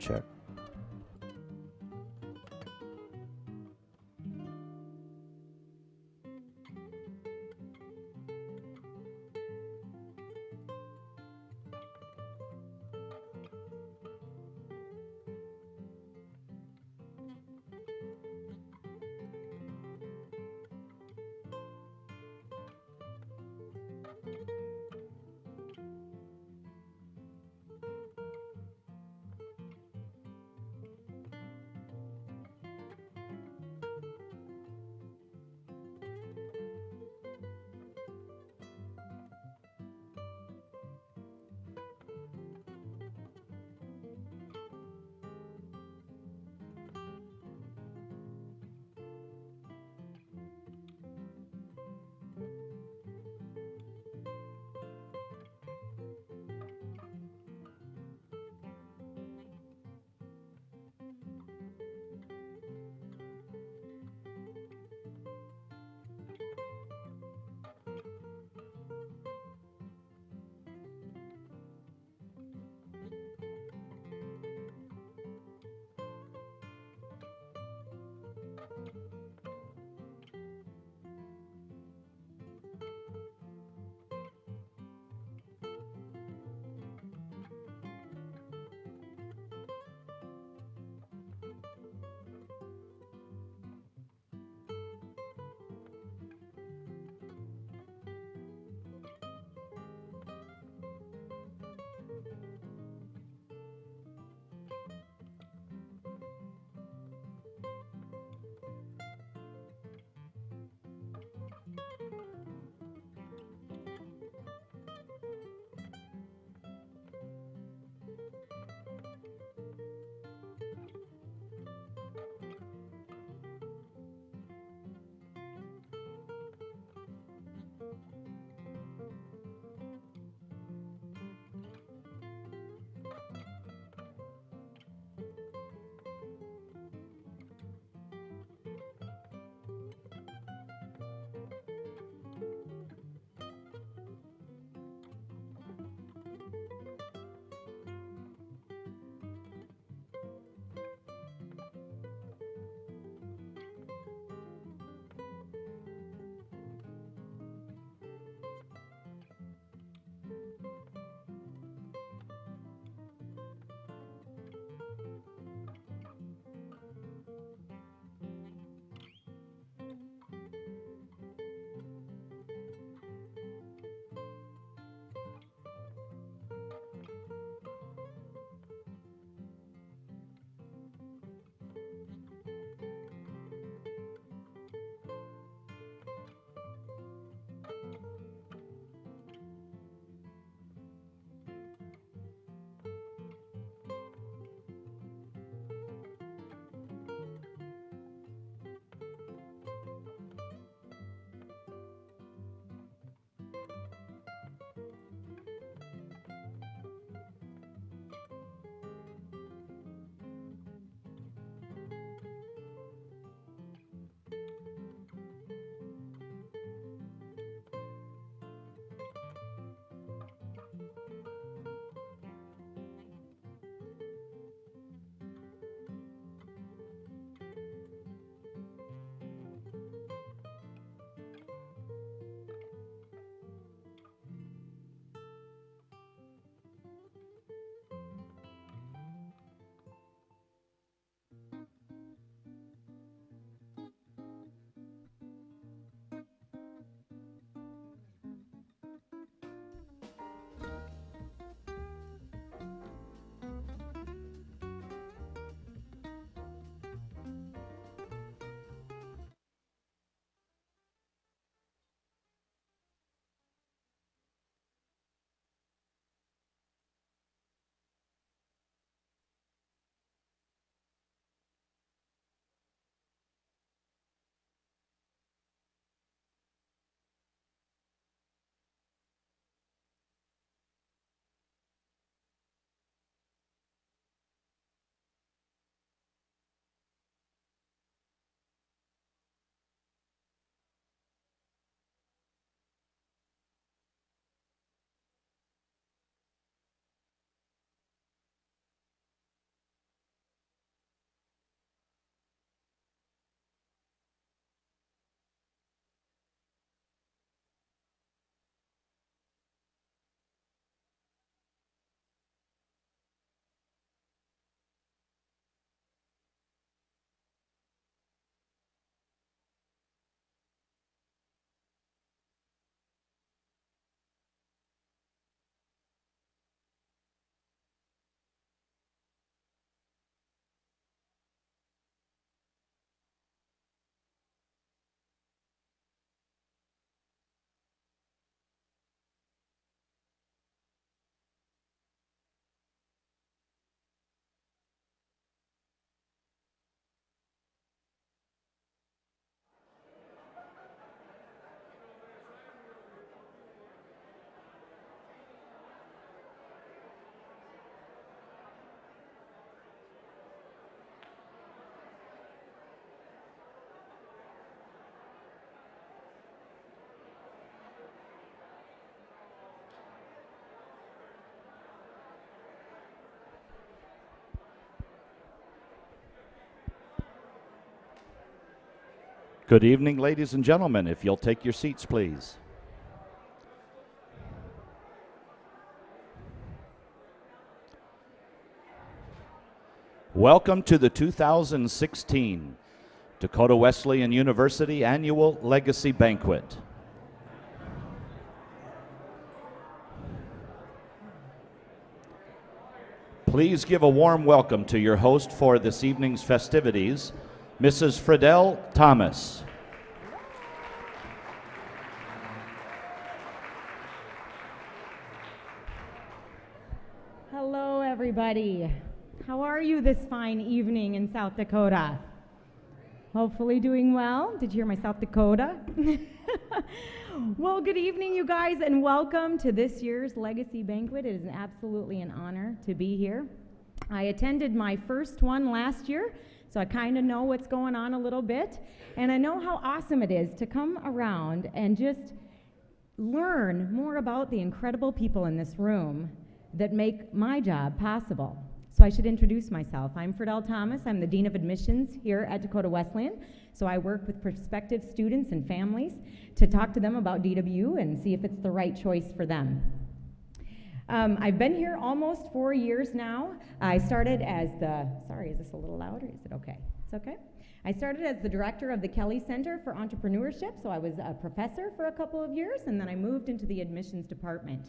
check. Good evening, ladies and gentlemen. If you'll take your seats, please. Welcome to the 2016 Dakota Wesleyan University Annual Legacy Banquet. Please give a warm welcome to your host for this evening's festivities, Mrs. Friedel Thomas. Hello, everybody. How are you this fine evening in South Dakota? Hopefully doing well. Did you hear my South Dakota? Well, good evening, you guys, and welcome to this year's Legacy Banquet. It is absolutely an honor to be here. I attended my first one last year, so I kind of know what's going on a little bit, and I know how awesome it is to come around and just learn more about the incredible people in this room that make my job possible. So I should introduce myself. I'm Friedel Thomas. I'm the Dean of Admissions here at Dakota Wesleyan. So I work with prospective students and families to talk to them about DW and see if it's the right choice for them. I've been here almost 4 years now. I started as sorry, is this a little loud or is it okay? It's okay. I started as the director of the Kelly Center for Entrepreneurship, so I was a professor for a couple of years, and then I moved into the admissions department.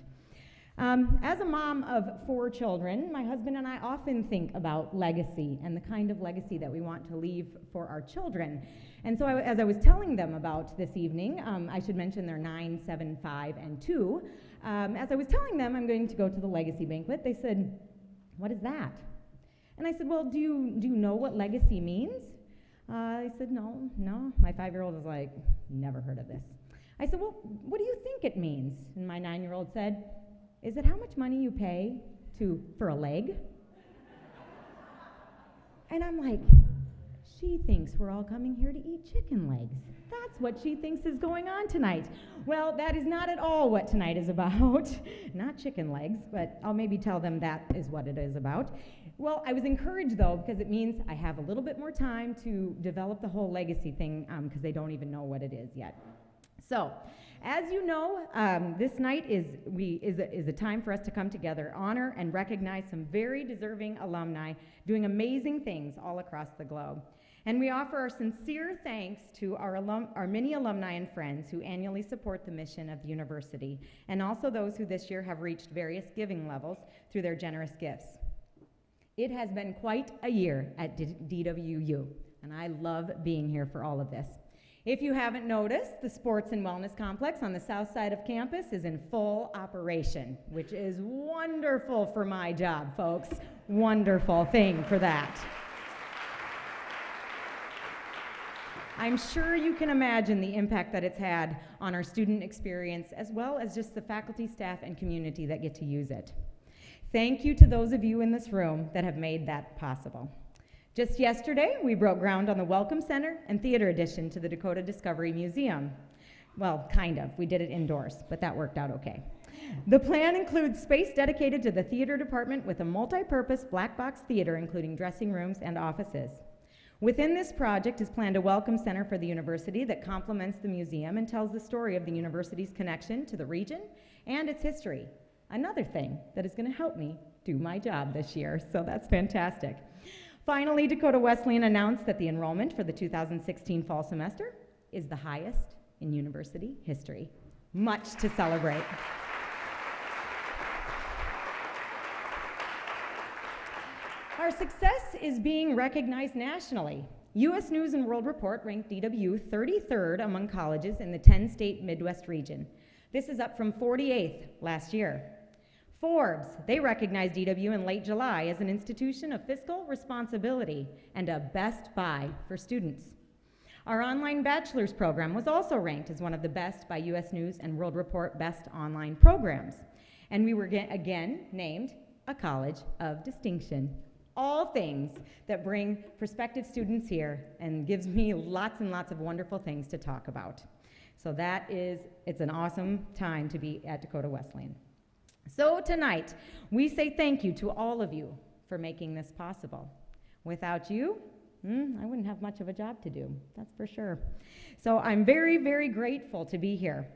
As a mom of 4 children, my husband and I often think about legacy and the kind of legacy that we want to leave for our children. And so as I was telling them about this evening, I should mention they're 9, 7, 5, and 2. As I was telling them I'm going to go to the legacy banquet, they said, "What is that?" And I said, "Well, do you know what legacy means?" They said, No. My 5-year-old was like, "Never heard of this." I said, "Well, what do you think it means?" And my 9-year-old said, "Is it how much money you pay for a leg?" And I'm like, she thinks we're all coming here to eat chicken legs. That's what she thinks is going on tonight. Well, that is not at all what tonight is about. Not chicken legs, but I'll maybe tell them that is what it is about. Well, I was encouraged, though, because it means I have a little bit more time to develop the whole legacy thing, because they don't even know what it is yet. So, as you know, this night is a time for us to come together, honor and recognize some very deserving alumni doing amazing things all across the globe. And we offer our sincere thanks to our many alumni and friends who annually support the mission of the university, and also those who this year have reached various giving levels through their generous gifts. It has been quite a year at DWU, and I love being here for all of this. If you haven't noticed, the Sports and Wellness Complex on the south side of campus is in full operation, which is wonderful for my job, folks. Wonderful thing for that. I'm sure you can imagine the impact that it's had on our student experience, as well as just the faculty, staff, and community that get to use it. Thank you to those of you in this room that have made that possible. Just yesterday, we broke ground on the Welcome Center and Theater addition to the Dakota Discovery Museum. Well, kind of. We did it indoors, but that worked out okay. The plan includes space dedicated to the theater department with a multi-purpose black box theater, including dressing rooms and offices. Within this project is planned a welcome center for the university that complements the museum and tells the story of the university's connection to the region and its history. Another thing that is going to help me do my job this year, so that's fantastic. Finally, Dakota Wesleyan announced that the enrollment for the 2016 fall semester is the highest in university history. Much to celebrate. Our success is being recognized nationally. U.S. News and World Report ranked DW 33rd among colleges in the 10-state Midwest region. This is up from 48th last year. Forbes, they recognized DW in late July as an institution of fiscal responsibility and a best buy for students. Our online bachelor's program was also ranked as one of the best by U.S. News and World Report best online programs. And we were again named a college of distinction. All things that bring prospective students here and gives me lots and lots of wonderful things to talk about. So it's an awesome time to be at Dakota Wesleyan. So tonight, we say thank you to all of you for making this possible. Without you, I wouldn't have much of a job to do, that's for sure. So I'm very, very grateful to be here.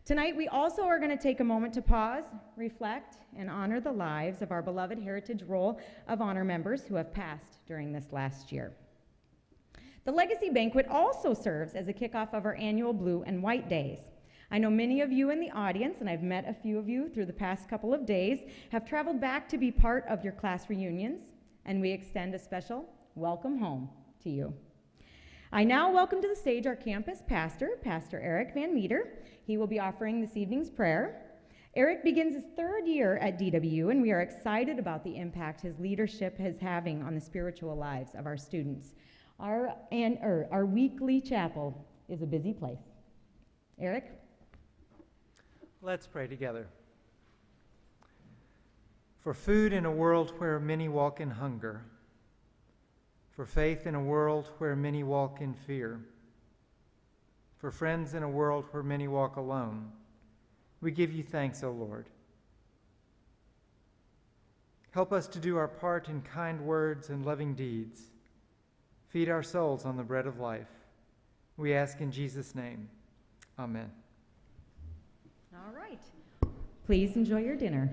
Tonight, we also are going to take a moment to pause, reflect, and honor the lives of our beloved Heritage Roll of Honor members who have passed during this last year. The Legacy Banquet also serves as a kickoff of our annual Blue and White Days. I know many of you in the audience, and I've met a few of you through the past couple of days, have traveled back to be part of your class reunions, and we extend a special welcome home to you. I now welcome to the stage our campus pastor, Pastor Eric Van Meter. He will be offering this evening's prayer. Eric begins his third year at DW, and we are excited about the impact his leadership is having on the spiritual lives of our students. Our weekly chapel is a busy place. Eric? Let's pray together. For food in a world where many walk in hunger, for faith in a world where many walk in fear, for friends in a world where many walk alone, we give you thanks, O Lord. Help us to do our part in kind words and loving deeds. Feed our souls on the bread of life. We ask in Jesus' name. Amen. All right. Please enjoy your dinner.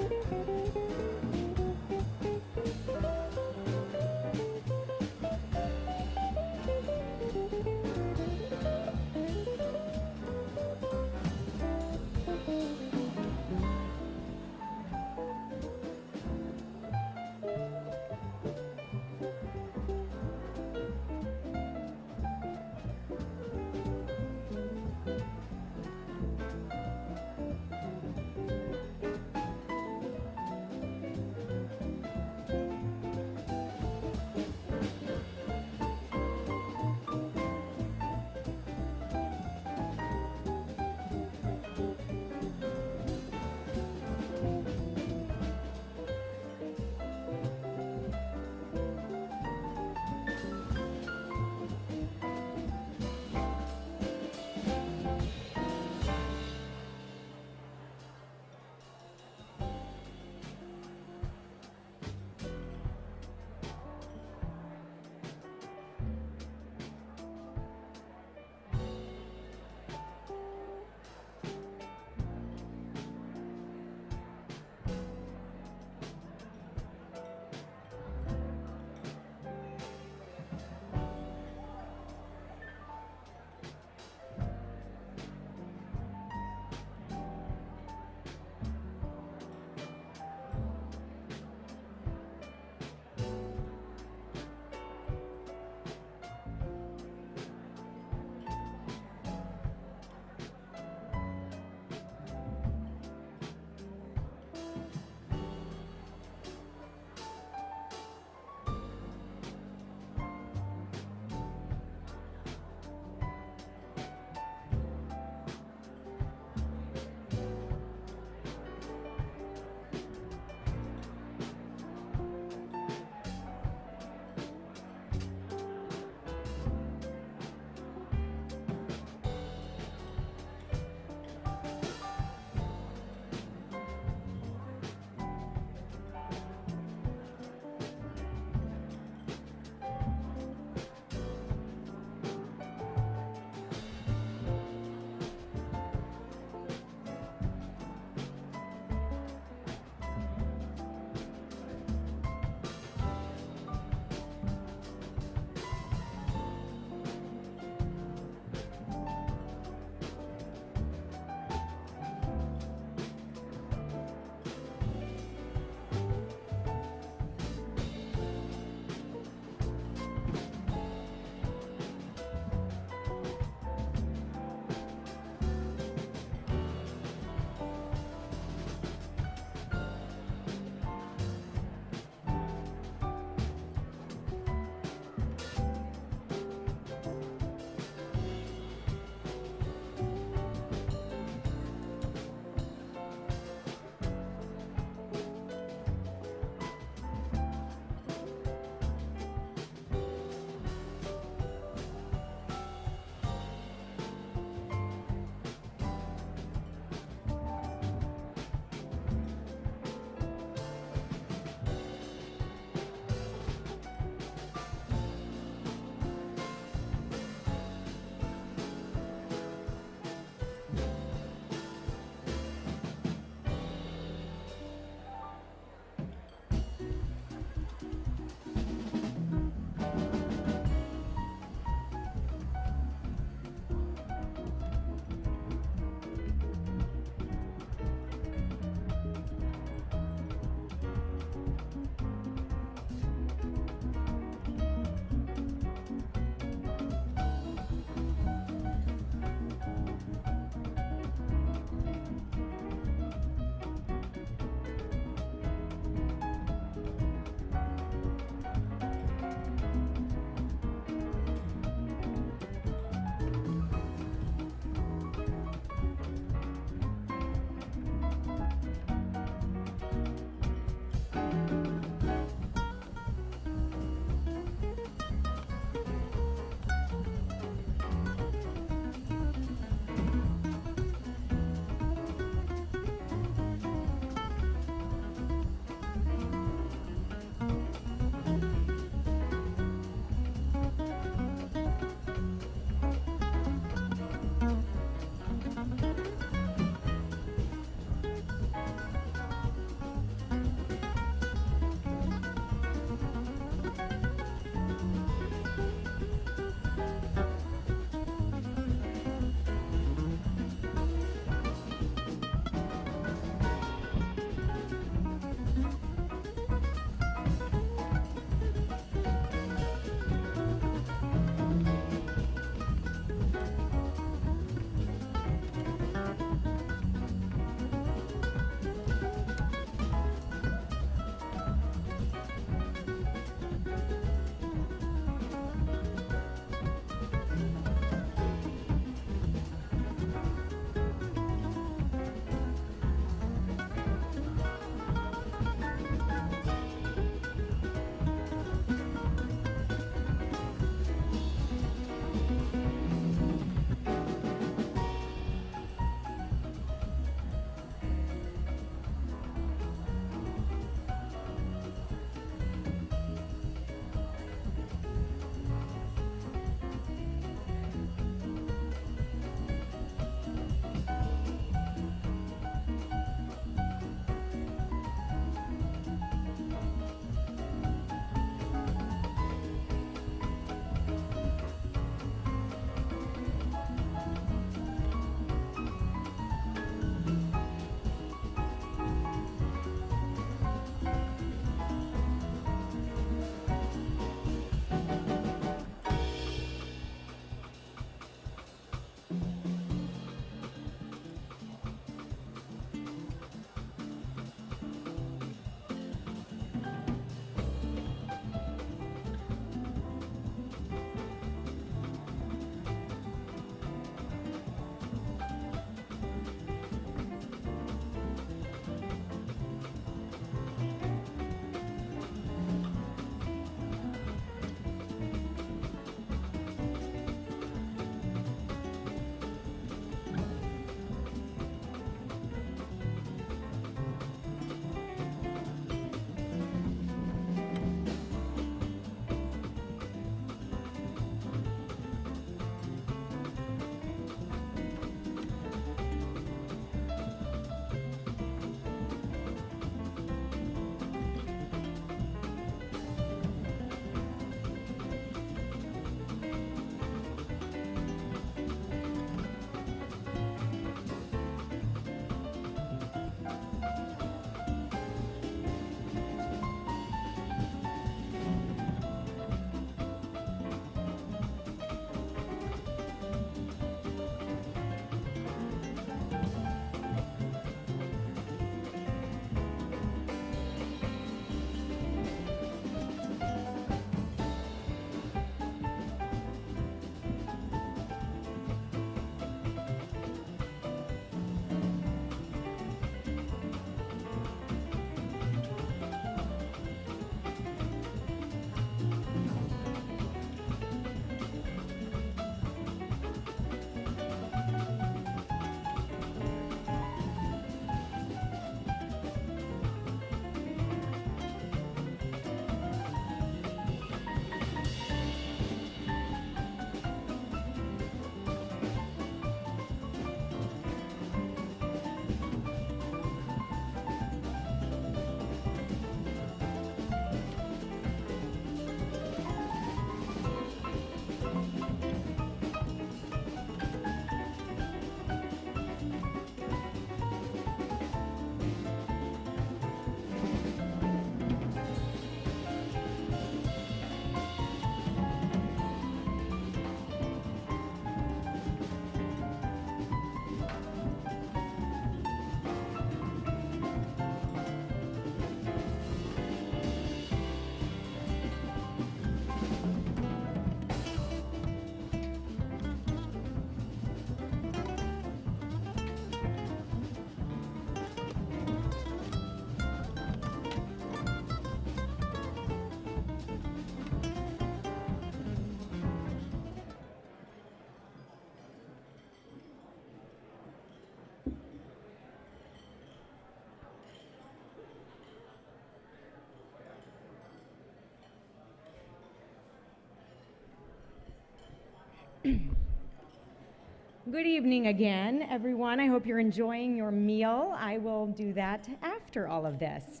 Good evening again, everyone. I hope you're enjoying your meal. I will do that after all of this.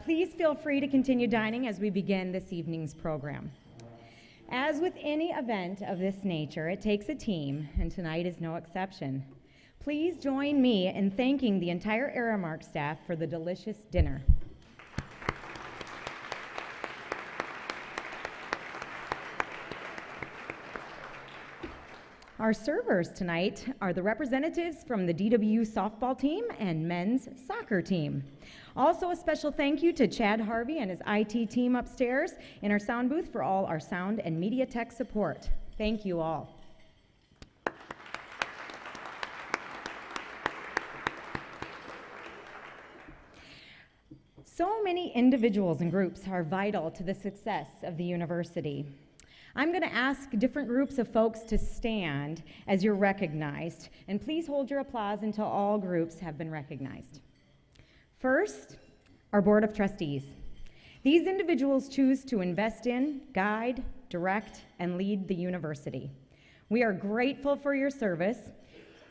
Please feel free to continue dining as we begin this evening's program. As with any event of this nature, it takes a team, and tonight is no exception. Please join me in thanking the entire Aramark staff for the delicious dinner. Our servers tonight are the representatives from the DW softball team and men's soccer team. Also, a special thank you to Chad Harvey and his IT team upstairs in our sound booth for all our sound and media tech support. Thank you all. So many individuals and groups are vital to the success of the university. I'm going to ask different groups of folks to stand as you're recognized, and please hold your applause until all groups have been recognized. First, our Board of Trustees. These individuals choose to invest in, guide, direct, and lead the university. We are grateful for your service,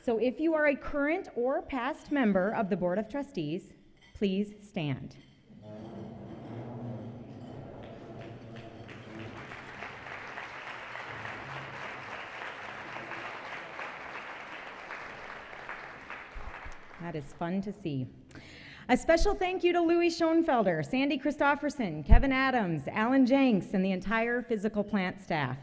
so if you are a current or past member of the Board of Trustees, please stand. That is fun to see. A special thank you to Louis Schoenfelder, Sandy Christofferson, Kevin Adams, Alan Jenks, and the entire physical plant staff.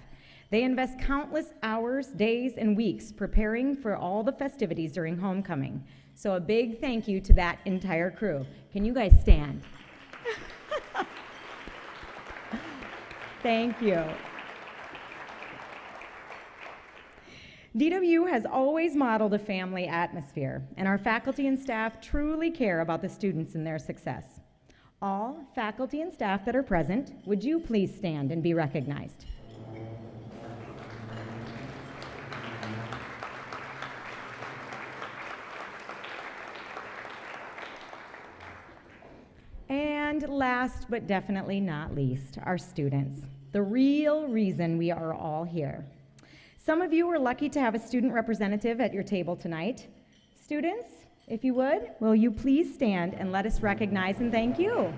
They invest countless hours, days, and weeks preparing for all the festivities during homecoming. So a big thank you to that entire crew. Can you guys stand? Thank you. DW has always modeled a family atmosphere, and our faculty and staff truly care about the students and their success. All faculty and staff that are present, would you please stand and be recognized? And last but definitely not least, our students, the real reason we are all here. Some of you were lucky to have a student representative at your table tonight. Students, if you would, will you please stand and let us recognize and thank you?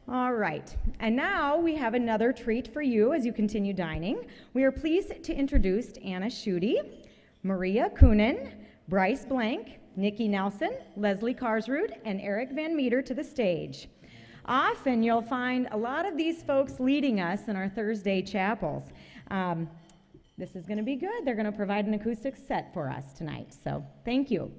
All right, and now we have another treat for you as you continue dining. We are pleased to introduce Anna Schutte, Maria Kunin, Bryce Blank, Nikki Nelson, Leslie Karsrud, and Eric Van Meter to the stage. Often you'll find a lot of these folks leading us in our Thursday chapels. This is going to be good. They're going to provide an acoustic set for us tonight, so thank you.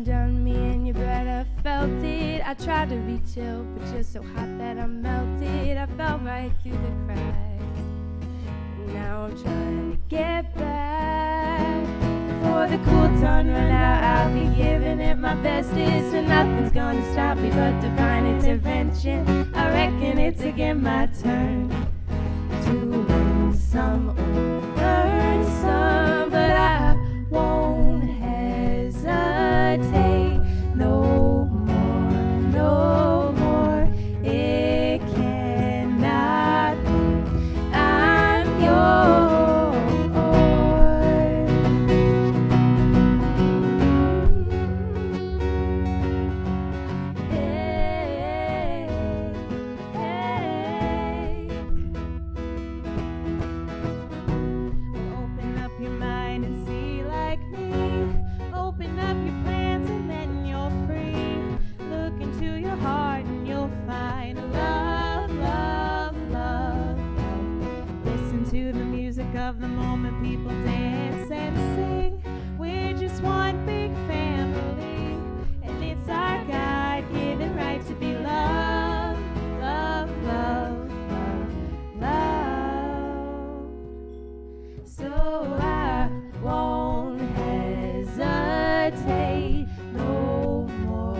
Done me and you better felt it. I tried to reach out, but you're so hot that I melted. I fell right through the cracks, and now I'm trying to get back. Before the cool ton run out, I'll be giving it my bestest, and nothing's gonna stop me but divine intervention. I reckon it's again my turn to win some or learn some, but I won't hesitate no more, no more. It cannot be. I'm yours. Hey, hey, magic of the moment people dance and sing. We're just one big family, and it's our God-given right to be loved, loved, loved, loved, loved. So I won't hesitate no more,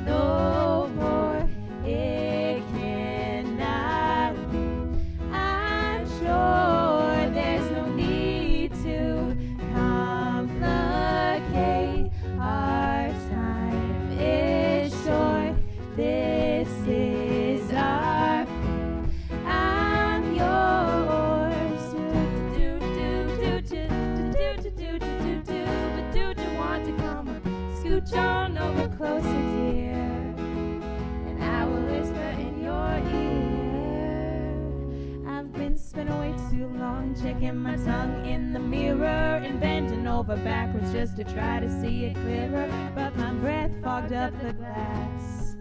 no more. It cannot wait. I'm sure there's no need to complicate. Our time is short. This is our fate. I'm yours. Do you want to come scooch on over closer, dear? And I will whisper in your ear. I've been spinning way too long, checking my tongue in the mirror and bending over backwards just to try to see it clearer. But my breath fogged up the glass,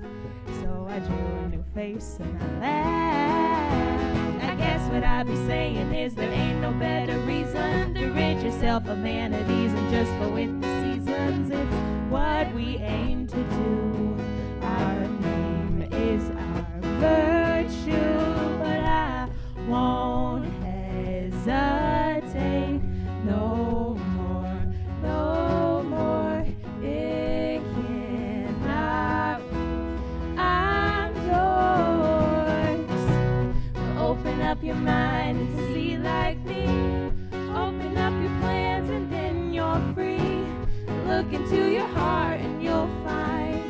so I drew a new face and I laughed. I guess what I'd be saying is there ain't no better reason to rid yourself of vanities and just go with the seasons. It's what we aim to do. Our name is our virtue, but I won't hesitate no more, no more. It cannot wait. I'm yours. Open up your mind and see like me. Open up your plans and then you're free. Look into your heart and you'll find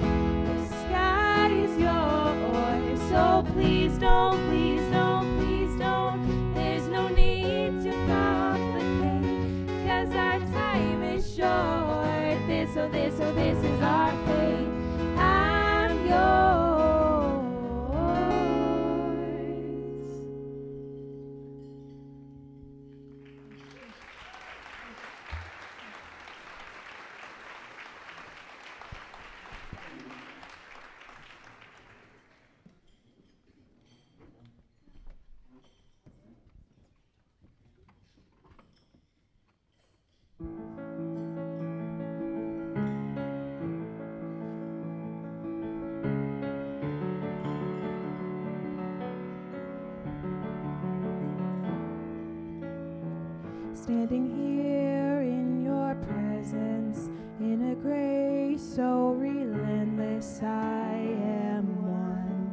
the sky is yours. So please don't, please don't, please don't. There's no need to complicate, 'cause our time is short. This is our fate. I'm yours. Standing here in your presence, in a grace so relentless, I am won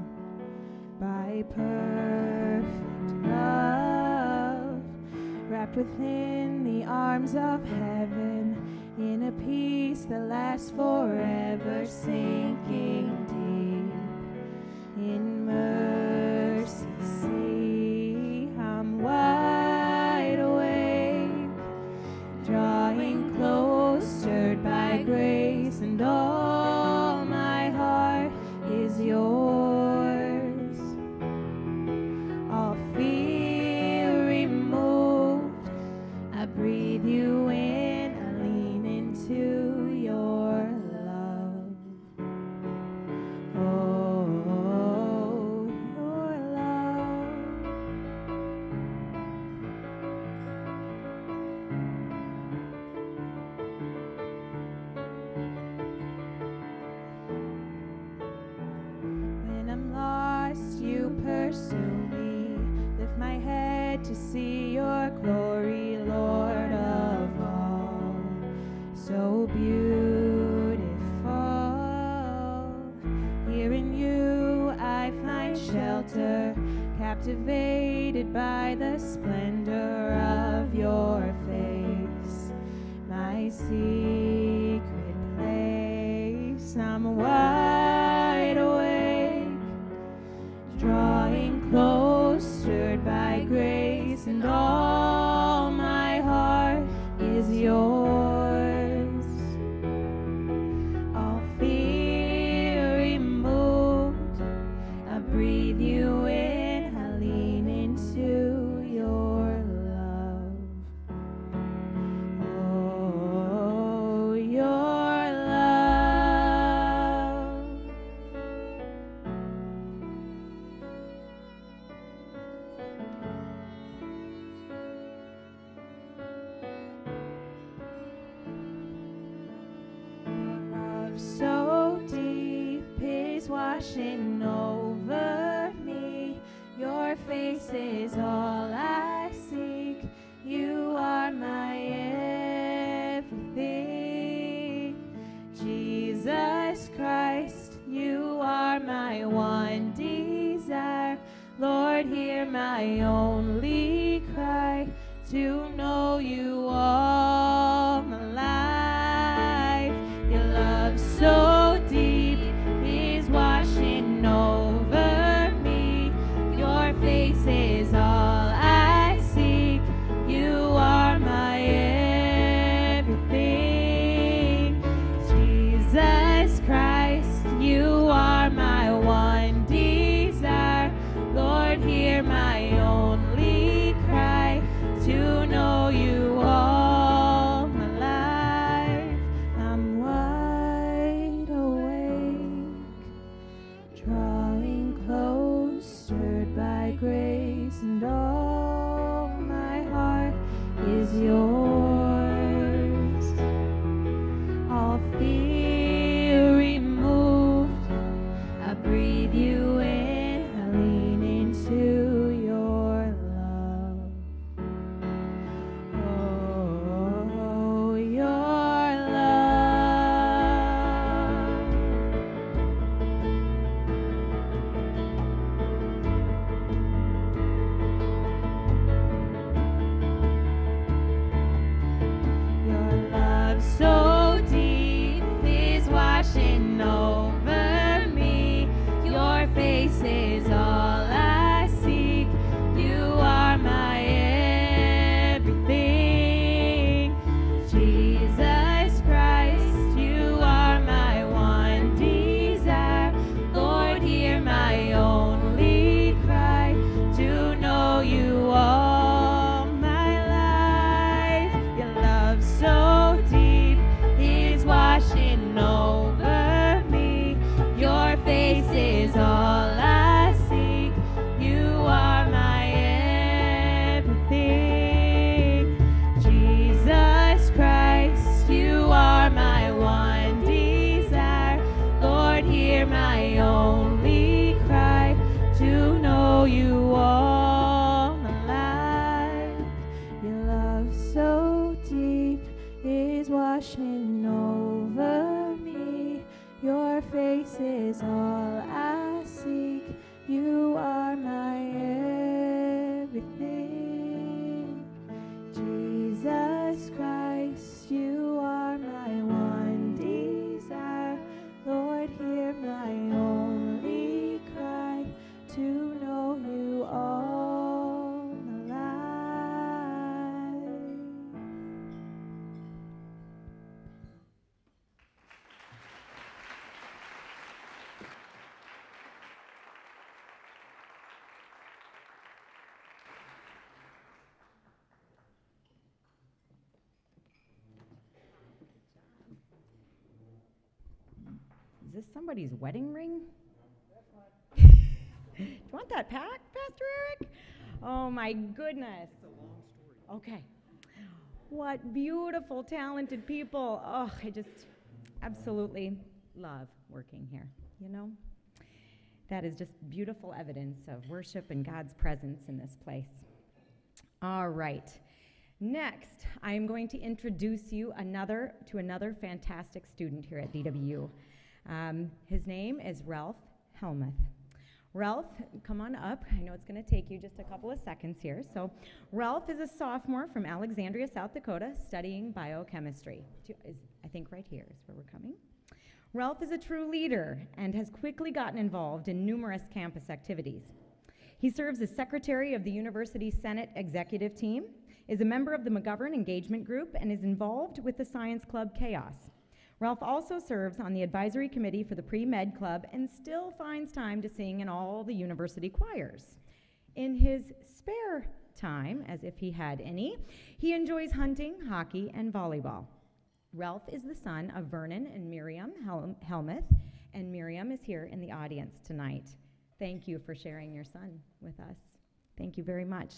by perfect love, wrapped within the arms of heaven, in a peace that lasts forever, sinking deep in mercy. See, I'm wide awake, drawing close, stirred by grace, and all my heart is yours. All fear removed, I breathe you in, I lean into your love. Oh, your love. When I'm lost, you pursue me. Lift my head to see your glory, Lord of all. So beautiful. Here in you I find shelter, captivated by the splendor of your face. My secret place, I'm wide awake, drawing close, stirred by grace, and all my heart is yours. All fear removed, I breathe you in, I lean into your love. Oh, your love. washing over me. Your face is all I seek. You are my everything. Jesus Christ, you are my one desire. Lord, hear my only cry, to know you all my life. Your love so deep is washing over me. Your face is all I seek. You are my everything. Jesus Christ, you are my one desire. Lord, hear my only cry, to know you all my life. I'm wide awake, drawing close, stirred by grace, and all my heart is yours. All fear removed, I breathe you in, I lean into your love. Oh, your love. Your love so deep is washing over me. Your face is all I seek. You are my everything. Jesus Christ, you are my one desire. Lord, hear my only cry, to know you all my life. Your love so deep is washing over me. Your face is all I seek. You are my everything. Jesus Christ, you are my one desire. Lord, hear my only cry, to know you all my life. Your love so deep is washing over me. Your face is all I seek. You are my everything. Jesus Christ, you are my one desire. Lord, hear my only cry, to know you all my life. Is this somebody's wedding ring? Do you want that pack, Pastor Eric? Oh my goodness. It's a long story. Okay. What beautiful, talented people. Oh, I just absolutely love working here, you know? That is just beautiful evidence of worship and God's presence in this place. All right. Next, I am going to introduce you to another fantastic student here at DWU. His name is Ralph Helmuth. Ralph, come on up. I know it's going to take you just a couple of seconds here. So, Ralph is a sophomore from Alexandria, South Dakota, studying biochemistry. I think right here is where we're coming. Ralph is a true leader and has quickly gotten involved in numerous campus activities. He serves as secretary of the University Senate Executive Team, is a member of the McGovern Engagement Group, and is involved with the Science Club Chaos. Ralph also serves on the advisory committee for the Pre-Med Club and still finds time to sing in all the university choirs. In his spare time, as if he had any, he enjoys hunting, hockey, and volleyball. Ralph is the son of Vernon and Miriam Helmuth, and Miriam is here in the audience tonight. Thank you for sharing your son with us. Thank you very much.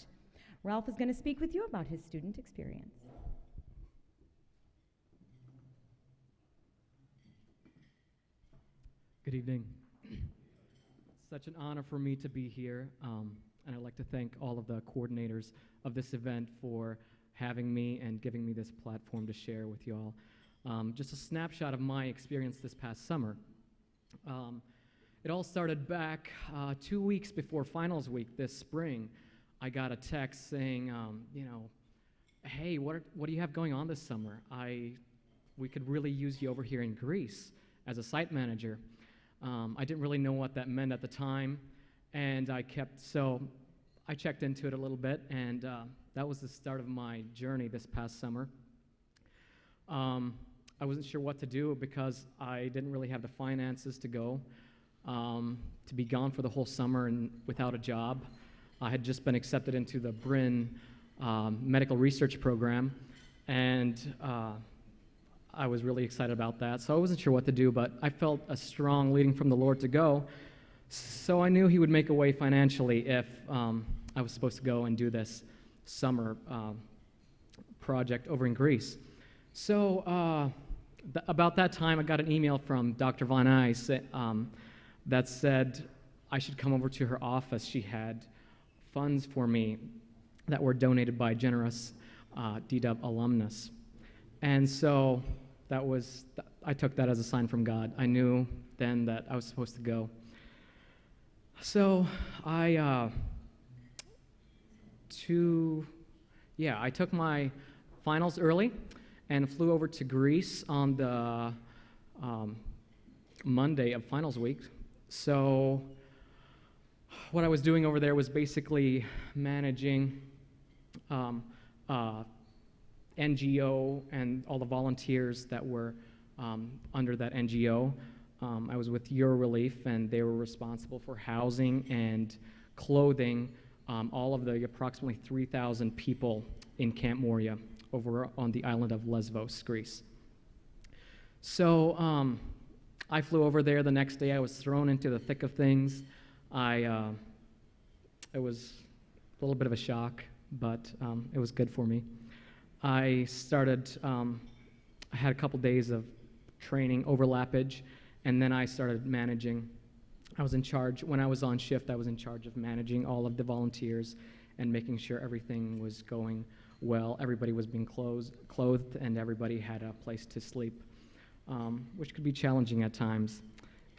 Ralph is going to speak with you about his student experience. Good evening. such an honor for me to be here, and I'd like to thank all of the coordinators of this event for having me and giving me this platform to share with you all. Just a snapshot of my experience this past summer. It all started back 2 weeks before finals week this spring. I got a text saying, hey, what do you have going on this summer? We could really use you over here in Greece as a site manager. I didn't really know what that meant at the time, and I checked into it a little bit, and that was the start of my journey this past summer. I wasn't sure what to do because I didn't really have the finances to go, to be gone for the whole summer and without a job. I had just been accepted into the Bryn medical research program, and I was really excited about that. So I wasn't sure what to do, but I felt a strong leading from the Lord to go. So I knew He would make a way financially if I was supposed to go and do this summer project over in Greece. So about that time, I got an email from Dr. Von Ice that said I should come over to her office. She had funds for me that were donated by generous DW alumnus. And so I took that as a sign from God. I knew then that I was supposed to go. So I took my finals early and flew over to Greece on the Monday of finals week. So what I was doing over there was basically managing NGO and all the volunteers that were under that NGO. I was with Eurorelief, and they were responsible for housing and clothing all of the approximately 3,000 people in Camp Moria over on the island of Lesbos, Greece. So I flew over there the next day. I was thrown into the thick of things. It was a little bit of a shock, but it was good for me. I had a couple days of training overlappage, and then I started managing. When I was on shift, I was in charge of managing all of the volunteers and making sure everything was going well. Everybody was being clothed, and everybody had a place to sleep, which could be challenging at times.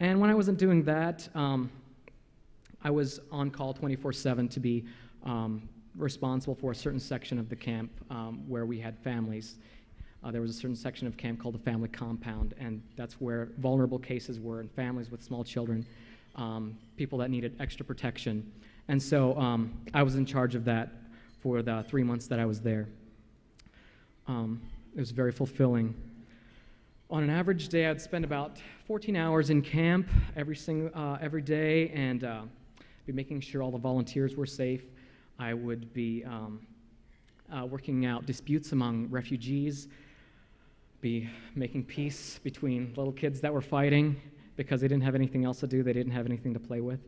And when I wasn't doing that, I was on call 24/7 to be responsible for a certain section of the camp where we had families. There was a certain section of camp called the family compound, and that's where vulnerable cases were, and families with small children, people that needed extra protection. And so I was in charge of that for the 3 months that I was there. It was very fulfilling. On an average day, I'd spend about 14 hours in camp every day, and be making sure all the volunteers were safe. I would be working out disputes among refugees, be making peace between little kids that were fighting because they didn't have anything else to do, they didn't have anything to play with.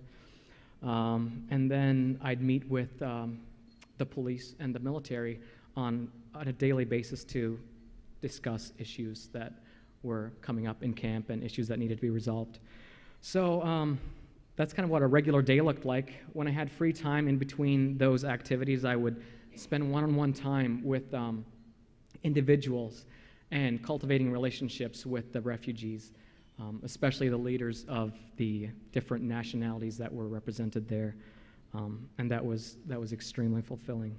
And then I'd meet with the police and the military on a daily basis to discuss issues that were coming up in camp and issues that needed to be resolved. So that's kind of what a regular day looked like. When I had free time in between those activities, I would spend one-on-one time with individuals and cultivating relationships with the refugees, especially the leaders of the different nationalities that were represented there, and that was extremely fulfilling.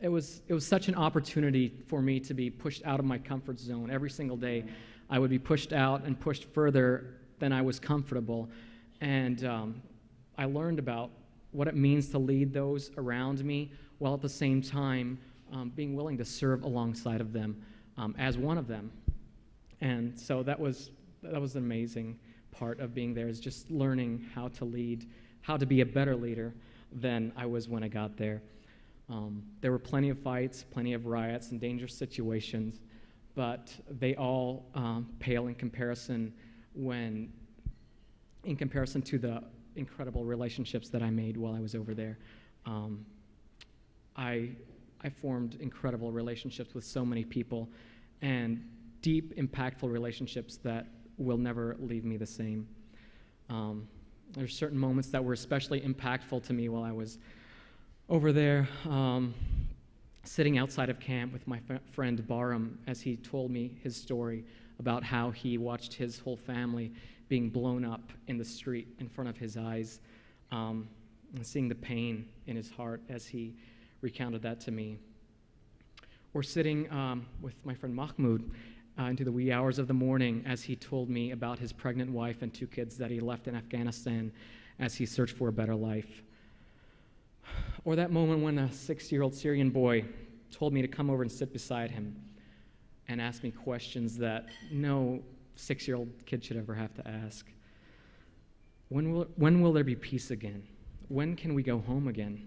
It was such an opportunity for me to be pushed out of my comfort zone. Every single day, I would be pushed out and pushed further than I was comfortable, and I learned about what it means to lead those around me, while at the same time being willing to serve alongside of them as one of them. And so that was an amazing part of being there, is just learning how to lead, how to be a better leader than I was when I got there. There were plenty of fights, plenty of riots and dangerous situations, but they all pale in comparison to the incredible relationships that I made while I was over there. I formed incredible relationships with so many people, and deep, impactful relationships that will never leave me the same. There's certain moments that were especially impactful to me while I was over there, sitting outside of camp with my friend Barum as he told me his story about how he watched his whole family being blown up in the street in front of his eyes, and seeing the pain in his heart as he recounted that to me. Or sitting with my friend Mahmoud into the wee hours of the morning as he told me about his pregnant wife and 2 kids that he left in Afghanistan as he searched for a better life. Or that moment when a 6-year-old Syrian boy told me to come over and sit beside him and ask me questions that no 6-year-old kid should ever have to ask. When will there be peace again? When can we go home again?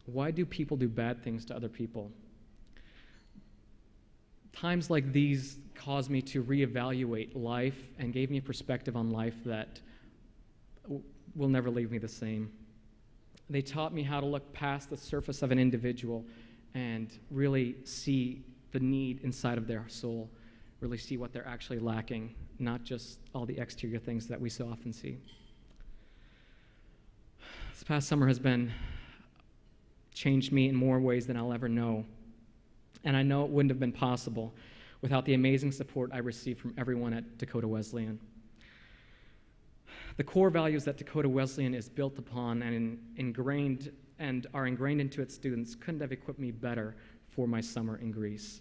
Why do people do bad things to other people? Times like these caused me to reevaluate life and gave me a perspective on life that will never leave me the same. They taught me how to look past the surface of an individual and really see the need inside of their soul, really see what they're actually lacking, not just all the exterior things that we so often see. This past summer has changed me in more ways than I'll ever know. And I know it wouldn't have been possible without the amazing support I received from everyone at Dakota Wesleyan. The core values that Dakota Wesleyan is built upon and are ingrained into its students couldn't have equipped me better for my summer in Greece.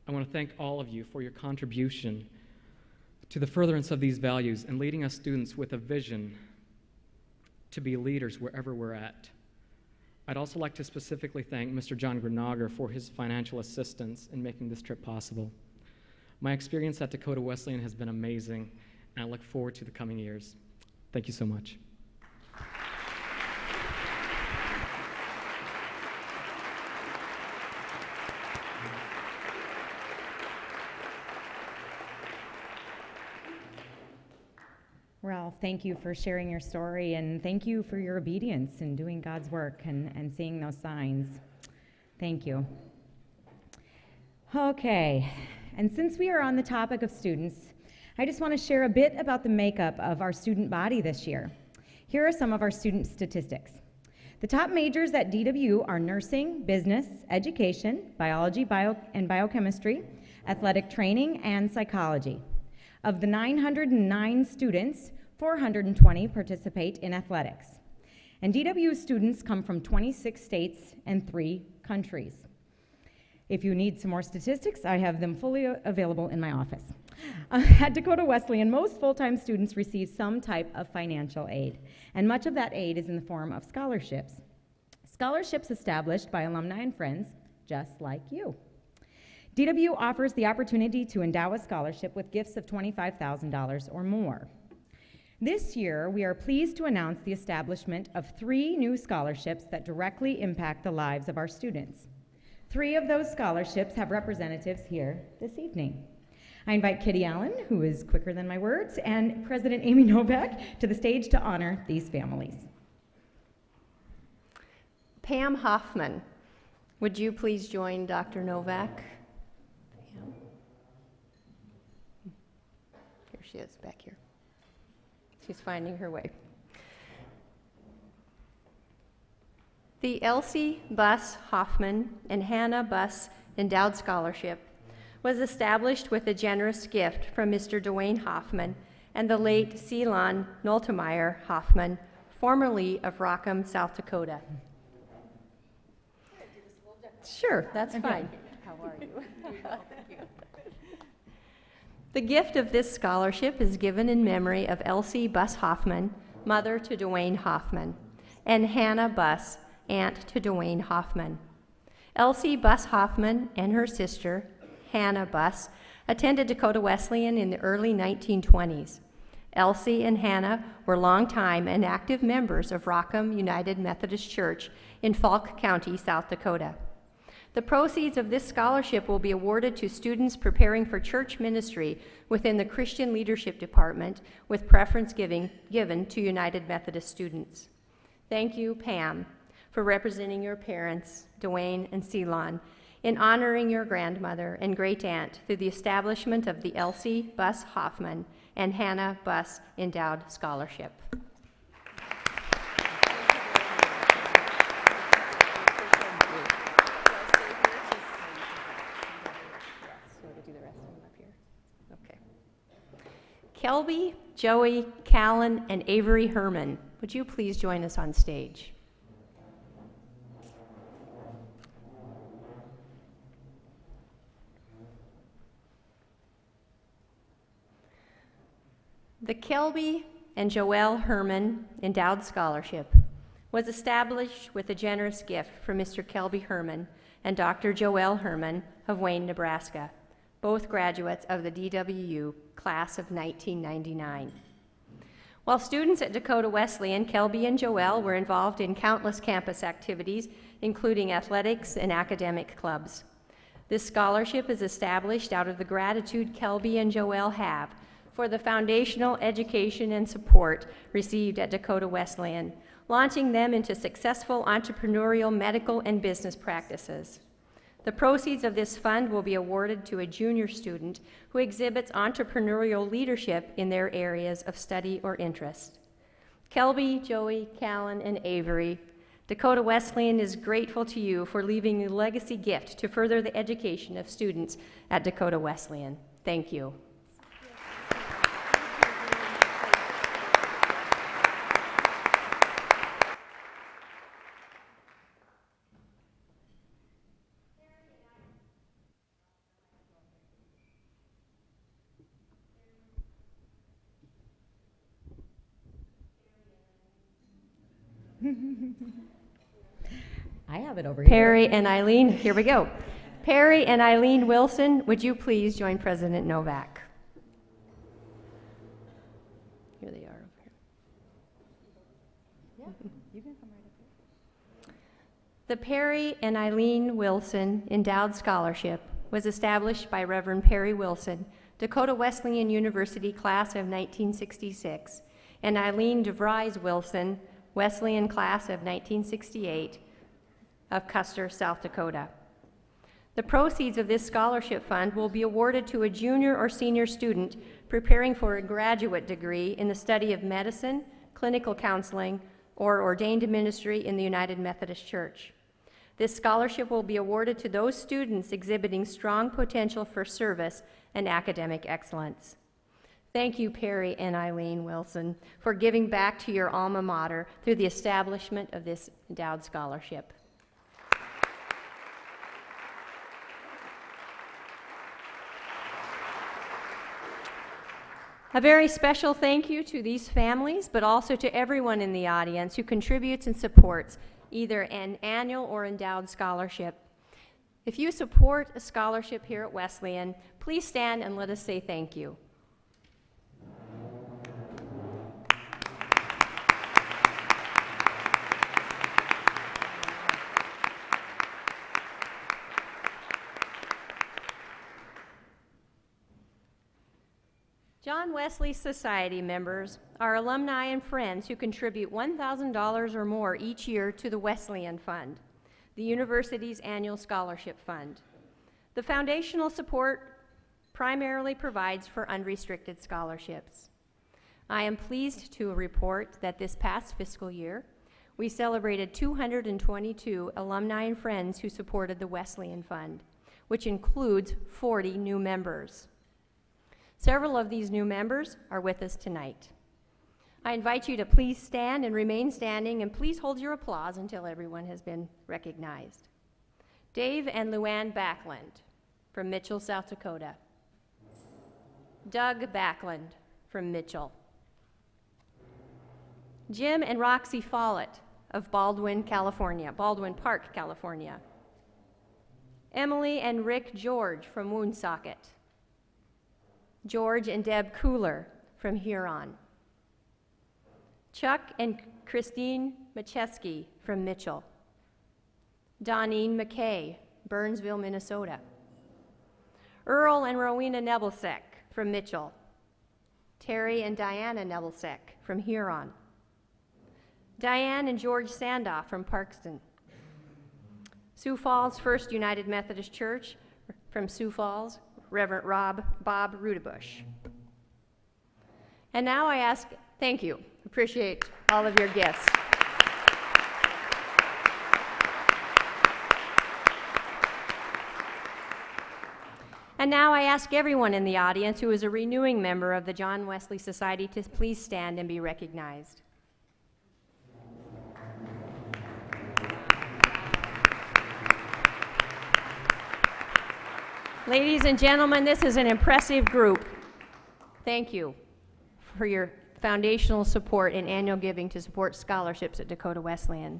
I want to thank all of you for your contribution to the furtherance of these values and leading us students with a vision to be leaders wherever we're at. I'd also like to specifically thank Mr. John Grenager for his financial assistance in making this trip possible. My experience at Dakota Wesleyan has been amazing, and I look forward to the coming years. Thank you so much. Ralph, thank you for sharing your story, and thank you for your obedience in doing God's work and seeing those signs. Thank you. Okay, and since we are on the topic of students, I just want to share a bit about the makeup of our student body this year. Here are some of our student statistics. The top majors at DW are nursing, business, education, biology, and biochemistry, athletic training, and psychology. Of the 909 students, 420 participate in athletics. And DW students come from 26 states and 3 countries. If you need some more statistics, I have them fully available in my office. At Dakota Wesleyan, most full-time students receive some type of financial aid, and much of that aid is in the form of scholarships. Scholarships established by alumni and friends just like you. DW offers the opportunity to endow a scholarship with gifts of $25,000 or more. This year, we are pleased to announce the establishment of 3 new scholarships that directly impact the lives of our students. 3 of those scholarships have representatives here this evening. I invite Kitty Allen, who is quicker than my words, and President Amy Novak to the stage to honor these families. Pam Hoffman, would you please join Dr. Novak? Here she is, back here. She's finding her way. The Elsie Buss Hoffman and Hannah Buss Endowed Scholarship was established with a generous gift from Mr. Dwayne Hoffman and the late Ceylon Noltemeyer Hoffman, formerly of Rockham, South Dakota. Sure, that's fine. How are you? The gift of this scholarship is given in memory of Elsie Buss Hoffman, mother to Dwayne Hoffman, and Hannah Buss, aunt to Dwayne Hoffman. Elsie Buss Hoffman and her sister, Hannah Buss, attended Dakota Wesleyan in the early 1920s. Elsie and Hannah were longtime and active members of Rockham United Methodist Church in Falk County, South Dakota. The proceeds of this scholarship will be awarded to students preparing for church ministry within the Christian Leadership Department, with preference given to United Methodist students. Thank you, Pam, for representing your parents, Dwayne and Ceylon, in honoring your grandmother and great-aunt through the establishment of the Elsie Buss Hoffman and Hannah Buss Endowed Scholarship. Kelby, Joey, Callan, and Avery Herman, would you please join us on stage? The Kelby and Joelle Herman Endowed Scholarship was established with a generous gift from Mr. Kelby Herman and Dr. Joelle Herman of Wayne, Nebraska, both graduates of the DWU class of 1999. While students at Dakota Wesleyan, Kelby and Joelle were involved in countless campus activities, including athletics and academic clubs. This scholarship is established out of the gratitude Kelby and Joelle have for the foundational education and support received at Dakota Wesleyan, launching them into successful entrepreneurial, medical, and business practices. The proceeds of this fund will be awarded to a junior student who exhibits entrepreneurial leadership in their areas of study or interest. Kelby, Joey, Callan, and Avery, Dakota Wesleyan is grateful to you for leaving a legacy gift to further the education of students at Dakota Wesleyan. Thank you. I have it over here. Perry and Eileen, here we go. Perry and Eileen Wilson, would you please join President Novak? Here they are. Yeah, you can come right up here. The Perry and Eileen Wilson Endowed Scholarship was established by Reverend Perry Wilson, Dakota Wesleyan University class of 1966, and Eileen DeVries Wilson, Wesleyan class of 1968 of Custer, South Dakota. The proceeds of this scholarship fund will be awarded to a junior or senior student preparing for a graduate degree in the study of medicine, clinical counseling, or ordained ministry in the United Methodist Church. This scholarship will be awarded to those students exhibiting strong potential for service and academic excellence. Thank you, Perry and Eileen Wilson, for giving back to your alma mater through the establishment of this endowed scholarship. A very special thank you to these families, but also to everyone in the audience who contributes and supports either an annual or endowed scholarship. If you support a scholarship here at Wesleyan, please stand and let us say thank you. John Wesley Society members are alumni and friends who contribute $1,000 or more each year to the Wesleyan Fund, the university's annual scholarship fund. The foundational support primarily provides for unrestricted scholarships. I am pleased to report that this past fiscal year, we celebrated 222 alumni and friends who supported the Wesleyan Fund, which includes 40 new members. Several of these new members are with us tonight. I invite you to please stand and remain standing, and please hold your applause until everyone has been recognized. Dave and Luann Backlund from Mitchell, South Dakota. Doug Backlund from Mitchell. Jim and Roxy Follett of Baldwin Park, California. Emily and Rick George from Woonsocket. George and Deb Cooler from Huron. Chuck and Christine Macheski from Mitchell. Doneen McKay, Burnsville, Minnesota. Earl and Rowena Nebelseck from Mitchell. Terry and Diana Nebelseck from Huron. Diane and George Sandoff from Parkston. Sioux Falls First United Methodist Church, from Sioux Falls, Reverend Bob Rudebush. And now I ask, thank you, appreciate all of your gifts. And now I ask everyone in the audience who is a renewing member of the John Wesley Society to please stand and be recognized. Ladies and gentlemen, this is an impressive group. Thank you for your foundational support and annual giving to support scholarships at Dakota Wesleyan.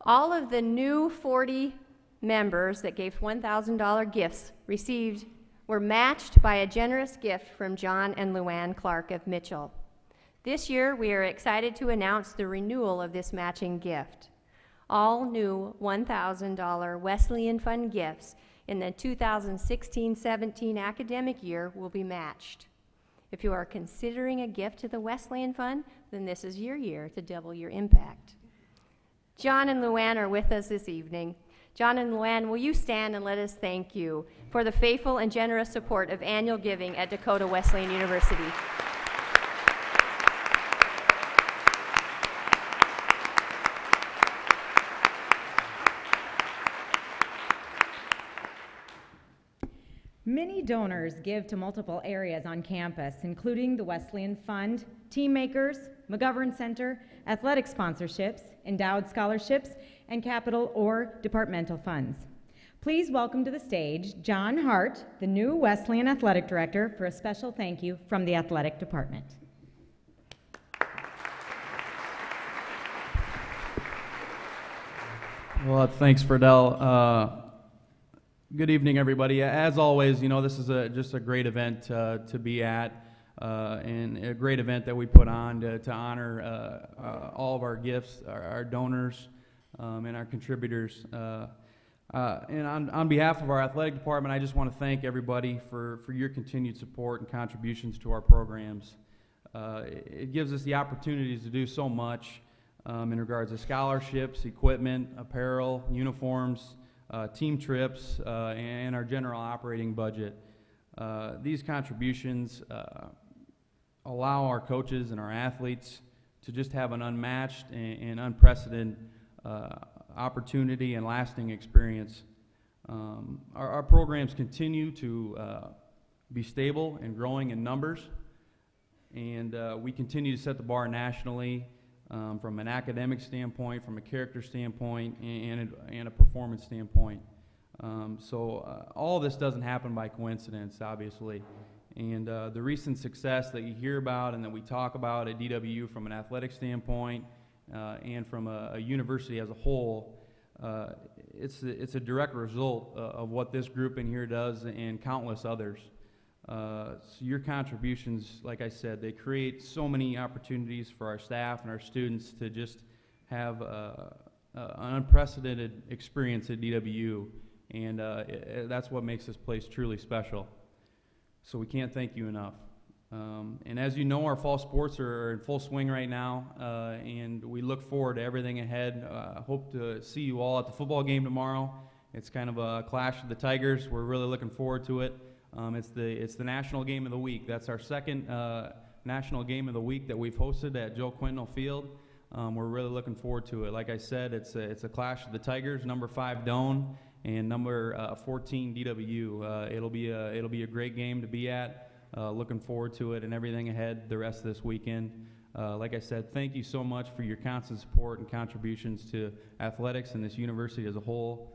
All of the new 40 members that gave $1,000 gifts were matched by a generous gift from John and Luann Clark of Mitchell. This year, we are excited to announce the renewal of this matching gift. All new $1,000 Wesleyan Fund gifts in the 2016-17 academic year will be matched. If you are considering a gift to the Wesleyan Fund, then this is your year to double your impact. John and Luann are with us this evening. John and Luann, will you stand and let us thank you for the faithful and generous support of annual giving at Dakota Wesleyan University. Many donors give to multiple areas on campus, including the Wesleyan Fund, Team Makers, McGovern Center, athletic sponsorships, endowed scholarships, and capital or departmental funds. Please welcome to the stage John Hart, the new Wesleyan Athletic Director, for a special thank you from the Athletic Department. Well, thanks, Friedel. Good evening, everybody. As always, you know, this is just a great event to be at, and a great event that we put on to honor all of our gifts, our donors, and our contributors. And on behalf of our athletic department, I just want to thank everybody for your continued support and contributions to our programs. It gives us the opportunities to do so much in regards to scholarships, equipment, apparel, uniforms, team trips, and our general operating budget. These contributions allow our coaches and our athletes to just have an unmatched and unprecedented opportunity and lasting experience. Our programs continue to be stable and growing in numbers, and we continue to set the bar nationally from an academic standpoint, from a character standpoint, and a performance standpoint. So all this doesn't happen by coincidence, obviously. And the recent success that you hear about and that we talk about at DWU from an athletic standpoint and from a university as a whole, it's a direct result of what this group in here does and countless others. So your contributions, like I said, they create so many opportunities for our staff and our students to just have an unprecedented experience at DWU, and that's what makes this place truly special. So we can't thank you enough. And as you know, our fall sports are in full swing right now, and we look forward to everything ahead. Hope to see you all at the football game tomorrow. It's kind of a clash of the Tigers. We're really looking forward to it. It's the national game of the week. That's our second national game of the week that we've hosted at Joe Quintal Field. We're really looking forward to it. Like I said, it's a clash of the Tigers, number 5 Doan and number 14 DWU. It'll be a great game to be at. Looking forward to it and everything ahead the rest of this weekend. Like I said, thank you so much for your constant support and contributions to athletics and this university as a whole.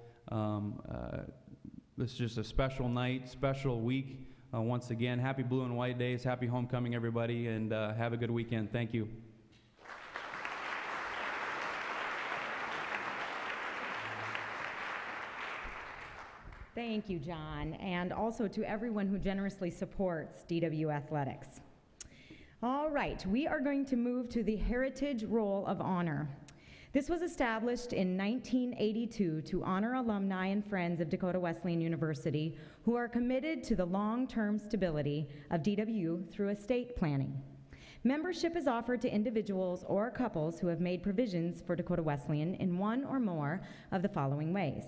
This is just a special night, special week. Once again, happy Blue and White Days, happy homecoming, everybody, and have a good weekend. Thank you. Thank you, John, and also to everyone who generously supports DW Athletics. All right, we are going to move to the Heritage Roll of Honor. This was established in 1982 to honor alumni and friends of Dakota Wesleyan University who are committed to the long-term stability of DW through estate planning. Membership is offered to individuals or couples who have made provisions for Dakota Wesleyan in one or more of the following ways: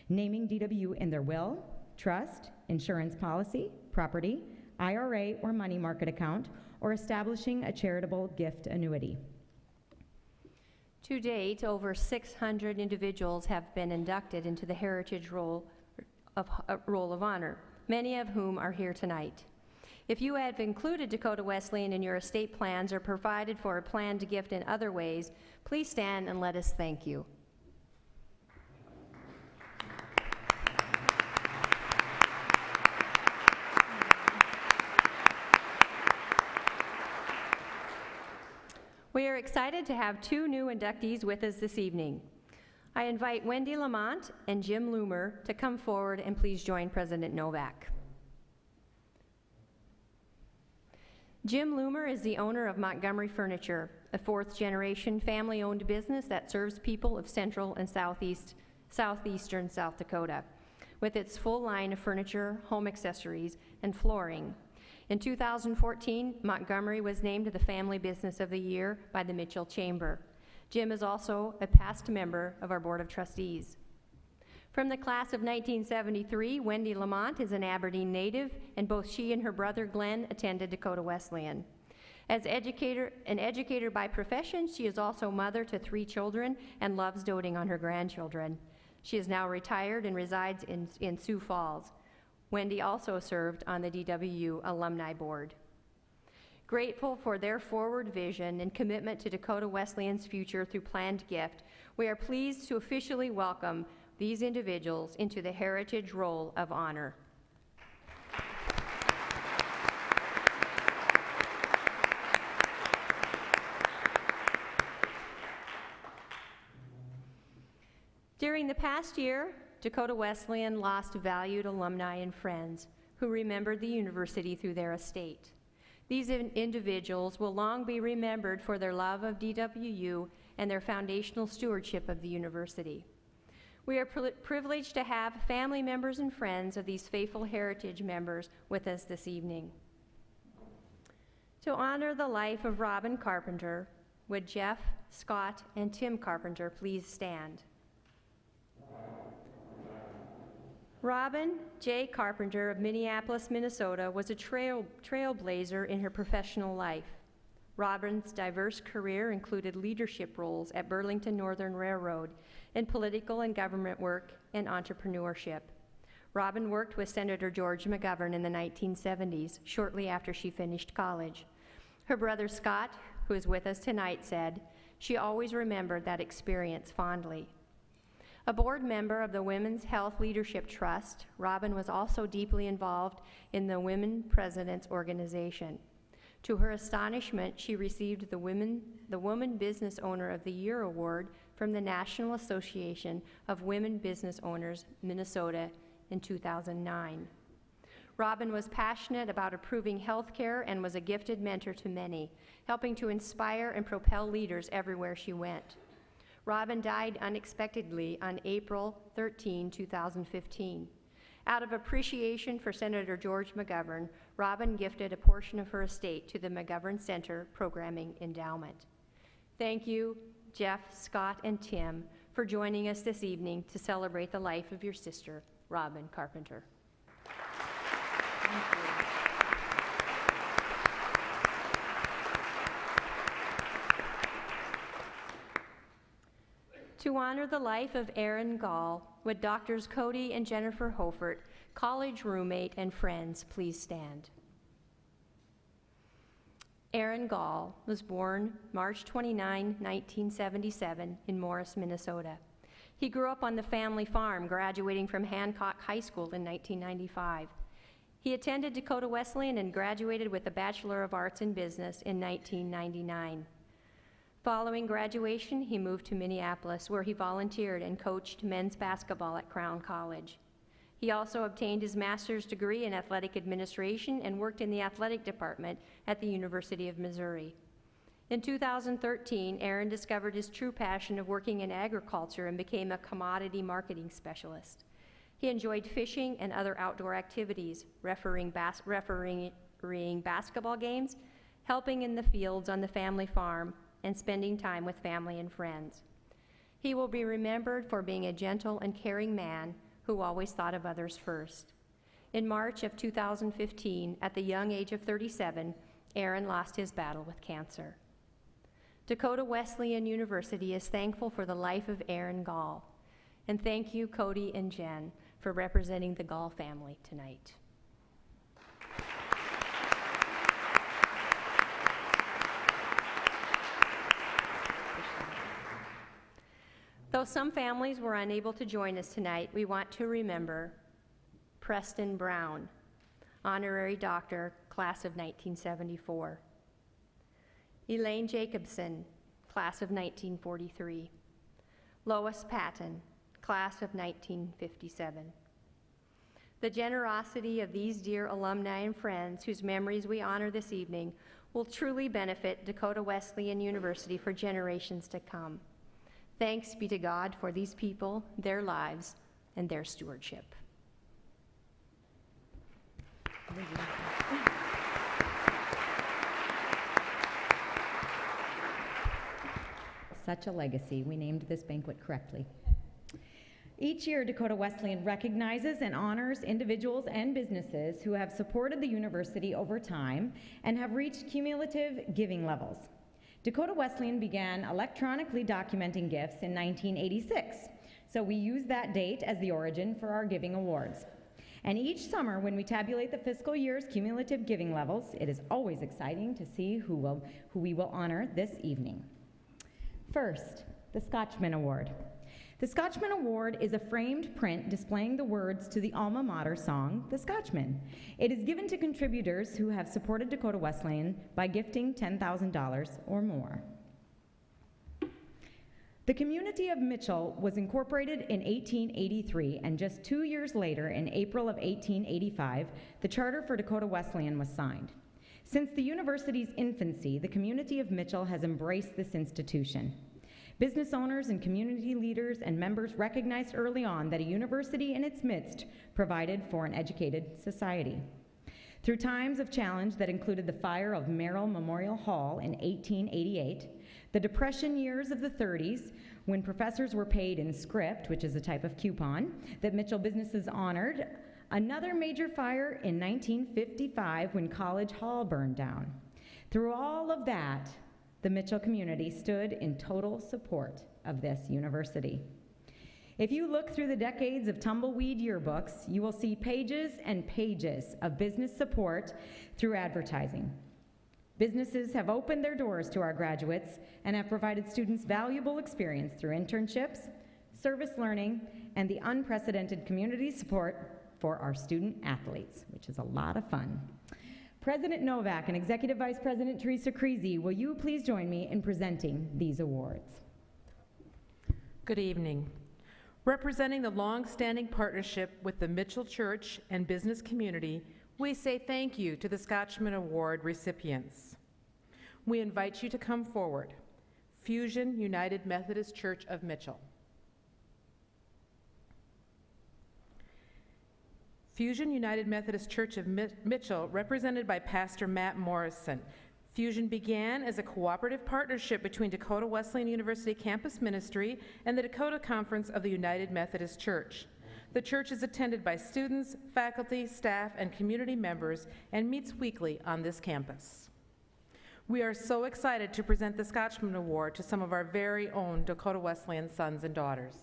naming DW in their will, trust, insurance policy, property, IRA or money market account, or establishing a charitable gift annuity. To date, over 600 individuals have been inducted into the Heritage Roll of Honor, many of whom are here tonight. If you have included Dakota Wesleyan in your estate plans or provided for a plan to gift in other ways, please stand and let us thank you. We are excited to have two new inductees with us this evening. I invite Wendy Lamont and Jim Loomer to come forward and please join President Novak. Jim Loomer is the owner of Montgomery Furniture, a fourth-generation family-owned business that serves people of central and southeastern South Dakota, with its full line of furniture, home accessories, and flooring. In 2014, Montgomery was named the Family Business of the Year by the Mitchell Chamber. Jim is also a past member of our Board of Trustees. From the class of 1973, Wendy Lamont is an Aberdeen native, and both she and her brother Glenn attended Dakota Wesleyan. As an educator by profession, she is also mother to 3 children and loves doting on her grandchildren. She is now retired and resides in Sioux Falls. Wendy also served on the DWU Alumni Board. Grateful for their forward vision and commitment to Dakota Wesleyan's future through planned gift, we are pleased to officially welcome these individuals into the Heritage Roll of Honor. During the past year, Dakota Wesleyan lost valued alumni and friends who remembered the university through their estate. These individuals will long be remembered for their love of DWU and their foundational stewardship of the university. We are privileged to have family members and friends of these faithful heritage members with us this evening. To honor the life of Robin Carpenter, would Jeff, Scott, and Tim Carpenter please stand? Robin J. Carpenter of Minneapolis, Minnesota was a trailblazer in her professional life. Robin's diverse career included leadership roles at Burlington Northern Railroad in political and government work and entrepreneurship. Robin worked with Senator George McGovern in the 1970s, shortly after she finished college. Her brother Scott, who is with us tonight, said she always remembered that experience fondly. A board member of the Women's Health Leadership Trust, Robin was also deeply involved in the Women Presidents Organization. To her astonishment, she received the Woman Business Owner of the Year award from the National Association of Women Business Owners, Minnesota, in 2009. Robin was passionate about improving healthcare and was a gifted mentor to many, helping to inspire and propel leaders everywhere she went. Robin died unexpectedly on April 13, 2015. Out of appreciation for Senator George McGovern, Robin gifted a portion of her estate to the McGovern Center Programming Endowment. Thank you, Jeff, Scott, and Tim, for joining us this evening to celebrate the life of your sister, Robin Carpenter. Thank you. To honor the life of Aaron Gall, would Doctors Cody and Jennifer Hofert, college roommate and friends, please stand. Aaron Gall was born March 29, 1977 in Morris, Minnesota. He grew up on the family farm, graduating from Hancock High School in 1995. He attended Dakota Wesleyan and graduated with a Bachelor of Arts in Business in 1999. Following graduation, he moved to Minneapolis, where he volunteered and coached men's basketball at Crown College. He also obtained his master's degree in athletic administration and worked in the athletic department at the University of Missouri. In 2013, Aaron discovered his true passion of working in agriculture and became a commodity marketing specialist. He enjoyed fishing and other outdoor activities, refereeing basketball games, helping in the fields on the family farm, and spending time with family and friends. He will be remembered for being a gentle and caring man who always thought of others first. In March of 2015, at the young age of 37, Aaron lost his battle with cancer. Dakota Wesleyan University is thankful for the life of Aaron Gall. And thank you, Cody and Jen, for representing the Gall family tonight. Though some families were unable to join us tonight, we want to remember Preston Brown, honorary doctor, class of 1974. Elaine Jacobson, class of 1943. Lois Patton, class of 1957. The generosity of these dear alumni and friends whose memories we honor this evening will truly benefit Dakota Wesleyan University for generations to come. Thanks be to God for these people, their lives, and their stewardship. Such a legacy. We named this banquet correctly. Each year, Dakota Wesleyan recognizes and honors individuals and businesses who have supported the university over time and have reached cumulative giving levels. Dakota Wesleyan began electronically documenting gifts in 1986, so we use that date as the origin for our giving awards. And each summer, when we tabulate the fiscal year's cumulative giving levels, it is always exciting to see who we will honor this evening. First, the Scotchman Award. The Scotchman Award is a framed print displaying the words to the alma mater song, The Scotchman. It is given to contributors who have supported Dakota Wesleyan by gifting $10,000 or more. The community of Mitchell was incorporated in 1883, and just 2 years later, in April of 1885, the charter for Dakota Wesleyan was signed. Since the university's infancy, the community of Mitchell has embraced this institution. Business owners and community leaders and members recognized early on that a university in its midst provided for an educated society. Through times of challenge that included the fire of Merrill Memorial Hall in 1888, the Depression years of the 30s, when professors were paid in script, which is a type of coupon that Mitchell businesses honored, another major fire in 1955 when College Hall burned down. Through all of that, the Mitchell community stood in total support of this university. If you look through the decades of tumbleweed yearbooks, you will see pages and pages of business support through advertising. Businesses have opened their doors to our graduates and have provided students valuable experience through internships, service learning, and the unprecedented community support for our student athletes, which is a lot of fun. President Novak and Executive Vice President Teresa Creasy, will you please join me in presenting these awards? Good evening. Representing the long-standing partnership with the Mitchell Church and business community, we say thank you to the Scotchman Award recipients. We invite you to come forward. Fusion United Methodist Church of Mitchell. Fusion United Methodist Church of Mitchell, represented by Pastor Matt Morrison. Fusion began as a cooperative partnership between Dakota Wesleyan University Campus Ministry and the Dakota Conference of the United Methodist Church. The church is attended by students, faculty, staff, and community members and meets weekly on this campus. We are so excited to present the Scotchman Award to some of our very own Dakota Wesleyan sons and daughters.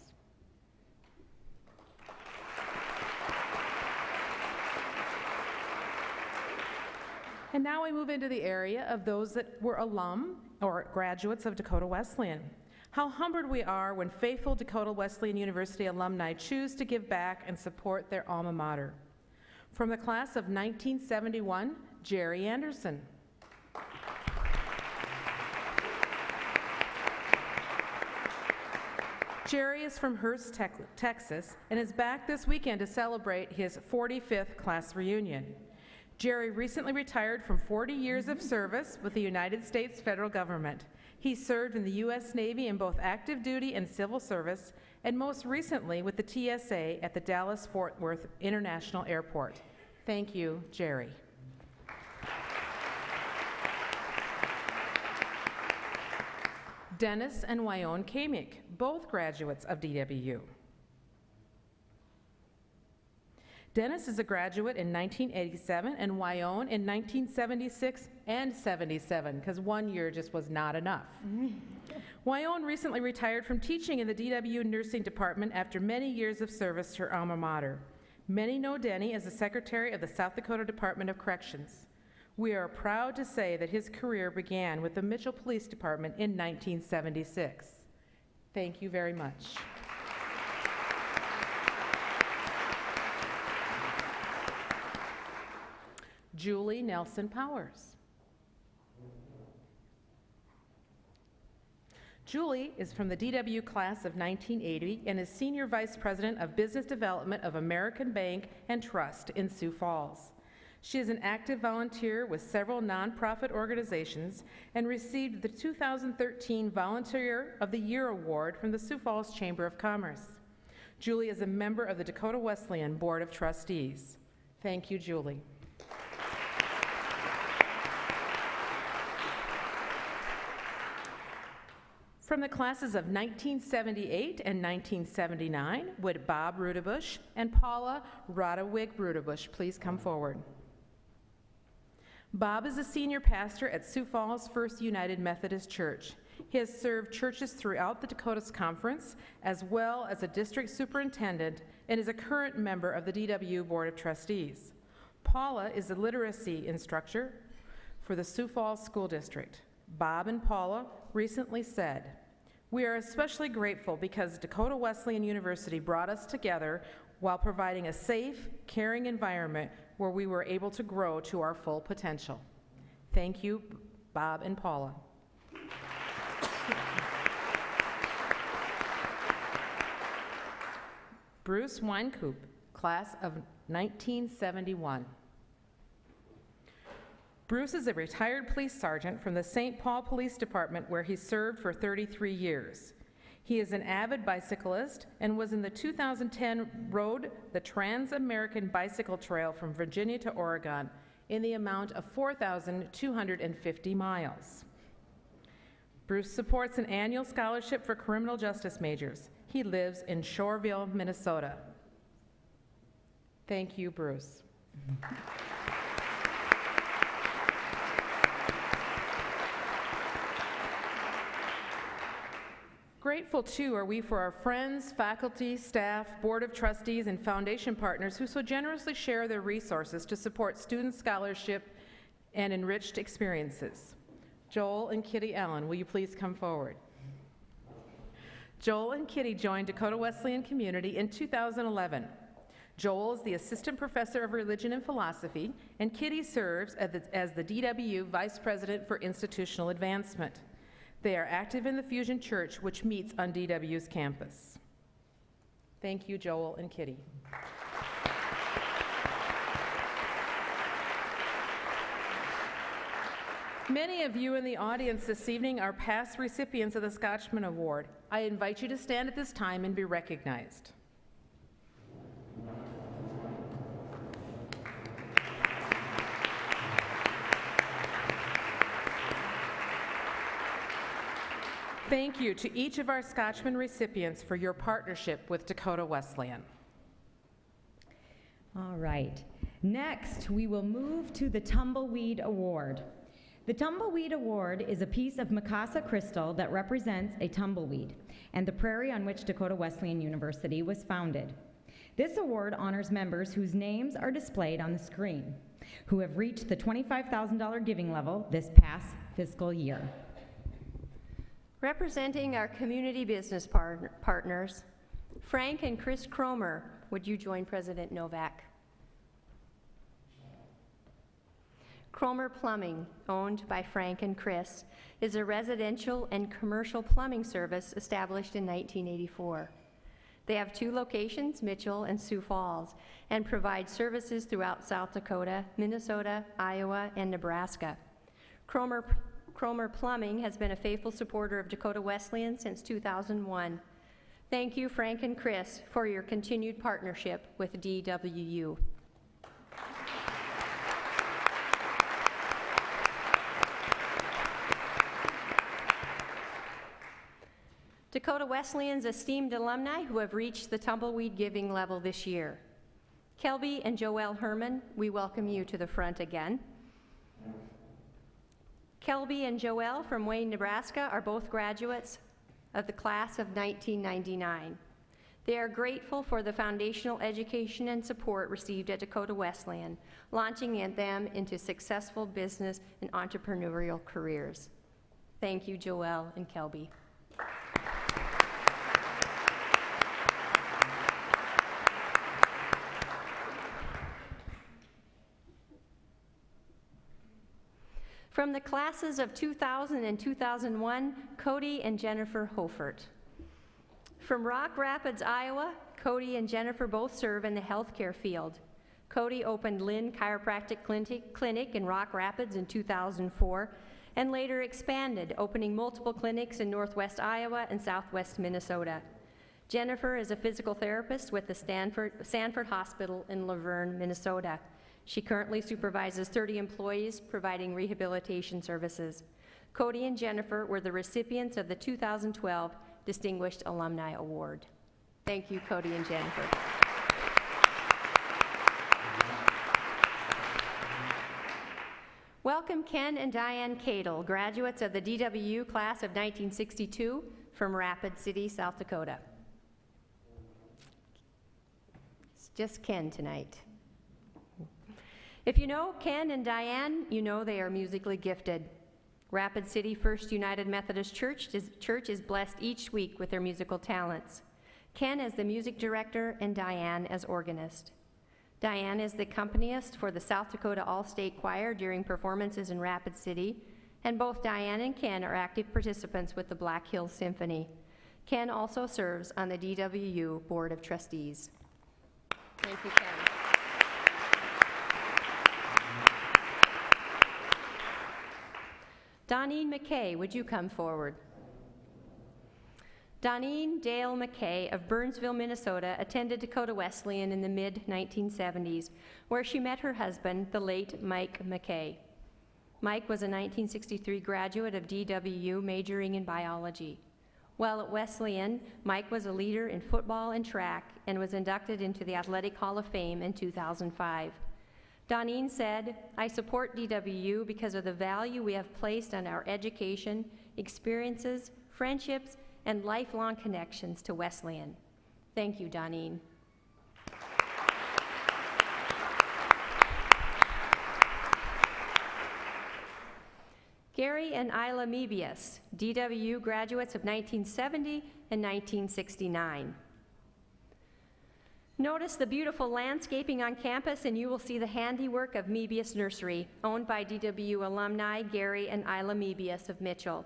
And now we move into the area of those that were alum or graduates of Dakota Wesleyan. How humbled we are when faithful Dakota Wesleyan University alumni choose to give back and support their alma mater. From the class of 1971, Jerry Anderson. Jerry is from Hurst, Texas, and is back this weekend to celebrate his 45th class reunion. Jerry recently retired from 40 years of service with the United States federal government. He served in the U.S. Navy in both active duty and civil service, and most recently with the TSA at the Dallas-Fort Worth International Airport. Thank you, Jerry. Dennis and Wyon Kamick, both graduates of DWU. Dennis is a graduate in 1987 and Wyon in 1976 and 77, because 1 year just was not enough. Wyon recently retired from teaching in the DW nursing department after many years of service to her alma mater. Many know Denny as the secretary of the South Dakota Department of Corrections. We are proud to say that his career began with the Mitchell Police Department in 1976. Thank you very much. Julie Nelson Powers. Julie is from the DW class of 1980 and is Senior Vice President of Business Development of American Bank and Trust in Sioux Falls. She is an active volunteer with several nonprofit organizations and received the 2013 Volunteer of the Year Award from the Sioux Falls Chamber of Commerce. Julie is a member of the Dakota Wesleyan Board of Trustees. Thank you, Julie. From the classes of 1978 and 1979, would Bob Rudebush and Paula Rodawig Rudebush please come forward? Bob is a senior pastor at Sioux Falls First United Methodist Church. He has served churches throughout the Dakotas Conference, as well as a district superintendent, and is a current member of the DW Board of Trustees. Paula is a literacy instructor for the Sioux Falls School District. Bob and Paula recently said, "We are especially grateful because Dakota Wesleyan University brought us together while providing a safe, caring environment where we were able to grow to our full potential." Thank you, Bob and Paula. Bruce Weinkoop, class of 1971. Bruce is a retired police sergeant from the St. Paul Police Department, where he served for 33 years. He is an avid bicyclist and was in the 2010 rode the Trans-American Bicycle Trail from Virginia to Oregon in the amount of 4,250 miles. Bruce supports an annual scholarship for criminal justice majors. He lives in Shoreville, Minnesota. Thank you, Bruce. Grateful, too, are we for our friends, faculty, staff, Board of Trustees, and foundation partners who so generously share their resources to support student scholarship and enriched experiences. Joel and Kitty Allen, will you please come forward? Joel and Kitty joined Dakota Wesleyan Community in 2011. Joel is the Assistant Professor of Religion and Philosophy, and Kitty serves as the DW Vice President for Institutional Advancement. They are active in the Fusion Church, which meets on DW's campus. Thank you, Joel and Kitty. Many of you in the audience this evening are past recipients of the Scotchman Award. I invite you to stand at this time and be recognized. Thank you to each of our Scotchman recipients for your partnership with Dakota Wesleyan. All right. Next, we will move to the Tumbleweed Award. The Tumbleweed Award is a piece of Mikasa crystal that represents a tumbleweed and the prairie on which Dakota Wesleyan University was founded. This award honors members whose names are displayed on the screen, who have reached the $25,000 giving level this past fiscal year. Representing our community business partners, Frank and Chris Cromer, would you join President Novak? Cromer Plumbing, owned by Frank and Chris, is a residential and commercial plumbing service established in 1984. They have 2 locations, Mitchell and Sioux Falls, and provide services throughout South Dakota, Minnesota, Iowa, and Nebraska. Cromer Plumbing has been a faithful supporter of Dakota Wesleyan since 2001. Thank you, Frank and Chris, for your continued partnership with DWU. Dakota Wesleyan's esteemed alumni who have reached the tumbleweed giving level this year. Kelby and Joelle Herman, we welcome you to the front again. Kelby and Joelle from Wayne, Nebraska are both graduates of the class of 1999. They are grateful for the foundational education and support received at Dakota Wesleyan, launching them into successful business and entrepreneurial careers. Thank you, Joelle and Kelby. From the classes of 2000 and 2001, Cody and Jennifer Hofert. From Rock Rapids, Iowa, Cody and Jennifer both serve in the healthcare field. Cody opened Lynn Chiropractic Clinic in Rock Rapids in 2004 and later expanded, opening multiple clinics in northwest Iowa and southwest Minnesota. Jennifer is a physical therapist with the Sanford Hospital in Laverne, Minnesota. She currently supervises 30 employees providing rehabilitation services. Cody and Jennifer were the recipients of the 2012 Distinguished Alumni Award. Thank you, Cody and Jennifer. Welcome Ken and Diane Cadle, graduates of the DWU class of 1962 from Rapid City, South Dakota. It's just Ken tonight. If you know Ken and Diane, you know they are musically gifted. Rapid City First United Methodist Church is blessed each week with their musical talents. Ken is the music director and Diane as organist. Diane is the accompanist for the South Dakota All-State Choir during performances in Rapid City, and both Diane and Ken are active participants with the Black Hills Symphony. Ken also serves on the DWU Board of Trustees. Thank you, Ken. Doneen McKay, would you come forward? Doneen Dale McKay of Burnsville, Minnesota, attended Dakota Wesleyan in the mid-1970s, where she met her husband, the late Mike McKay. Mike was a 1963 graduate of DWU, majoring in biology. While at Wesleyan, Mike was a leader in football and track and was inducted into the Athletic Hall of Fame in 2005. Doneen said, "I support DWU because of the value we have placed on our education, experiences, friendships, and lifelong connections to Wesleyan." Thank you, Doneen. Gary and Isla Mebius, DWU graduates of 1970 and 1969. Notice the beautiful landscaping on campus and you will see the handiwork of Mebius Nursery, owned by DWU alumni Gary and Isla Mebius of Mitchell.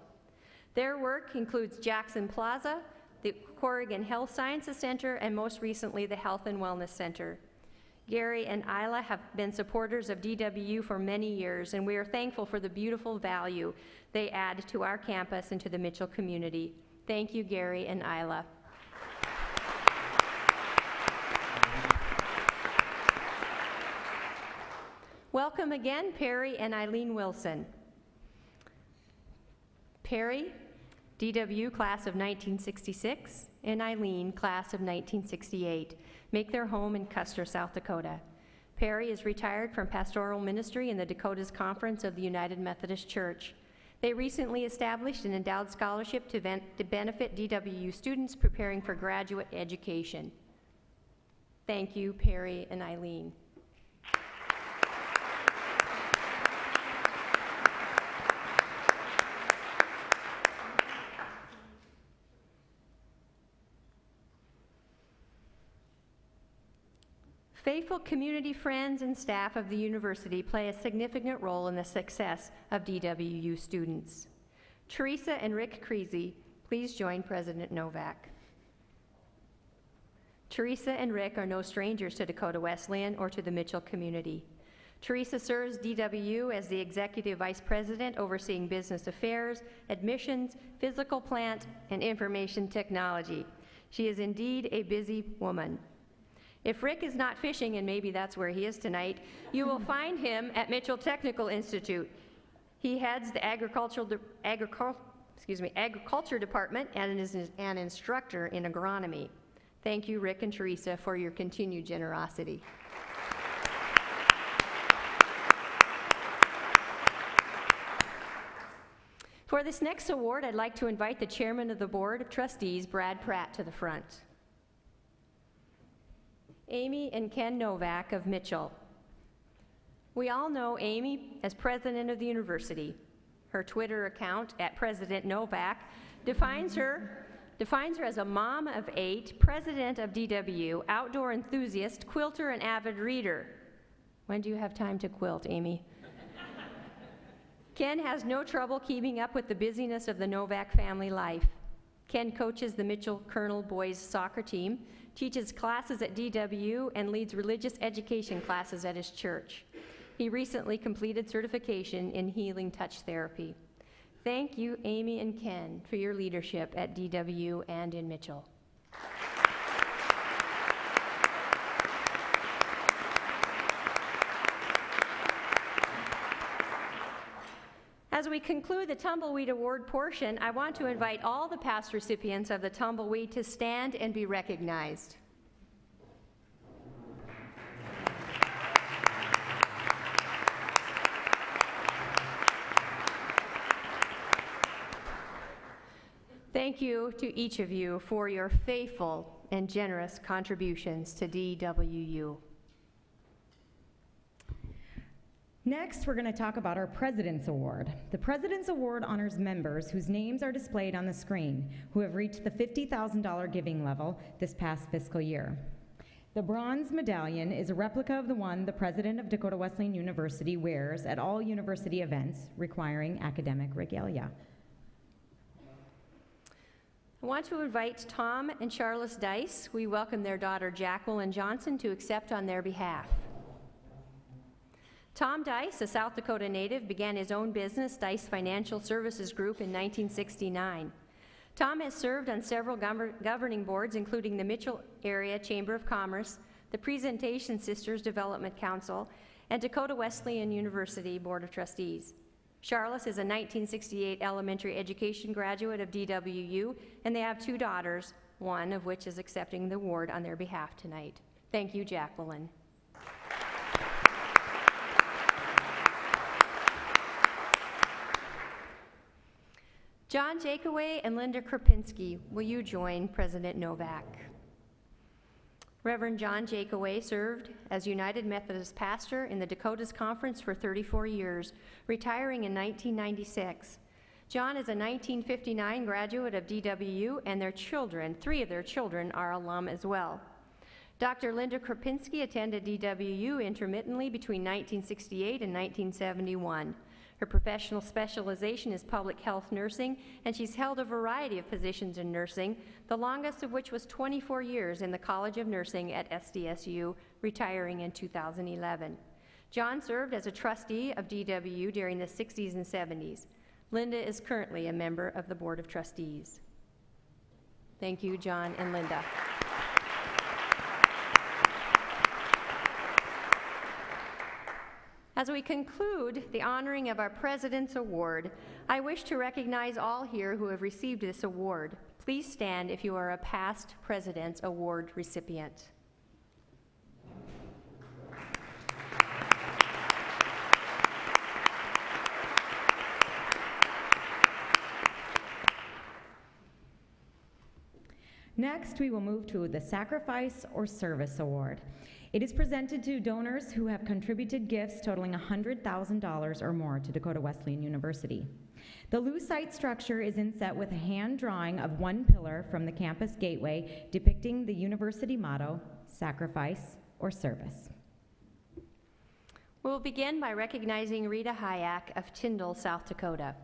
Their work includes Jackson Plaza, the Corrigan Health Sciences Center, and most recently the Health and Wellness Center. Gary and Isla have been supporters of DWU for many years, and we are thankful for the beautiful value they add to our campus and to the Mitchell community. Thank you, Gary and Isla. Welcome again, Perry and Eileen Wilson. Perry, DW class of 1966, and Eileen, class of 1968, make their home in Custer, South Dakota. Perry is retired from pastoral ministry in the Dakotas Conference of the United Methodist Church. They recently established an endowed scholarship to benefit DWU students preparing for graduate education. Thank you, Perry and Eileen. Faithful community friends and staff of the university play a significant role in the success of DWU students. Teresa and Rick Creasy, please join President Novak. Teresa and Rick are no strangers to Dakota Wesleyan or to the Mitchell community. Teresa serves DWU as the Executive Vice President overseeing business affairs, admissions, physical plant, and information technology. She is indeed a busy woman. If Rick is not fishing, and maybe that's where he is tonight, you will find him at Mitchell Technical Institute. He heads the Agriculture Department and is an instructor in agronomy. Thank you, Rick and Teresa, for your continued generosity. For this next award, I'd like to invite the Chairman of the Board of Trustees, Brad Pratt, to the front. Amy and Ken Novak of Mitchell. We all know Amy as president of the university. Her Twitter account @PresidentNovak defines her as a mom of 8, president of DW, outdoor enthusiast, quilter, and avid reader. When do you have time to quilt, Amy? Ken has no trouble keeping up with the busyness of the Novak family life. Ken coaches the Mitchell Colonel boys soccer team, teaches classes at DW, and leads religious education classes at his church. He recently completed certification in healing touch therapy. Thank you, Amy and Ken, for your leadership at DW and in Mitchell. As we conclude the Tumbleweed Award portion, I want to invite all the past recipients of the Tumbleweed to stand and be recognized. Thank you to each of you for your faithful and generous contributions to DWU. Next, we're going to talk about our President's Award. The President's Award honors members whose names are displayed on the screen who have reached the $50,000 giving level this past fiscal year. The bronze medallion is a replica of the one the president of Dakota Wesleyan University wears at all university events requiring academic regalia. I want to invite Tom and Charlotte Dice. We welcome their daughter Jacqueline Johnson to accept on their behalf. Tom Dice, a South Dakota native, began his own business, Dice Financial Services Group, in 1969. Tom has served on several governing boards, including the Mitchell Area Chamber of Commerce, the Presentation Sisters Development Council, and Dakota Wesleyan University Board of Trustees. Charlotte is a 1968 elementary education graduate of DWU, and they have 2 daughters, one of which is accepting the award on their behalf tonight. Thank you, Jacqueline. John Jakeway and Linda Krupinski, will you join President Novak? Reverend John Jakeway served as United Methodist pastor in the Dakotas Conference for 34 years, retiring in 1996. John is a 1959 graduate of DWU, and their children, 3 of their children, are alum as well. Dr. Linda Krupinski attended DWU intermittently between 1968 and 1971. Her professional specialization is public health nursing, and she's held a variety of positions in nursing, the longest of which was 24 years in the College of Nursing at SDSU, retiring in 2011. John served as a trustee of DWU during the 60s and 70s. Linda is currently a member of the Board of Trustees. Thank you, John and Linda. As we conclude the honoring of our President's Award, I wish to recognize all here who have received this award. Please stand if you are a past President's Award recipient. Next, we will move to the Sacrifice or Service Award. It is presented to donors who have contributed gifts totaling $100,000 or more to Dakota Wesleyan University. The lucite structure is inset with a hand drawing of one pillar from the campus gateway depicting the university motto, Sacrifice or Service. We'll begin by recognizing Rita Hyack of Tyndall, South Dakota.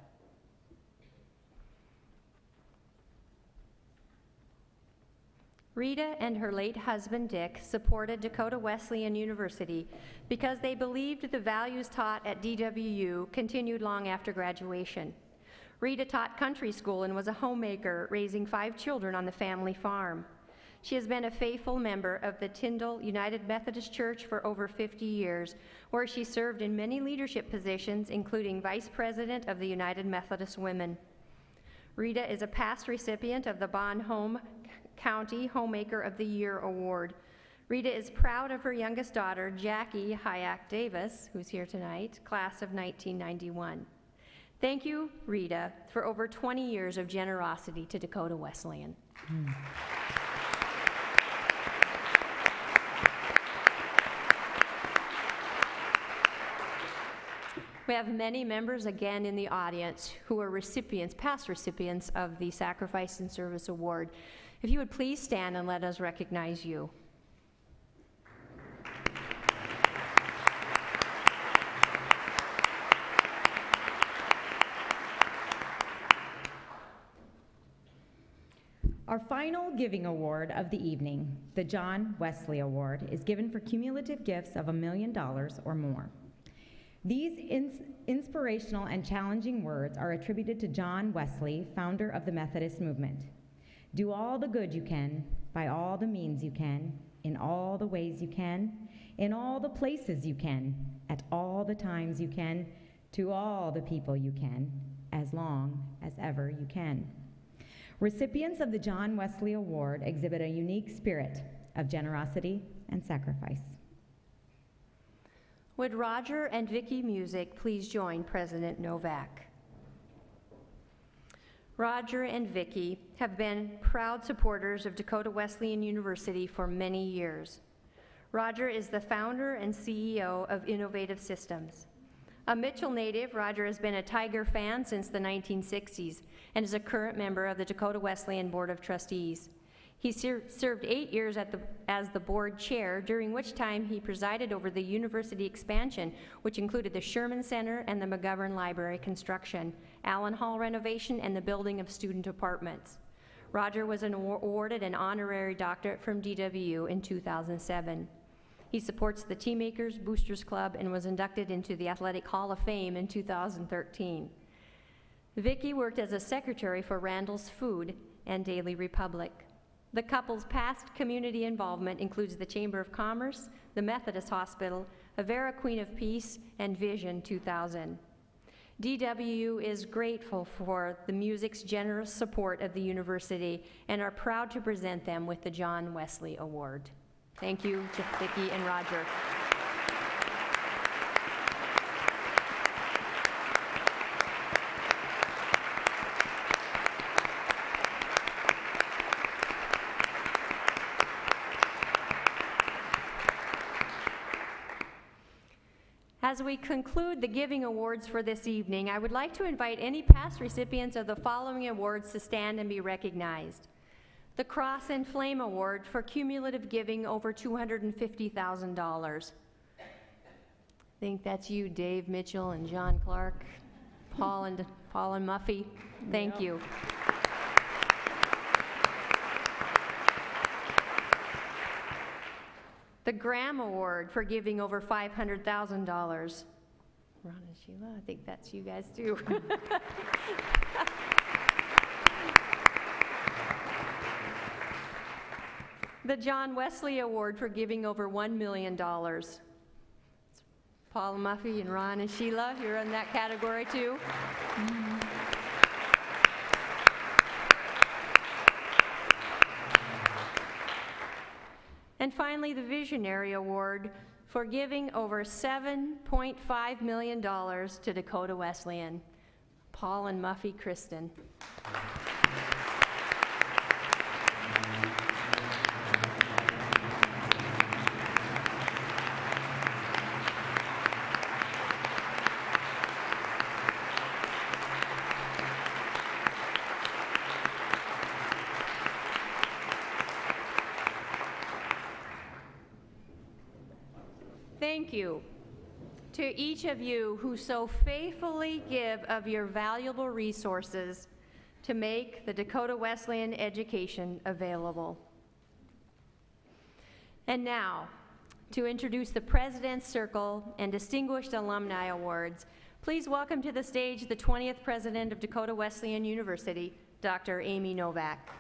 Rita and her late husband, Dick, supported Dakota Wesleyan University because they believed the values taught at DWU continued long after graduation. Rita taught country school and was a homemaker, raising 5 children on the family farm. She has been a faithful member of the Tyndall United Methodist Church for over 50 years, where she served in many leadership positions, including Vice President of the United Methodist Women. Rita is a past recipient of the Bon County Homemaker of the Year Award. Rita is proud of her youngest daughter, Jackie Hyack Davis, who's here tonight, class of 1991. Thank you, Rita, for over 20 years of generosity to Dakota Wesleyan. We have many members again in the audience who are recipients, past recipients of the Sacrifice and Service Award. If you would please stand and let us recognize you. Our final giving award of the evening, the John Wesley Award, is given for cumulative gifts of $1 million or more. These inspirational and challenging words are attributed to John Wesley, founder of the Methodist movement. Do all the good you can, by all the means you can, in all the ways you can, in all the places you can, at all the times you can, to all the people you can, as long as ever you can. Recipients of the John Wesley Award exhibit a unique spirit of generosity and sacrifice. Would Roger and Vicki Music please join President Novak? Roger and Vicki have been proud supporters of Dakota Wesleyan University for many years. Roger is the founder and CEO of Innovative Systems. A Mitchell native, Roger has been a Tiger fan since the 1960s and is a current member of the Dakota Wesleyan Board of Trustees. He served 8 years as the board chair, during which time he presided over the university expansion, which included the Sherman Center and the McGovern Library construction, Allen Hall renovation, and the building of student apartments. Roger was awarded an honorary doctorate from DWU in 2007. He supports the Teamakers Boosters Club and was inducted into the Athletic Hall of Fame in 2013. Vicki worked as a secretary for Randall's Food and Daily Republic. The couple's past community involvement includes the Chamber of Commerce, the Methodist Hospital, Avera Queen of Peace, and Vision 2000. DWU is grateful for the music's generous support of the university and are proud to present them with the John Wesley Award. Thank you, Vicki and Roger. As we conclude the giving awards for this evening, I would like to invite any past recipients of the following awards to stand and be recognized. The Cross and Flame Award for cumulative giving over $250,000. I think that's you, Dave Mitchell and John Clark, Paul and Muffy. Thank you. The Graham Award for giving over $500,000. Ron and Sheila, I think that's you guys too. The John Wesley Award for giving over $1 million. Paul Muffy and Ron and Sheila, you're in that category too. And finally, the Visionary Award for giving over $7.5 million to Dakota Wesleyan. Paul and Muffy Kristen. Thank you to each of you who so faithfully give of your valuable resources to make the Dakota Wesleyan education available. And now, to introduce the President's Circle and Distinguished Alumni Awards, please welcome to the stage the 20th President of Dakota Wesleyan University, Dr. Amy Novak.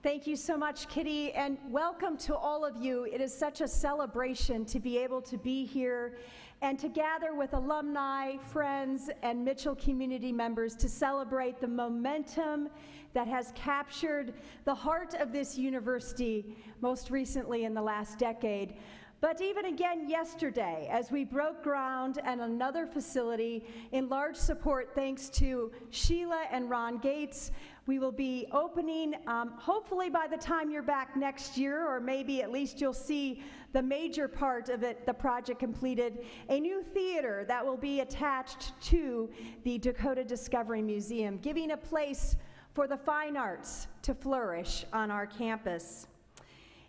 Thank you so much, Kitty, and welcome to all of you. It is such a celebration to be able to be here and to gather with alumni, friends, and Mitchell community members to celebrate the momentum that has captured the heart of this university, most recently in the last decade. But even again yesterday, as we broke ground on another facility in large support thanks to Sheila and Ron Gates, we will be opening, hopefully by the time you're back next year, or maybe at least you'll see the major part of it, the project completed, a new theater that will be attached to the Dakota Discovery Museum, giving a place for the fine arts to flourish on our campus.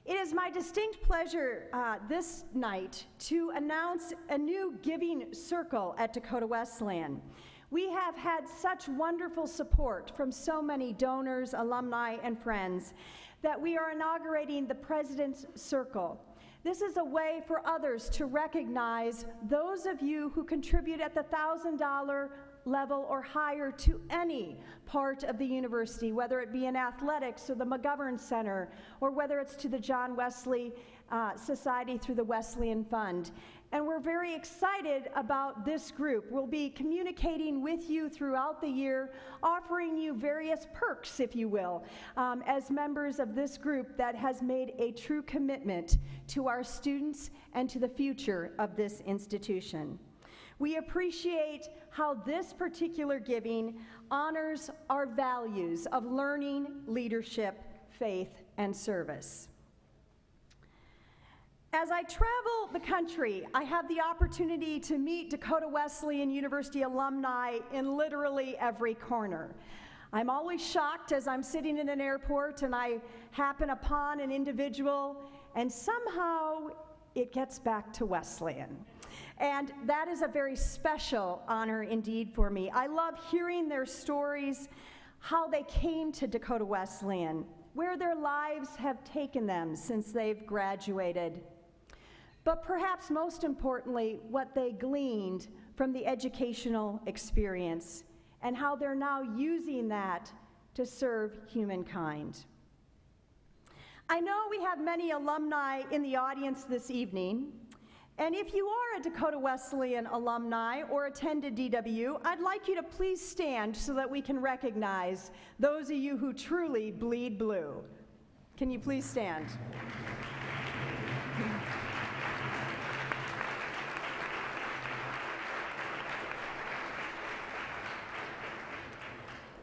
It is my distinct pleasure this night to announce a new giving circle at Dakota Wesleyan. We have had such wonderful support from so many donors, alumni, and friends that we are inaugurating the President's Circle. This is a way for others to recognize those of you who contribute at the $1,000 level or higher to any part of the university, whether it be in athletics or the McGovern Center, or whether it's to the John Wesley Society through the Wesleyan Fund. And we're very excited about this group. We'll be communicating with you throughout the year, offering you various perks, if you will, as members of this group that has made a true commitment to our students and to the future of this institution. We appreciate how this particular giving honors our values of learning, leadership, faith, and service. As I travel the country, I have the opportunity to meet Dakota Wesleyan University alumni in literally every corner. I'm always shocked as I'm sitting in an airport and I happen upon an individual, and somehow it gets back to Wesleyan. And that is a very special honor indeed for me. I love hearing their stories, how they came to Dakota Wesleyan, where their lives have taken them since they've graduated. But perhaps most importantly, what they gleaned from the educational experience and how they're now using that to serve humankind. I know we have many alumni in the audience this evening, and if you are a Dakota Wesleyan alumni or attended DW, I'd like you to please stand so that we can recognize those of you who truly bleed blue. Can you please stand?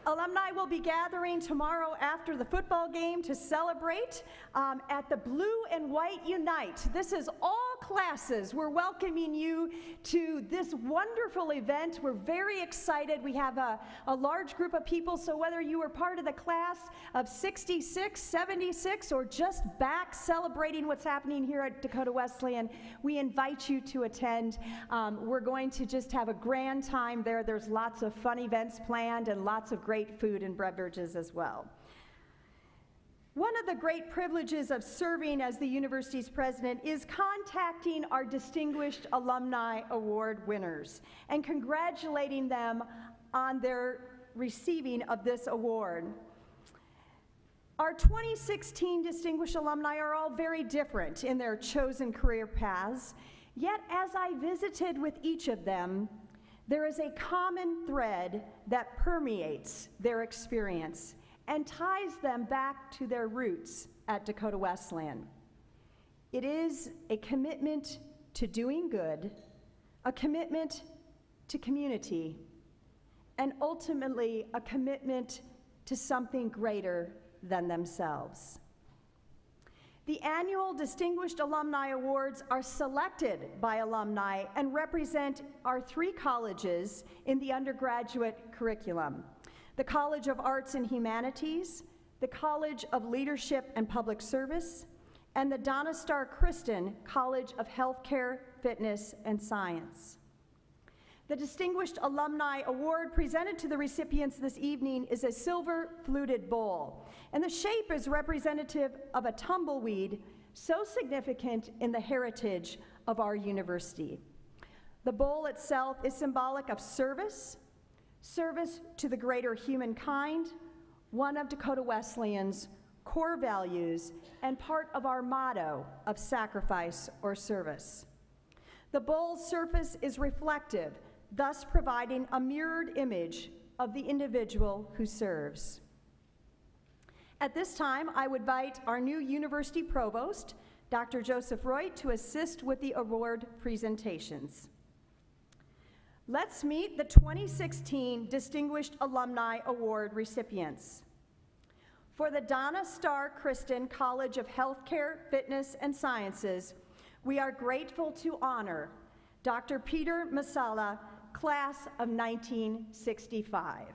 Alumni will be gathering tomorrow after the football game to celebrate at the Blue and White Unite. This is all classes. We're welcoming you to this wonderful event. We're very excited. We have a large group of people, so whether you were part of the class of 66, 76, or just back celebrating what's happening here at Dakota Wesleyan, we invite you to attend. We're going to just have a grand time there. There's lots of fun events planned and lots of great food and beverages as well. One of the great privileges of serving as the university's president is contacting our distinguished alumni award winners and congratulating them on their receiving of this award. Our 2016 distinguished alumni are all very different in their chosen career paths, yet as I visited with each of them, there is a common thread that permeates their experience and ties them back to their roots at Dakota Wesleyan. It is a commitment to doing good, a commitment to community, and ultimately a commitment to something greater than themselves. The annual Distinguished Alumni Awards are selected by alumni and represent our 3 colleges in the undergraduate curriculum: the College of Arts and Humanities, the College of Leadership and Public Service, and the Donna Starr Christen College of Healthcare, Fitness, and Science. The Distinguished Alumni Award presented to the recipients this evening is a silver fluted bowl, and the shape is representative of a tumbleweed so significant in the heritage of our university. The bowl itself is symbolic of service to the greater humankind, one of Dakota Wesleyan's core values, and part of our motto of sacrifice or service. The bowl's surface is reflective, thus providing a mirrored image of the individual who serves. At this time, I would invite our new University Provost, Dr. Joseph Roy, to assist with the award presentations. Let's meet the 2016 Distinguished Alumni Award recipients. For the Donna Starr Kristen College of Healthcare, Fitness, and Sciences, we are grateful to honor Dr. Peter Masala, class of 1965.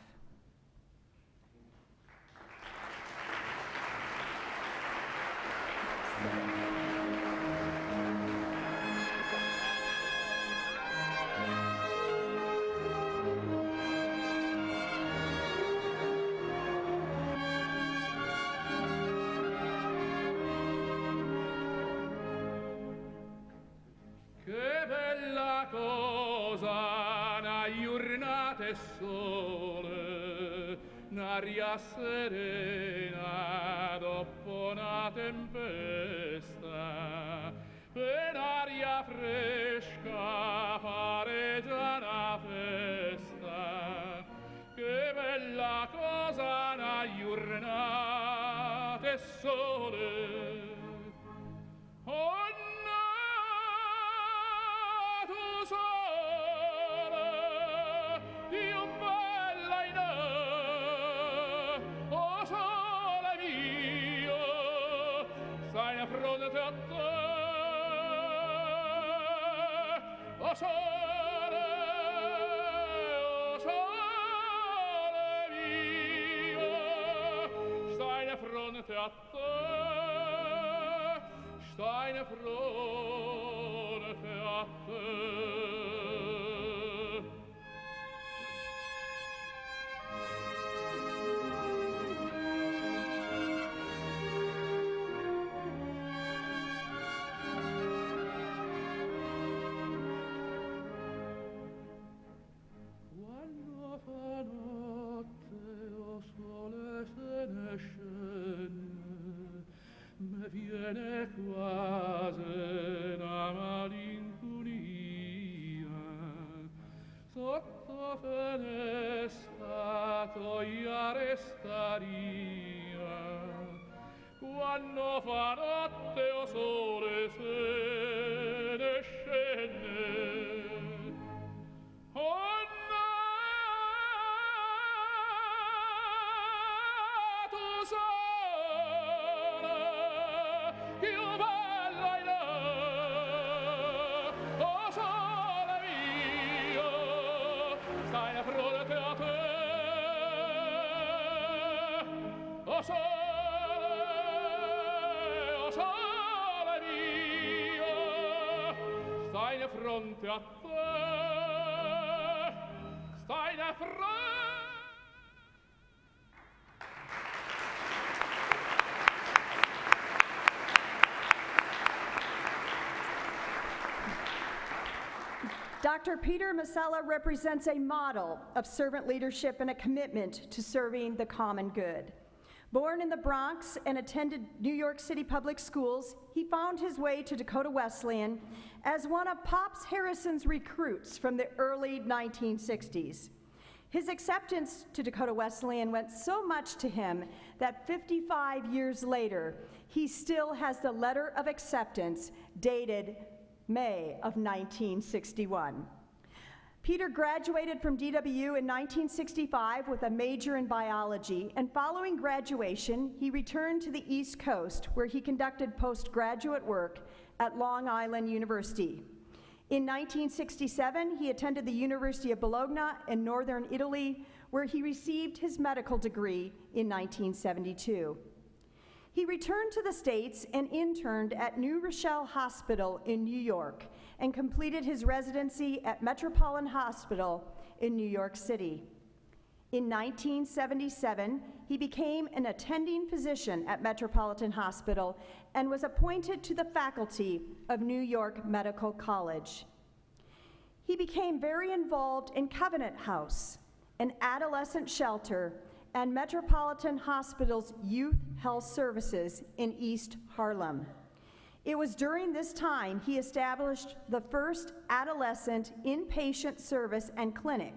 Sole, un'aria serena dopo una tempesta, per aria fresca pareggia una festa. Che bella cosa una giornata e sole. Oh, nato sole di un bell'ainà, oh sole mio, stai di fronte a te, oh sole mio, stai di fronte a te, stai di fronte a te. Viene quasi una malinconia sotto finestra tua restaria quando fa notte o sole se ne scende. Oh, nato sole più bella in oh sole mio, stai a fronte a te, oh sole mio, stai di fronte a te, stai di fronte. Dr. Peter Masala represents a model of servant leadership and a commitment to serving the common good. Born in the Bronx and attended New York City public schools, he found his way to Dakota Wesleyan as one of Pops Harrison's recruits from the early 1960s. His acceptance to Dakota Wesleyan meant so much to him that 55 years later, he still has the letter of acceptance dated May of 1961. Peter graduated from DWU in 1965 with a major in biology, and following graduation, he returned to the East Coast, where he conducted postgraduate work at Long Island University. In 1967, he attended the University of Bologna in northern Italy, where he received his medical degree in 1972. He returned to the States and interned at New Rochelle Hospital in New York and completed his residency at Metropolitan Hospital in New York City. In 1977, he became an attending physician at Metropolitan Hospital and was appointed to the faculty of New York Medical College. He became very involved in Covenant House, an adolescent shelter, and Metropolitan Hospital's Youth Health Services in East Harlem. It was during this time he established the first adolescent inpatient service and clinic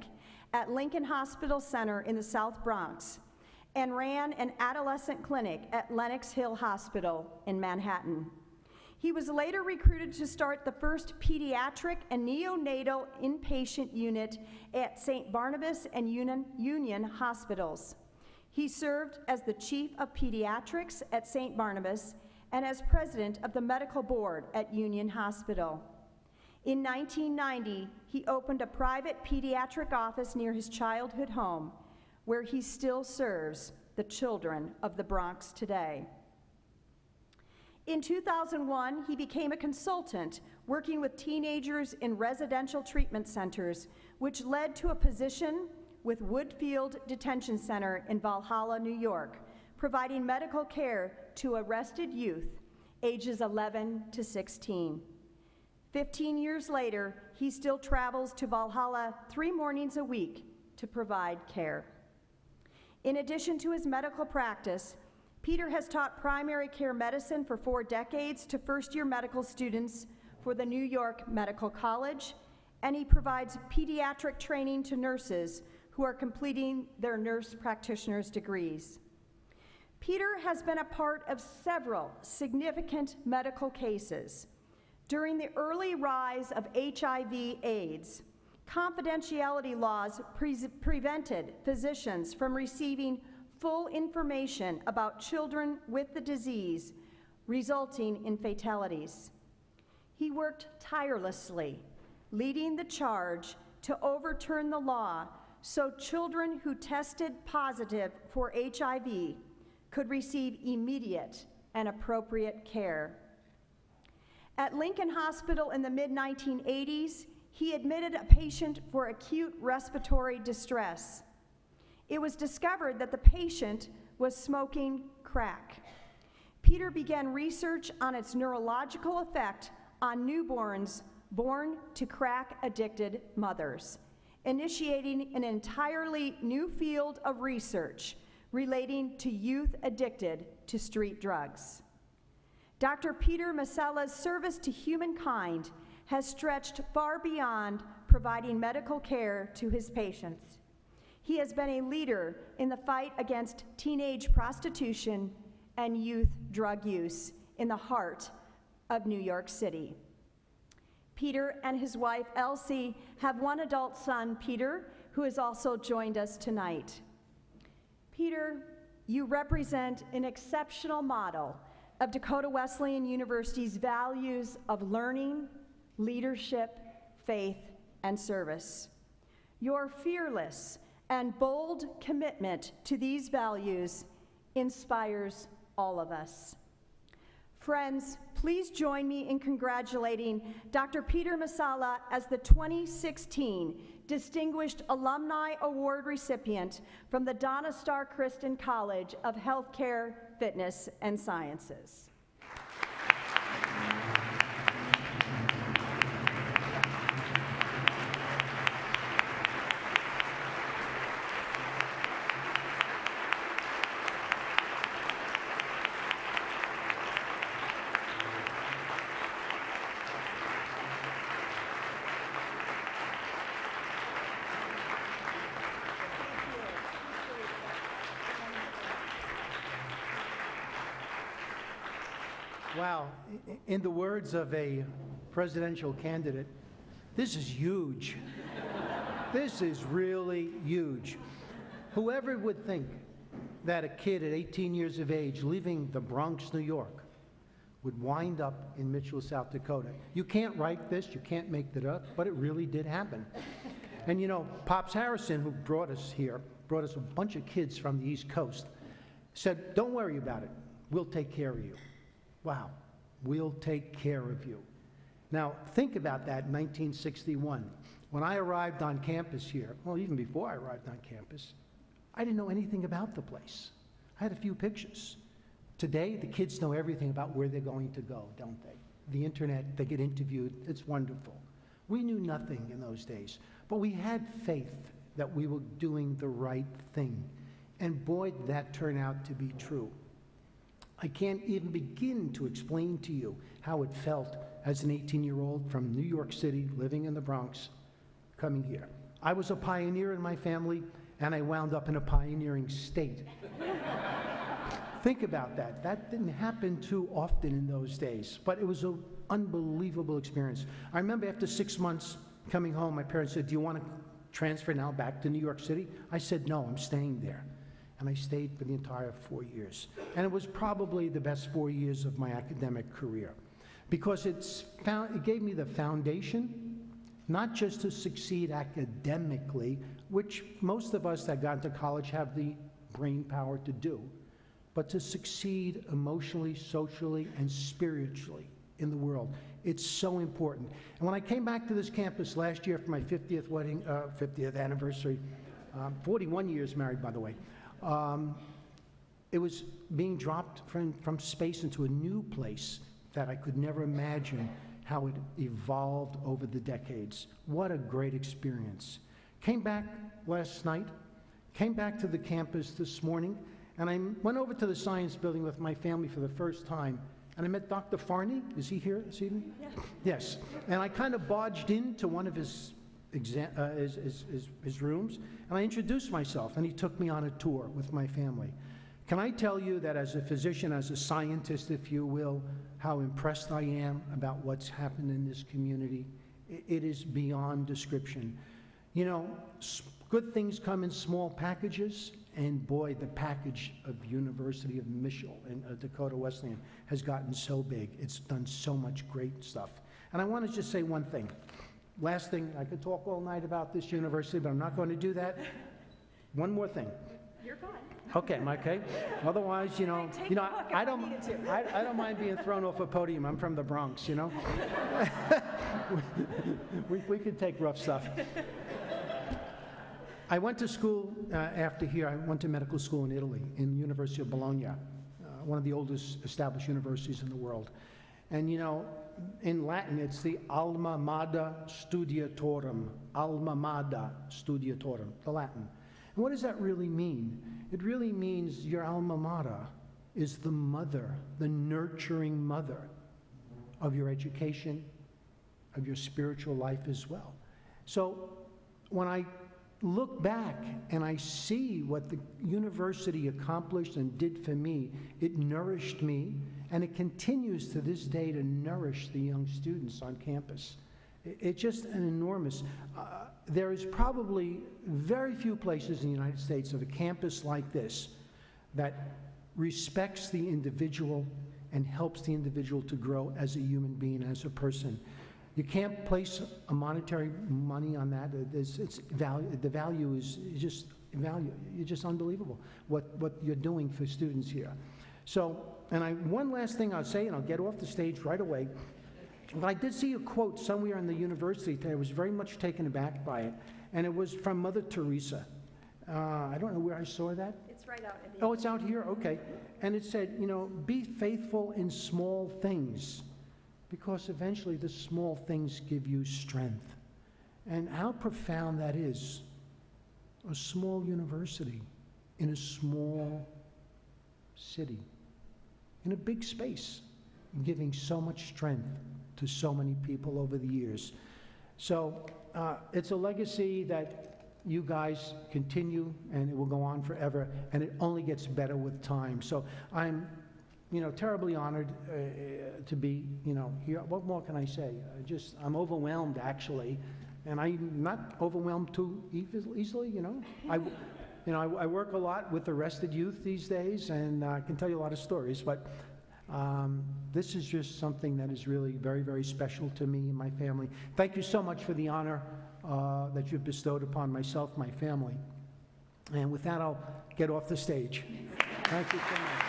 at Lincoln Hospital Center in the South Bronx and ran an adolescent clinic at Lenox Hill Hospital in Manhattan. He was later recruited to start the first pediatric and neonatal inpatient unit at St. Barnabas and Union Hospitals. He served as the chief of pediatrics at St. Barnabas and as president of the medical board at Union Hospital. In 1990, he opened a private pediatric office near his childhood home, where he still serves the children of the Bronx today. In 2001, he became a consultant working with teenagers in residential treatment centers, which led to a position with Woodfield Detention Center in Valhalla, New York, providing medical care to arrested youth ages 11 to 16. 15 years later, he still travels to Valhalla 3 mornings a week to provide care. In addition to his medical practice, Peter has taught primary care medicine for 4 decades to first-year medical students for the New York Medical College, and he provides pediatric training to nurses who are completing their nurse practitioner's degrees. Peter has been a part of several significant medical cases. During the early rise of HIV/AIDS, confidentiality laws prevented physicians from receiving full information about children with the disease, resulting in fatalities. He worked tirelessly, leading the charge to overturn the law so children who tested positive for HIV could receive immediate and appropriate care. At Lincoln Hospital in the mid-1980s, he admitted a patient for acute respiratory distress. It was discovered that the patient was smoking crack. Peter began research on its neurological effect on newborns born to crack-addicted mothers, initiating an entirely new field of research relating to youth addicted to street drugs. Dr. Peter Masella's service to humankind has stretched far beyond providing medical care to his patients. He has been a leader in the fight against teenage prostitution and youth drug use in the heart of New York City. Peter and his wife, Elsie, have 1 adult son, Peter, who has also joined us tonight. Peter, you represent an exceptional model of Dakota Wesleyan University's values of learning, leadership, faith, and service. Your fearless and bold commitment to these values inspires all of us. Friends, please join me in congratulating Dr. Peter Masella as the 2016 Distinguished Alumni Award recipient from the Donna Starr Christian College of Healthcare, Fitness, and Sciences. Wow, in the words of a presidential candidate, this is huge. This is really huge. Whoever would think that a kid at 18 years of age leaving the Bronx, New York, would wind up in Mitchell, South Dakota? You can't write this, you can't make that up, but it really did happen. And you know, Pops Harrison, who brought us here, brought us a bunch of kids from the East Coast, said, don't worry about it, we'll take care of you. Wow, we'll take care of you. Now, think about that in 1961. When I arrived on campus here, well, even before I arrived on campus, I didn't know anything about the place. I had a few pictures. Today, the kids know everything about where they're going to go, don't they? The internet, they get interviewed, it's wonderful. We knew nothing in those days, but we had faith that we were doing the right thing. And boy, did that turn out to be true. I can't even begin to explain to you how it felt as an 18-year-old from New York City, living in the Bronx, coming here. I was a pioneer in my family, and I wound up in a pioneering state. Think about that. That didn't happen too often in those days, but it was an unbelievable experience. I remember after 6 months coming home, my parents said, "Do you want to transfer now back to New York City?" I said, "No, I'm staying there." And I stayed for the entire 4 years. And it was probably the best 4 years of my academic career, because it gave me the foundation, not just to succeed academically, which most of us that got into college have the brain power to do, but to succeed emotionally, socially, and spiritually in the world. It's so important. And when I came back to this campus last year for my 50th anniversary, 41 years married, by the way, it was being dropped from space into a new place that I could never imagine how it evolved over the decades. What a great experience. Came back last night, came back to the campus this morning, and I went over to the science building with my family for the first time, and I met Dr. Farney. Is he here this evening? Yeah. Yes. And I kind of barged into one of his rooms, and I introduced myself, and he took me on a tour with my family. Can I tell you that as a physician, as a scientist, if you will, how impressed I am about what's happened in this community? It is beyond description. You know, good things come in small packages, and boy, the package of University of Mitchell and Dakota Wesleyan has gotten so big. It's done so much great stuff. And I want to just say one thing. Last thing, I could talk all night about this university, but I'm not going to do that. One more thing. You're fine. Okay, okay. Otherwise, I don't mind being thrown off a podium. I'm from the Bronx, you know. we could take rough stuff. I went to school after here. I went to medical school in Italy, in the University of Bologna, one of the oldest established universities in the world. And you know, in Latin, it's the alma mater studiatorum, the Latin. And what does that really mean? It really means your alma mater is the mother, the nurturing mother of your education, of your spiritual life as well. So when I look back and I see what the university accomplished and did for me, it nourished me, and it continues to this day to nourish the young students on campus. It's just an enormous, there is probably very few places in the United States of a campus like this that respects the individual and helps the individual to grow as a human being, as a person. You can't place a monetary money on that. The value is just unbelievable what you're doing for students here. So, one last thing I'll say, and I'll get off the stage right away. But I did see a quote somewhere in the university today. I was very much taken aback by it, and it was from Mother Teresa. I don't know where I saw that. It's right out in the Oh, it's out here? Okay. And it said, be faithful in small things, because eventually the small things give you strength. And how profound that is. A small university in a small city, in a big space, giving so much strength to so many people over the years. So it's a legacy that you guys continue, and it will go on forever, and it only gets better with time. So I'm terribly honored to be, here. What more can I say? I'm overwhelmed, actually, and I'm not overwhelmed too easily, I work a lot with arrested youth these days, and I can tell you a lot of stories, but this is just something that is really very, very special to me and my family. Thank you so much for the honor that you've bestowed upon myself, my family. And with that, I'll get off the stage. Thank you so much.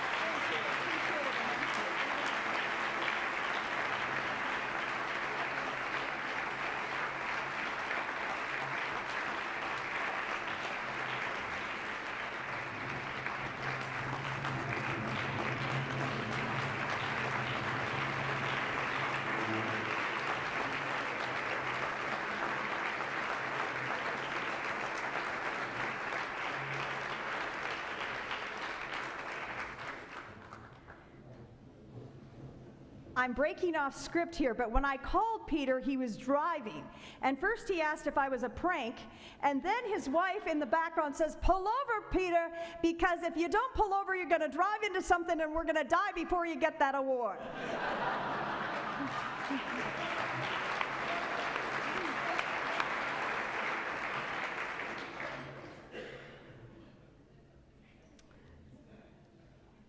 I'm breaking off script here, but when I called Peter, he was driving. And first he asked if I was a prank, and then his wife in the background says, "Pull over, Peter, because if you don't pull over, you're going to drive into something and we're going to die before you get that award."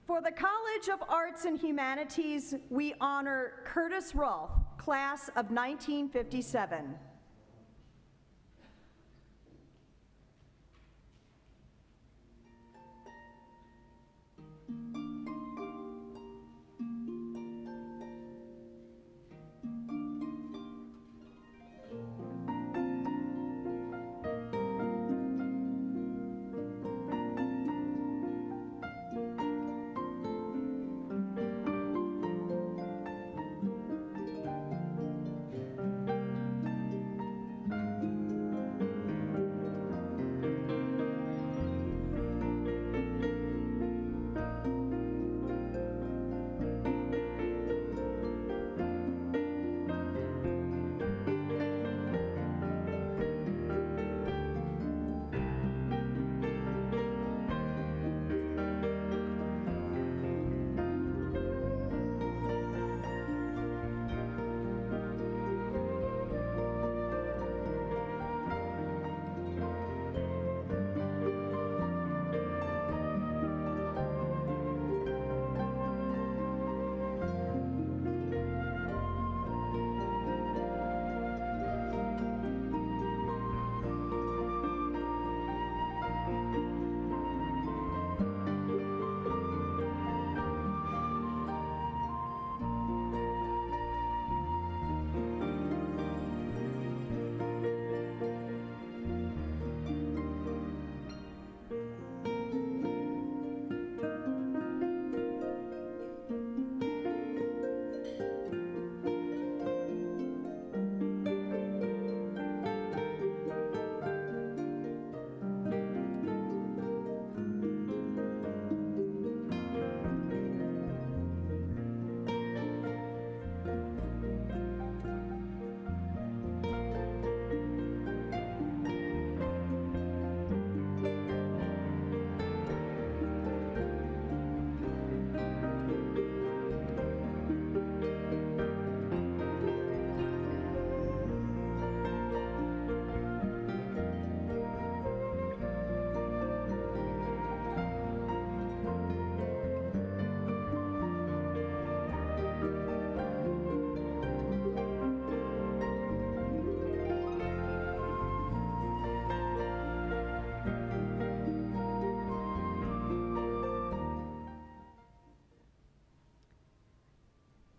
For the College of Arts and Humanities, we honor Curtis Rolfe, class of 1957.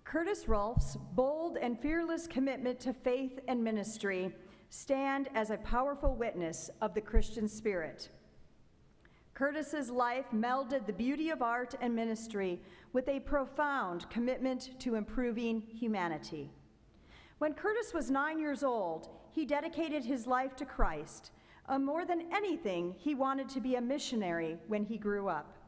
Curtis Rolfe's bold and fearless commitment to faith and ministry stand as a powerful witness of the Christian spirit. Curtis's life melded the beauty of art and ministry with a profound commitment to improving humanity. When Curtis was 9 years old, he dedicated his life to Christ. More than anything, he wanted to be a missionary when he grew up.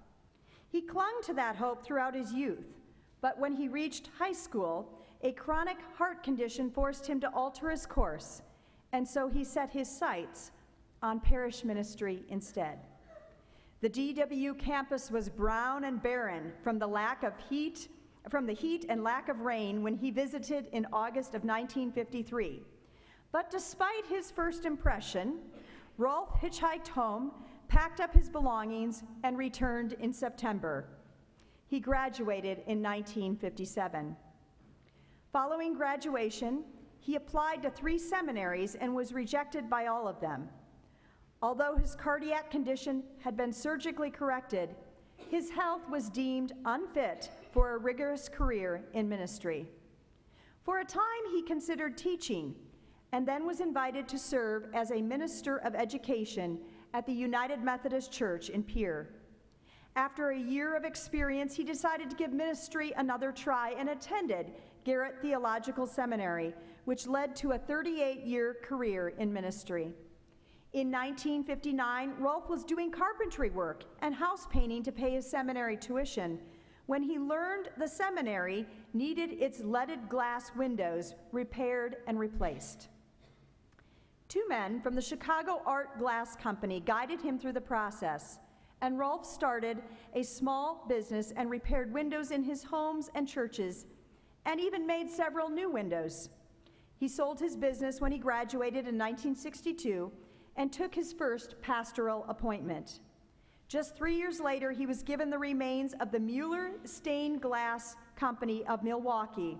He clung to that hope throughout his youth, but when he reached high school, a chronic heart condition forced him to alter his course, and so he set his sights on parish ministry instead. The DW campus was brown and barren from the heat and lack of rain when he visited in August of 1953. But despite his first impression, Rolfe hitchhiked home, packed up his belongings, and returned in September. He graduated in 1957. Following graduation, he applied to 3 seminaries and was rejected by all of them. Although his cardiac condition had been surgically corrected, his health was deemed unfit for a rigorous career in ministry. For a time, he considered teaching and then was invited to serve as a minister of education at the United Methodist Church in Pierre. After a year of experience, he decided to give ministry another try and attended Garrett Theological Seminary, which led to a 38-year career in ministry. In 1959, Rolfe was doing carpentry work and house painting to pay his seminary tuition when he learned the seminary needed its leaded glass windows repaired and replaced. Two men from the Chicago Art Glass Company guided him through the process, and Rolf started a small business and repaired windows in his homes and churches, and even made several new windows. He sold his business when he graduated in 1962 and took his first pastoral appointment. Just 3 years later, he was given the remains of the Mueller Stained Glass Company of Milwaukee,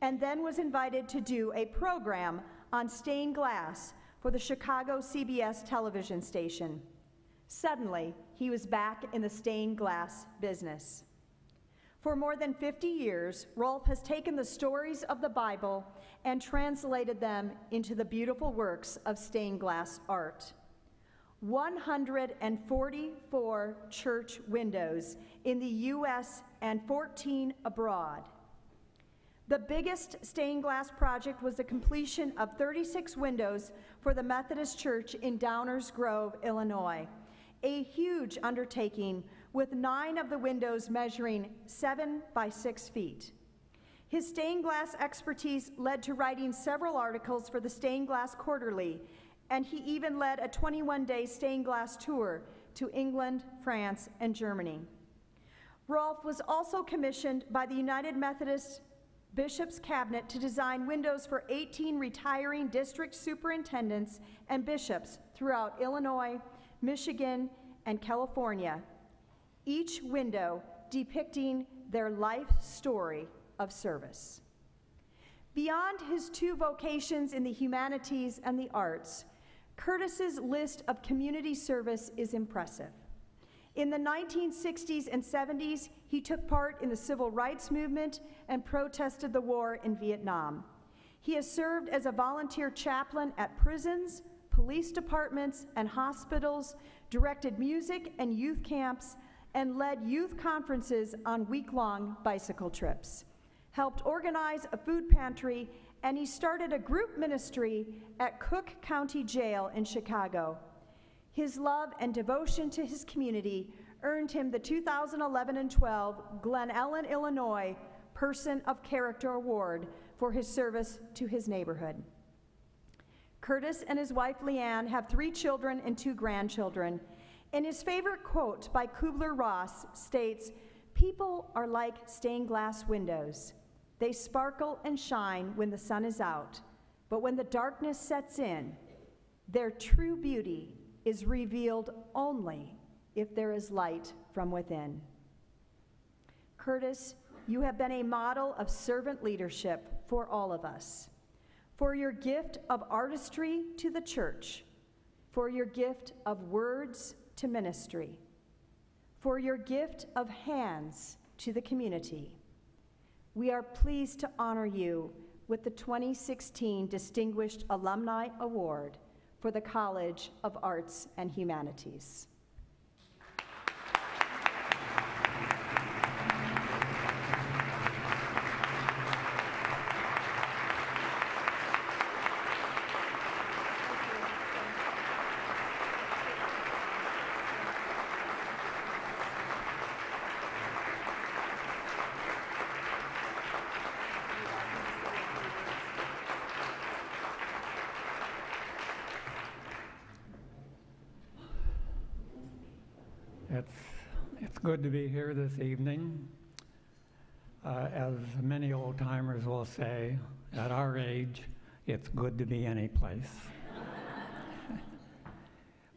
and then was invited to do a program on stained glass for the Chicago CBS television station. Suddenly, he was back in the stained glass business. For more than 50 years, Rolf has taken the stories of the Bible and translated them into the beautiful works of stained glass art. 144 church windows in the U.S. and 14 abroad. The biggest stained glass project was the completion of 36 windows for the Methodist Church in Downers Grove, Illinois, a huge undertaking with 9 of the windows measuring 7 by 6 feet. His stained glass expertise led to writing several articles for the Stained Glass Quarterly, and he even led a 21-day stained glass tour to England, France, and Germany. Rolf was also commissioned by the United Methodist Bishops' Cabinet to design windows for 18 retiring district superintendents and bishops throughout Illinois, Michigan, and California, each window depicting their life story of service. Beyond his 2 vocations in the humanities and the arts, Curtis's list of community service is impressive. In the 1960s and 70s, he took part in the civil rights movement and protested the war in Vietnam. He has served as a volunteer chaplain at prisons, police departments, and hospitals, directed music and youth camps, and led youth conferences on week-long bicycle trips, helped organize a food pantry, and he started a group ministry at Cook County Jail in Chicago. His love and devotion to his community earned him the 2011 and 12 Glen Ellen, Illinois Person of Character Award for his service to his neighborhood. Curtis and his wife Leanne have 3 children and 2 grandchildren, and his favorite quote by Kubler-Ross states, "People are like stained glass windows. They sparkle and shine when the sun is out, but when the darkness sets in, their true beauty is revealed only if there is light from within." Curtis, you have been a model of servant leadership for all of us, for your gift of artistry to the church, for your gift of words to ministry, for your gift of hands to the community. We are pleased to honor you with the 2016 Distinguished Alumni Award for the College of Arts and Humanities. It's good to be here this evening. As many old timers will say, at our age, it's good to be any place.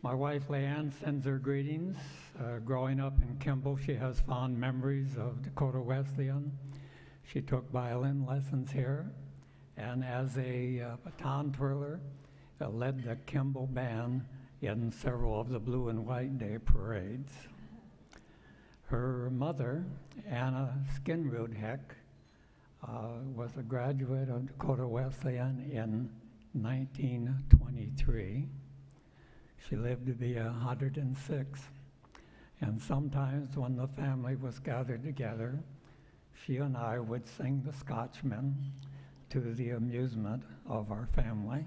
My wife Leanne sends her greetings. Growing up in Kimball, she has fond memories of Dakota Wesleyan. She took violin lessons here, and as a baton twirler, led the Kimball band in several of the Blue and White Day parades. Her mother, Anna Skinrud-Heck, was a graduate of Dakota Wesleyan in 1923. She lived to be 106. And sometimes when the family was gathered together, she and I would sing the Scotchman to the amusement of our family.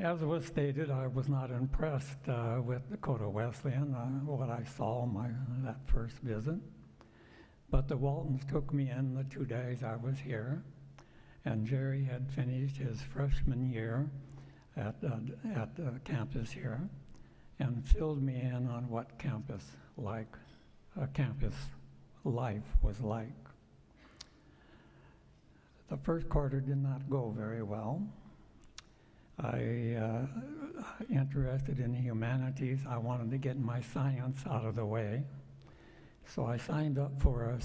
As was stated, I was not impressed with Dakota Wesleyan, what I saw that first visit. But the Waltons took me in the 2 days I was here, and Jerry had finished his freshman year at the campus here and filled me in on what campus life was like. The first quarter did not go very well. I interested in the humanities. I wanted to get my science out of the way. So I signed up for a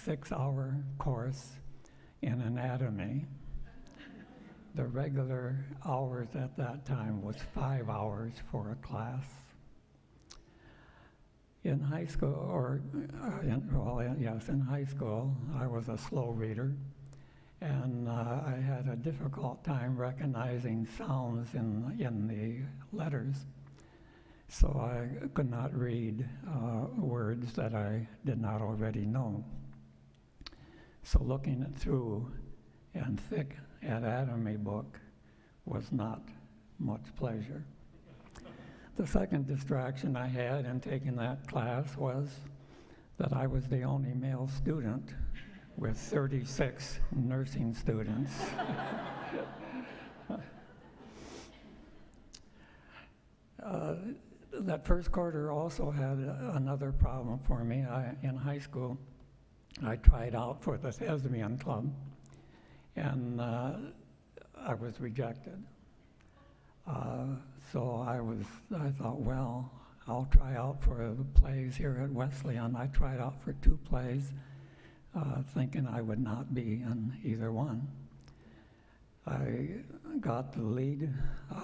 6-hour course in anatomy. The regular hours at that time was 5 hours for a class. In high school, in high school, I was a slow reader, and I had a difficult time recognizing sounds in the letters. So I could not read words that I did not already know. So looking it through and thick anatomy book was not much pleasure. The second distraction I had in taking that class was that I was the only male student with 36 nursing students. That first quarter also had another problem for me. In high school, I tried out for the thespian club, and I was rejected. So I thought, well, I'll try out for the plays here at Wesleyan. I tried out for 2 plays, thinking I would not be in either one. I got the lead,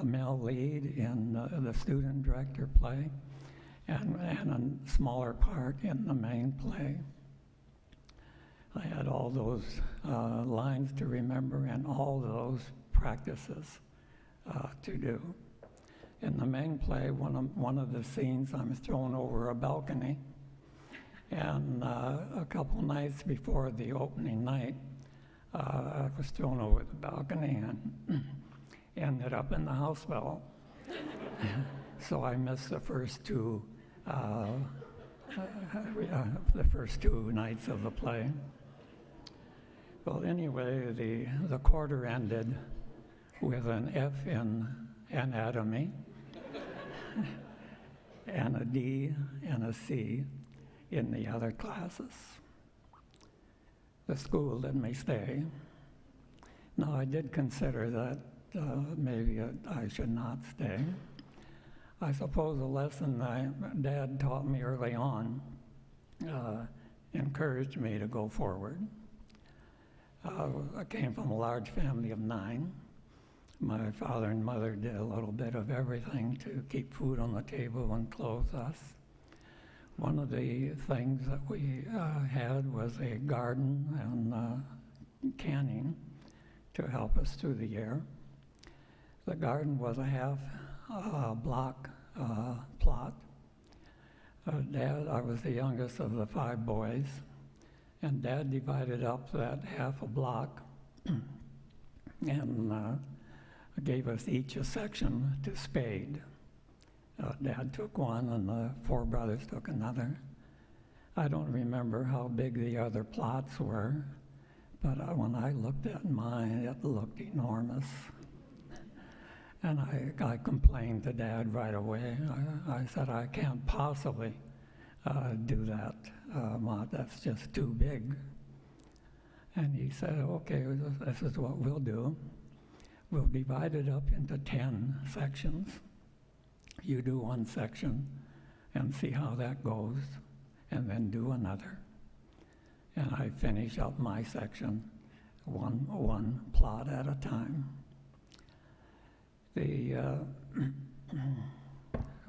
male lead in the student director play, and a smaller part in the main play. I had all those lines to remember and all those practices to do. In the main play, one of the scenes, I'm thrown over a balcony, and a couple nights before the opening night, I was thrown over the balcony and ended up in the hospital. So I missed the first 2 nights of the play. Well, anyway, the quarter ended with an F in anatomy, and a D and a C in the other classes. The school let me stay. Now, I did consider that maybe I should not stay. I suppose a lesson that Dad taught me early on encouraged me to go forward. I came from a large family of 9. My father and mother did a little bit of everything to keep food on the table and clothe us. One of the things that we had was a garden and canning to help us through the year. The garden was a half block plot. Dad, I was the youngest of the 5 boys, and Dad divided up that half a block and gave us each a section to spade. Dad took one, and the 4 brothers took another. I don't remember how big the other plots were, but when I looked at mine, it looked enormous. And I complained to Dad right away. I said, I can't possibly do that, Ma, that's just too big. And he said, okay, this is what we'll do. We'll divide it up into 10 sections. You do one section and see how that goes, and then do another. And I finish up my section one plot at a time. I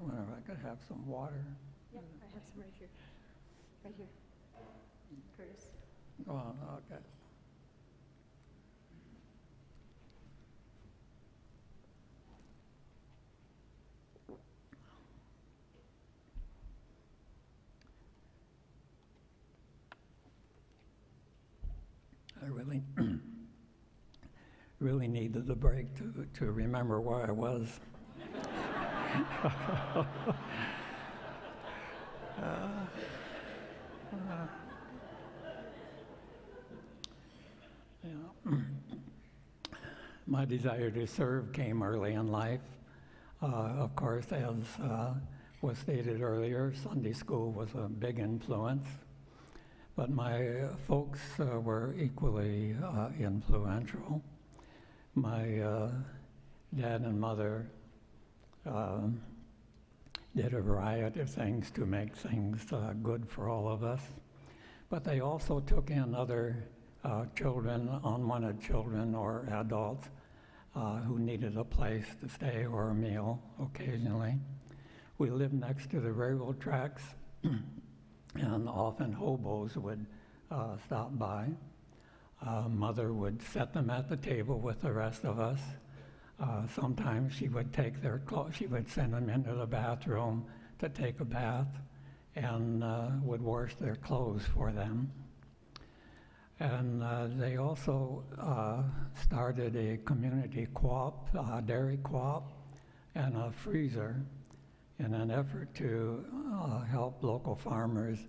wonder if I could have some water. Yeah, I have some right here. Right here. Curtis. Oh, okay. I really needed the break to remember where I was. Yeah. My desire to serve came early in life. Of course, as was stated earlier, Sunday school was a big influence, but my folks were equally influential. My dad and mother did a variety of things to make things good for all of us, but they also took in other children, unwanted children or adults who needed a place to stay or a meal occasionally. We lived next to the railroad tracks, and often hobos would stop by. Mother would set them at the table with the rest of us. Sometimes she would take their clothes, she would send them into the bathroom to take a bath and would wash their clothes for them. And they also started a community co-op, dairy co-op, and a freezer in an effort to help local farmers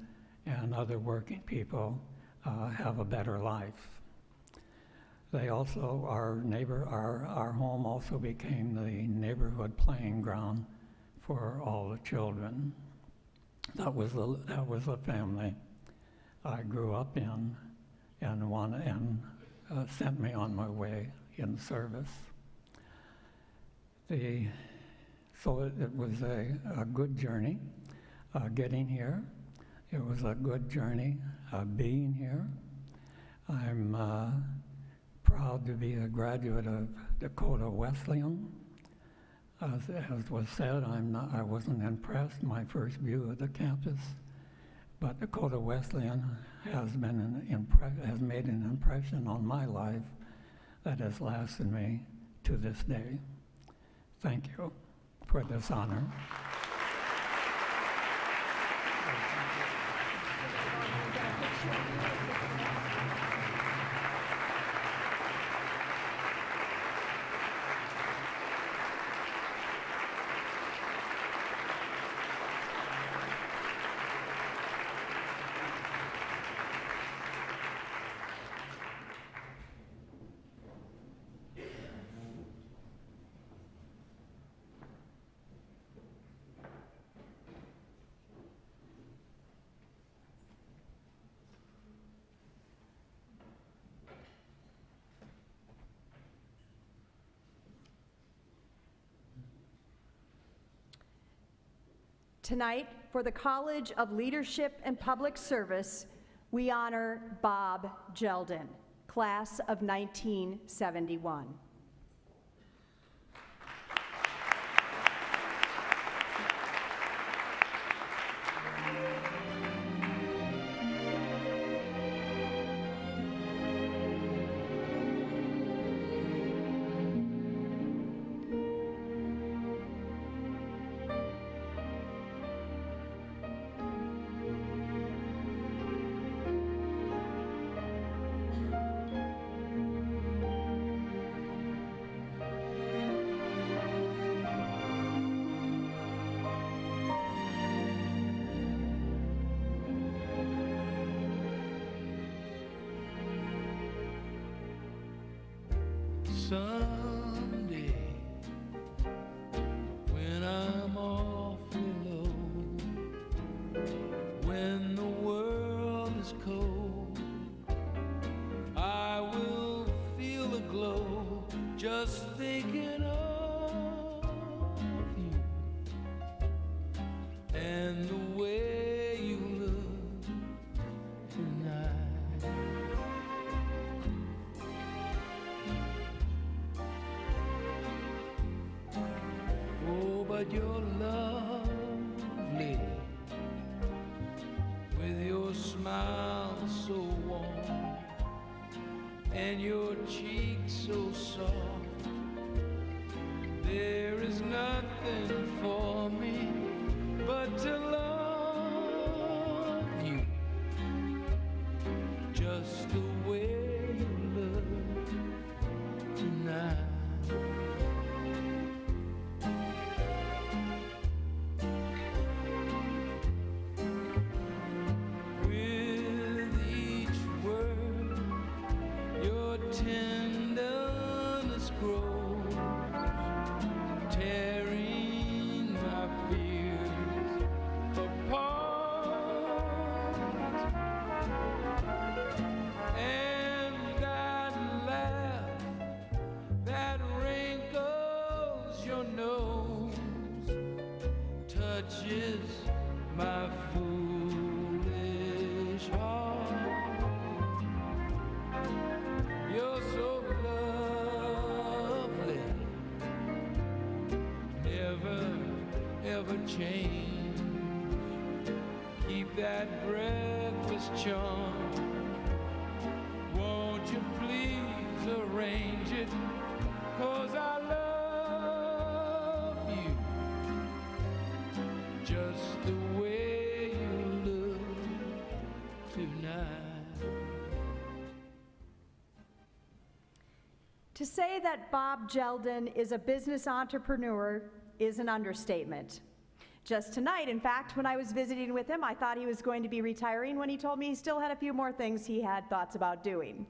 and other working people have a better life. They also, our home also became the neighborhood playing ground for all the children. That was the family I grew up in, and sent me on my way in service. So it was a good journey getting here. It was a good journey being here. I'm proud to be a graduate of Dakota Wesleyan. As was said, I wasn't impressed my first view of the campus, but Dakota Wesleyan has made an impression on my life that has lasted me to this day. Thank you for this honor. Tonight, for the College of Leadership and Public Service, we honor Bob Jeldon, class of 1971. Someday, when I'm awfully low, when the world is cold, I will feel a glow just thinking of you and the way you look tonight. But you're lovely, with your smile so warm and your cheeks so soft. There is nothing for me but to love you, just the way you look tonight. tonight. With each word, your tenderness grows, tearing my fears apart. And that laugh that wrinkles your nose touches my foolish heart. You're so lovely, never ever change. Keep that breathless charm. Won't you please arrange it? 'Cause I love you just the way you look tonight. To say that Bob Gelden is a business entrepreneur is an understatement. Just tonight, in fact, when I was visiting with him, I thought he was going to be retiring when he told me he still had a few more things he had thoughts about doing.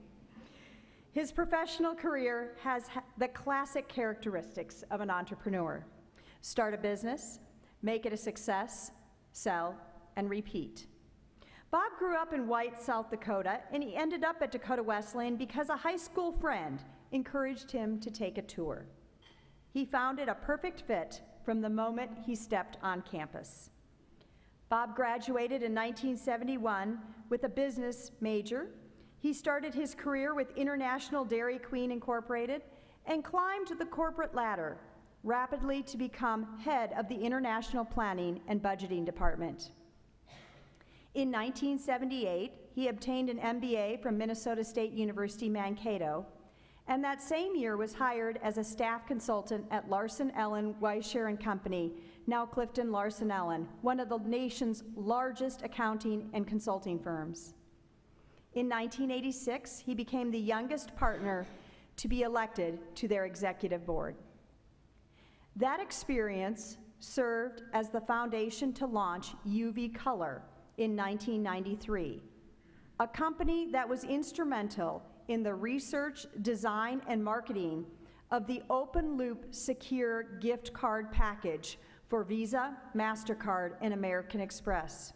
His professional career has the classic characteristics of an entrepreneur: start a business, make it a success, sell, and repeat. Bob grew up in White, South Dakota, and he ended up at Dakota Wesleyan because a high school friend encouraged him to take a tour. He found it a perfect fit from the moment he stepped on campus. Bob graduated in 1971 with a business major. He started his career with International Dairy Queen Incorporated and climbed the corporate ladder rapidly to become head of the International Planning and Budgeting Department. In 1978, he obtained an MBA from Minnesota State University Mankato, and that same year was hired as a staff consultant at Larson Ellen Weischer and Company, now Clifton Larson Ellen, one of the nation's largest accounting and consulting firms. In 1986, he became the youngest partner to be elected to their executive board. That experience served as the foundation to launch UV Color in 1993, a company that was instrumental in the research, design, and marketing of the open-loop secure gift card package for Visa, MasterCard, and American Express.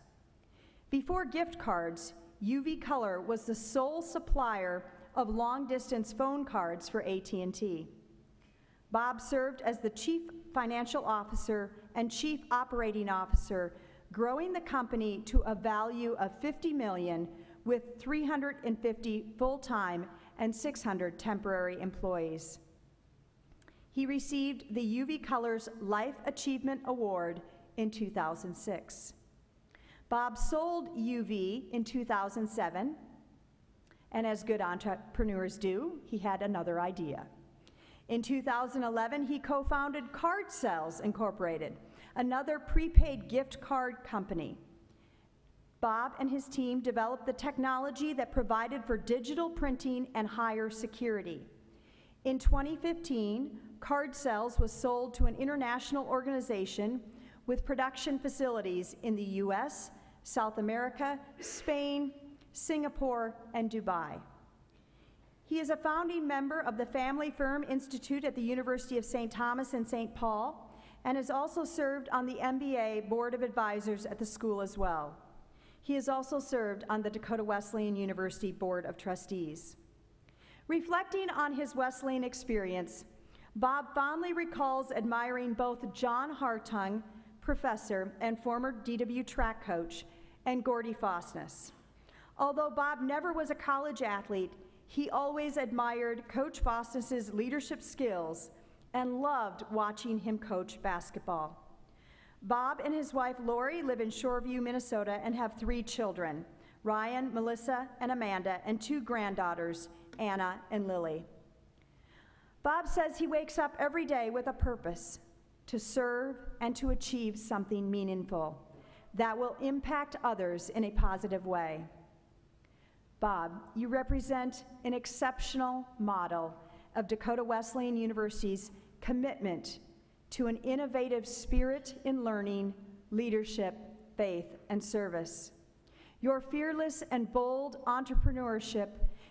Before gift cards, UV Color was the sole supplier of long-distance phone cards for AT&T. Bob served as the Chief Financial Officer and Chief Operating Officer, growing the company to a value of $50 million with 350 full-time and 600 temporary employees. He received the UV Colors Life Achievement Award in 2006. Bob sold UV in 2007, and as good entrepreneurs do, he had another idea. In 2011, he co-founded Card Sales Incorporated, another prepaid gift card company. Bob and his team developed the technology that provided for digital printing and higher security. In 2015, Card Sales was sold to an international organization with production facilities in the US, South America, Spain, Singapore, and Dubai. He is a founding member of the Family Firm Institute at the University of St. Thomas and St. Paul, and has also served on the MBA Board of Advisors at the school as well. He has also served on the Dakota Wesleyan University Board of Trustees. Reflecting on his Wesleyan experience, Bob fondly recalls admiring both John Hartung, professor and former DW track coach, and Gordy Fosness. Although Bob never was a college athlete, he always admired Coach Fosness's leadership skills and loved watching him coach basketball. Bob and his wife Lori live in Shoreview, Minnesota, and have 3 children, Ryan, Melissa, and Amanda, and 2 granddaughters, Anna and Lily. Bob says he wakes up every day with a purpose: to serve and to achieve something meaningful that will impact others in a positive way. Bob, you represent an exceptional model of Dakota Wesleyan University's commitment to an innovative spirit in learning, leadership, faith, and service. Your fearless and bold entrepreneurship,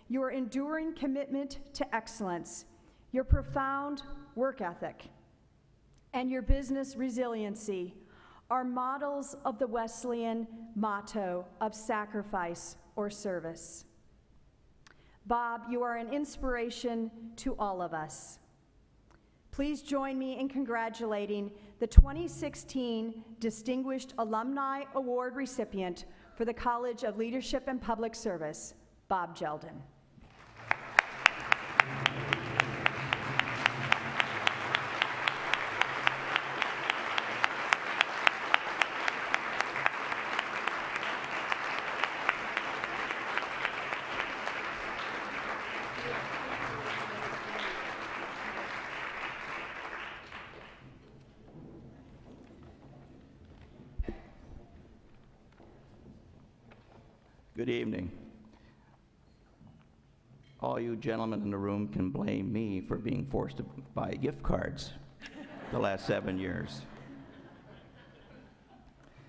your enduring commitment to excellence, your profound work ethic, and your business resiliency are models of the Wesleyan motto of sacrifice or service. Bob, you are an inspiration to all of us. Please join me in congratulating the 2016 Distinguished Alumni Award recipient for the College of Leadership and Public Service, Bob Jeldon. Good evening. All you gentlemen in the room can blame me for being forced to buy gift cards the last 7 years.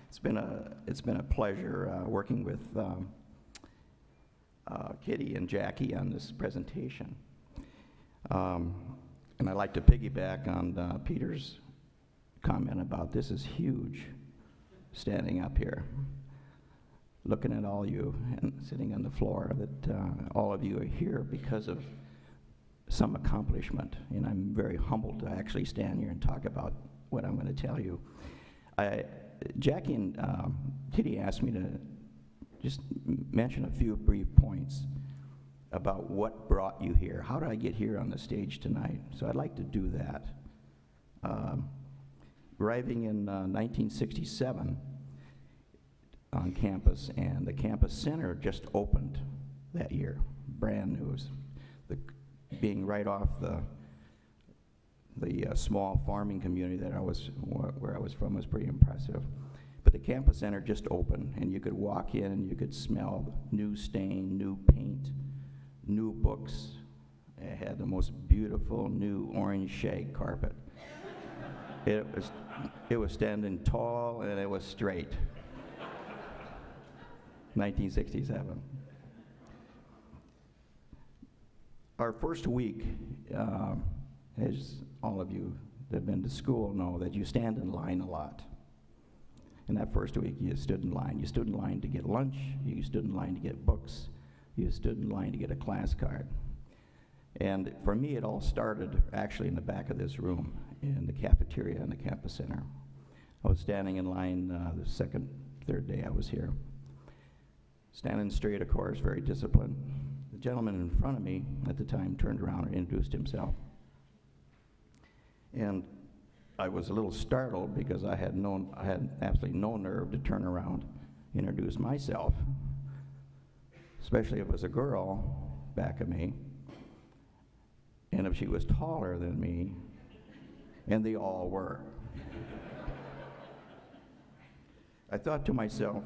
It's been a pleasure working with Kitty and Jackie on this presentation. And I'd like to piggyback on Peter's comment about this is huge, standing up here, looking at all you and sitting on the floor, that all of you are here because of some accomplishment. And I'm very humbled to actually stand here and talk about what I'm going to tell you. Jackie and Kitty asked me to just mention a few brief points about what brought you here. How did I get here on the stage tonight? So I'd like to do that. Arriving in 1967 on campus, and the campus center just opened that year, brand new. Being right off the small farming community that where I was from was pretty impressive. But the campus center just opened, and you could walk in and you could smell new stain, new paint, new books. It had the most beautiful new orange shag carpet. It was standing tall and it was straight. 1967. Our first week, as all of you that have been to school know, that you stand in line a lot. And that first week you stood in line. You stood in line to get lunch, you stood in line to get books, you stood in line to get a class card. And for me, it all started actually in the back of this room, in the cafeteria in the campus center. I was standing in line the third day I was here. Standing straight, of course, very disciplined. The gentleman in front of me at the time turned around and introduced himself. And I was a little startled because I had absolutely no nerve to turn around and introduce myself, especially if it was a girl back of me, and if she was taller than me, and they all were. I thought to myself,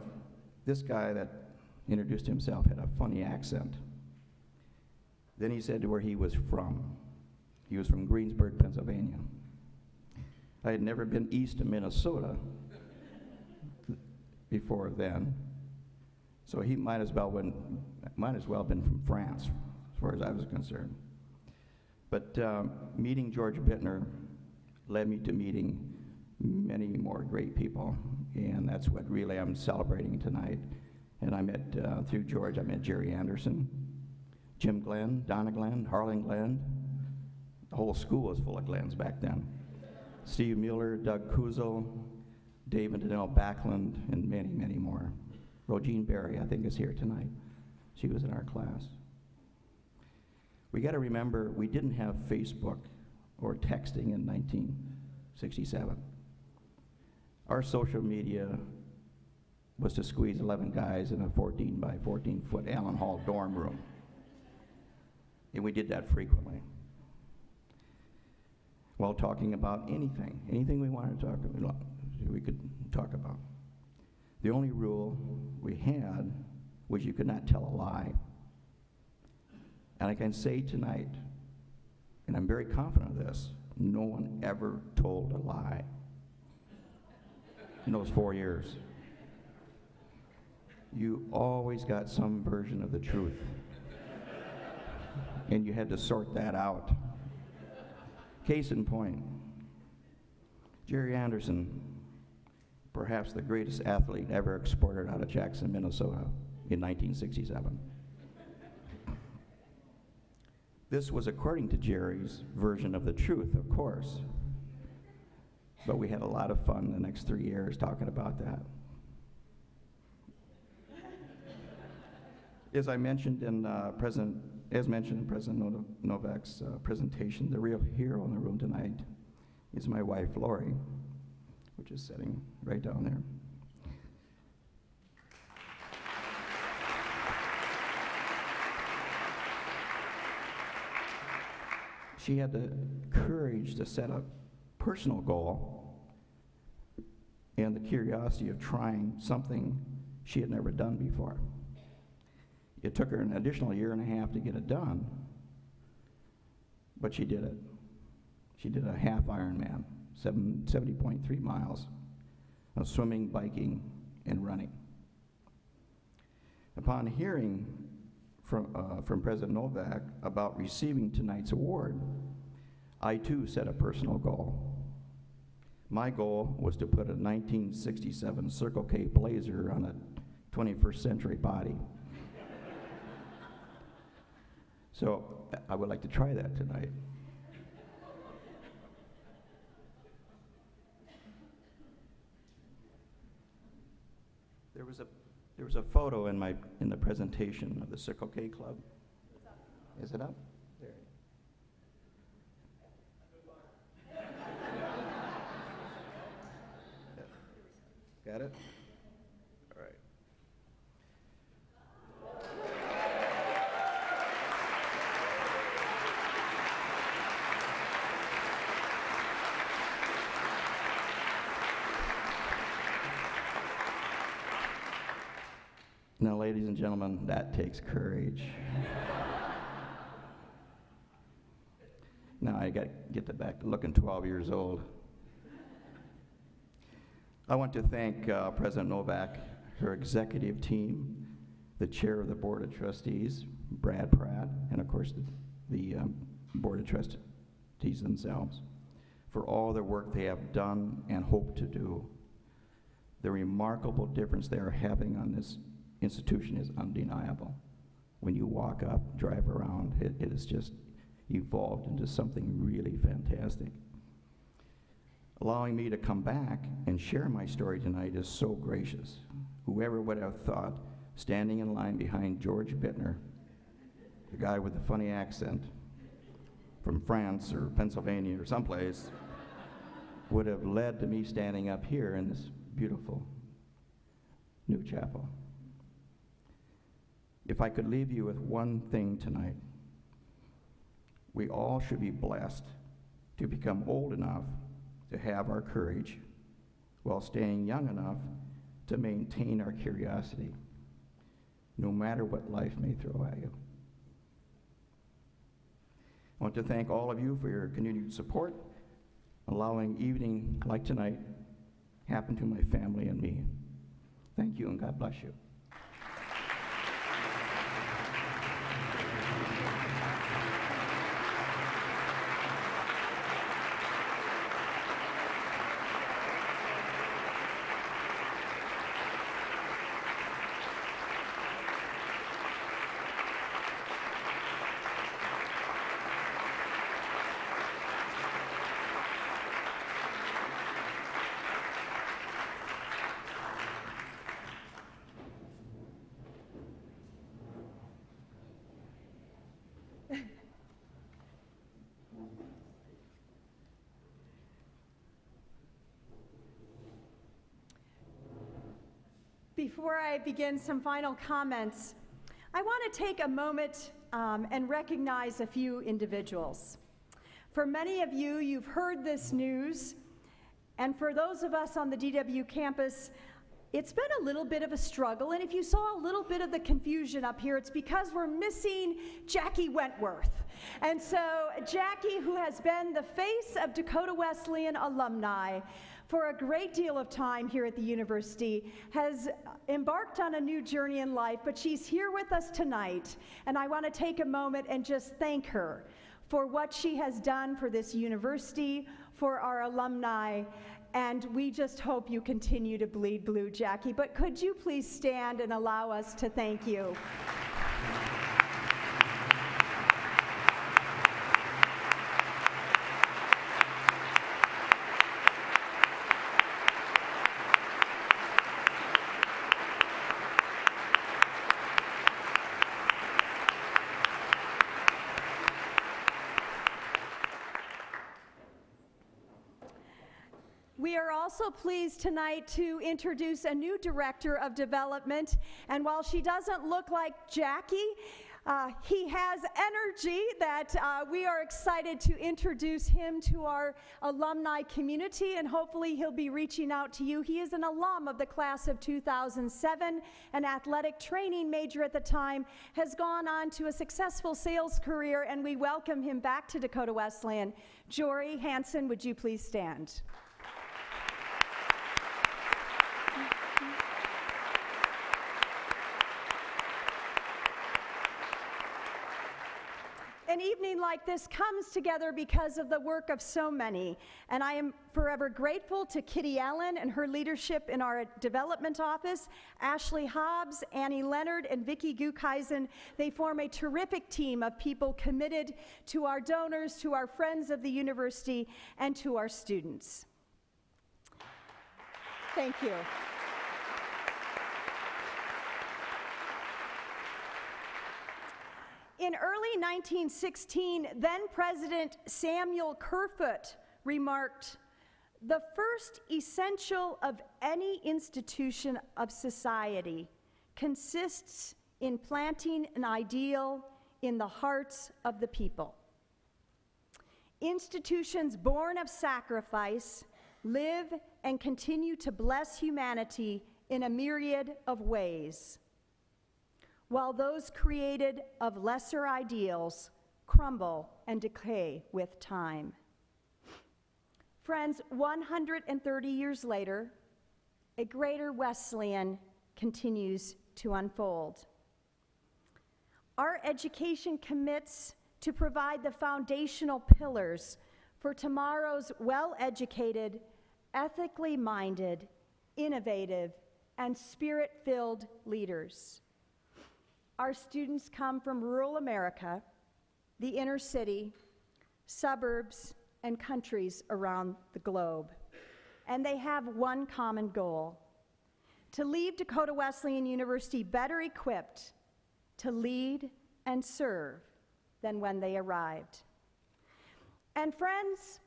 this guy that introduced himself had a funny accent. Then he said where he was from. He was from Greensburg, Pennsylvania. I had never been east of Minnesota before then, so he might as well been from France, as far as I was concerned. But meeting George Bittner led me to meeting many more great people, and that's what really I'm celebrating tonight. And I met, through George, I met Jerry Anderson, Jim Glenn, Donna Glenn, Harlan Glenn. The whole school was full of Glens back then. Steve Mueller, Doug Kuzel, Dave and Danelle Backlund, and many, many more. Rogine Berry, I think, is here tonight. She was in our class. We got to remember, we didn't have Facebook or texting in 1967. Our social media was to squeeze 11 guys in a 14 by 14 foot Allen Hall dorm room. And we did that frequently. While talking about anything we wanted to talk about, we could talk about. The only rule we had was you could not tell a lie. And I can say tonight and I'm very confident of this, no one ever told a lie in those 4 years. You always got some version of the truth, and you had to sort that out. Case in point, Jerry Anderson, perhaps the greatest athlete ever exported out of Jackson, Minnesota in 1967. This was according to Jerry's version of the truth, of course, but we had a lot of fun the next 3 years talking about that. As mentioned in President Novak's presentation, the real hero in the room tonight is my wife, Lori, which is sitting right down there. She had the courage to set a personal goal and the curiosity of trying something she had never done before. It took her an additional year and a half to get it done, but she did it. She did a half Ironman, 70.3 miles of swimming, biking, and running. Upon hearing from President Novak about receiving tonight's award, I too set a personal goal. My goal was to put a 1967 Circle K Blazer on a 21st century body. So I would like to try that tonight. There was a photo in the presentation of the Circle K Club. Is it up? There. Got it? All right. Now, ladies and gentlemen, that takes courage. Now I got to get back to looking 12 years old. I want to thank President Novak, her executive team, the chair of the Board of Trustees, Brad Pratt, and of course the Board of Trustees themselves, for all the work they have done and hope to do. The remarkable difference they are having on this institution is undeniable. When you walk up, drive around, it has just evolved into something really fantastic. Allowing me to come back and share my story tonight is so gracious. Whoever would have thought standing in line behind George Bittner, the guy with the funny accent from France or Pennsylvania or someplace, would have led to me standing up here in this beautiful new chapel. If I could leave you with one thing tonight, we all should be blessed to become old enough to have our courage while staying young enough to maintain our curiosity, no matter what life may throw at you. I want to thank all of you for your continued support, allowing evening like tonight happen to my family and me. Thank you, and God bless you. Before I begin some final comments, I want to take a moment and recognize a few individuals. For many of you, you've heard this news, and for those of us on the DW campus, it's been a little bit of a struggle, and if you saw a little bit of the confusion up here, it's because we're missing Jackie Wentworth. And so Jackie, who has been the face of Dakota Wesleyan alumni for a great deal of time here at the university, has embarked on a new journey in life, but she's here with us tonight. And I want to take a moment and just thank her for what she has done for this university, for our alumni, and we just hope you continue to bleed blue, Jackie. But could you please stand and allow us to thank you? We are also pleased tonight to introduce a new director of development, and while she doesn't look like Jackie, he has energy that we are excited to introduce him to our alumni community, and hopefully he'll be reaching out to you. He is an alum of the class of 2007, an athletic training major at the time, has gone on to a successful sales career, and we welcome him back to Dakota Wesleyan. Jory Hansen, would you please stand? An evening like this comes together because of the work of so many, and I am forever grateful to Kitty Allen and her leadership in our development office, Ashley Hobbs, Annie Leonard, and Vicki Gukeisen. They form a terrific team of people committed to our donors, to our friends of the university, and to our students. Thank you. In early 1916, then President Samuel Kerfoot remarked, "The first essential of any institution of society consists in planting an ideal in the hearts of the people. Institutions born of sacrifice live and continue to bless humanity in a myriad of ways, while those created of lesser ideals crumble and decay with time." Friends, 130 years later, a greater Wesleyan continues to unfold. Our education commits to provide the foundational pillars for tomorrow's well-educated, ethically minded, innovative, and spirit-filled leaders. Our students come from rural America, the inner city, suburbs, and countries around the globe. And they have one common goal: to leave Dakota Wesleyan University better equipped to lead and serve than when they arrived. And friends,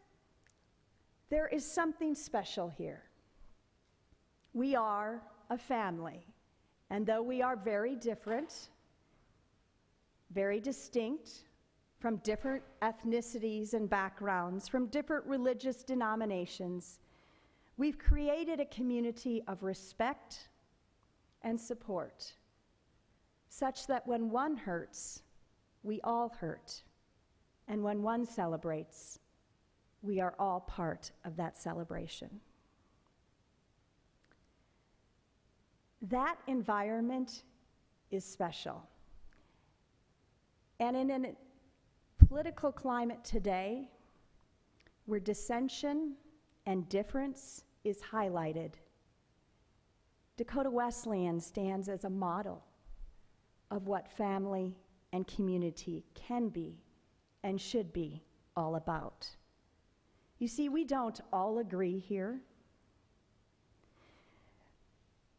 there is something special here. We are a family, and though we are very different, very distinct, from different ethnicities and backgrounds, from different religious denominations, we've created a community of respect and support, such that when one hurts, we all hurt, and when one celebrates, we are all part of that celebration. That environment is special. And in a political climate today, where dissension and difference is highlighted, Dakota Wesleyan stands as a model of what family and community can be and should be all about. You see, we don't all agree here.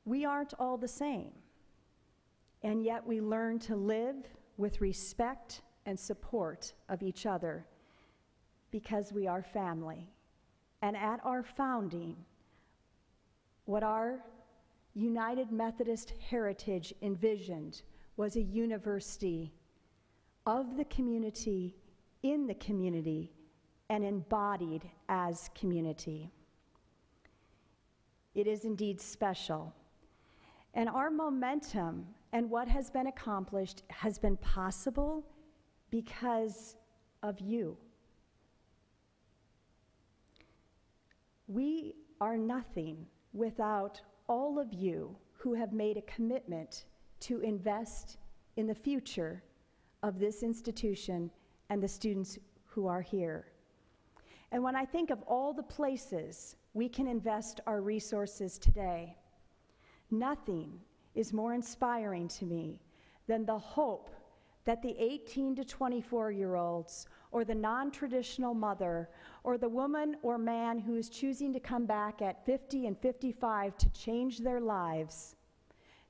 We aren't all the same, and yet we learn to live with respect and support of each other because we are family. And at our founding, what our United Methodist heritage envisioned was a university of the community, in the community, and embodied as community. It is indeed special. And our momentum and what has been accomplished has been possible because of you. We are nothing without all of you who have made a commitment to invest in the future of this institution and the students who are here. And when I think of all the places we can invest our resources today, nothing is more inspiring to me than the hope that the 18 to 24-year-olds or the non-traditional mother or the woman or man who is choosing to come back at 50 and 55 to change their lives,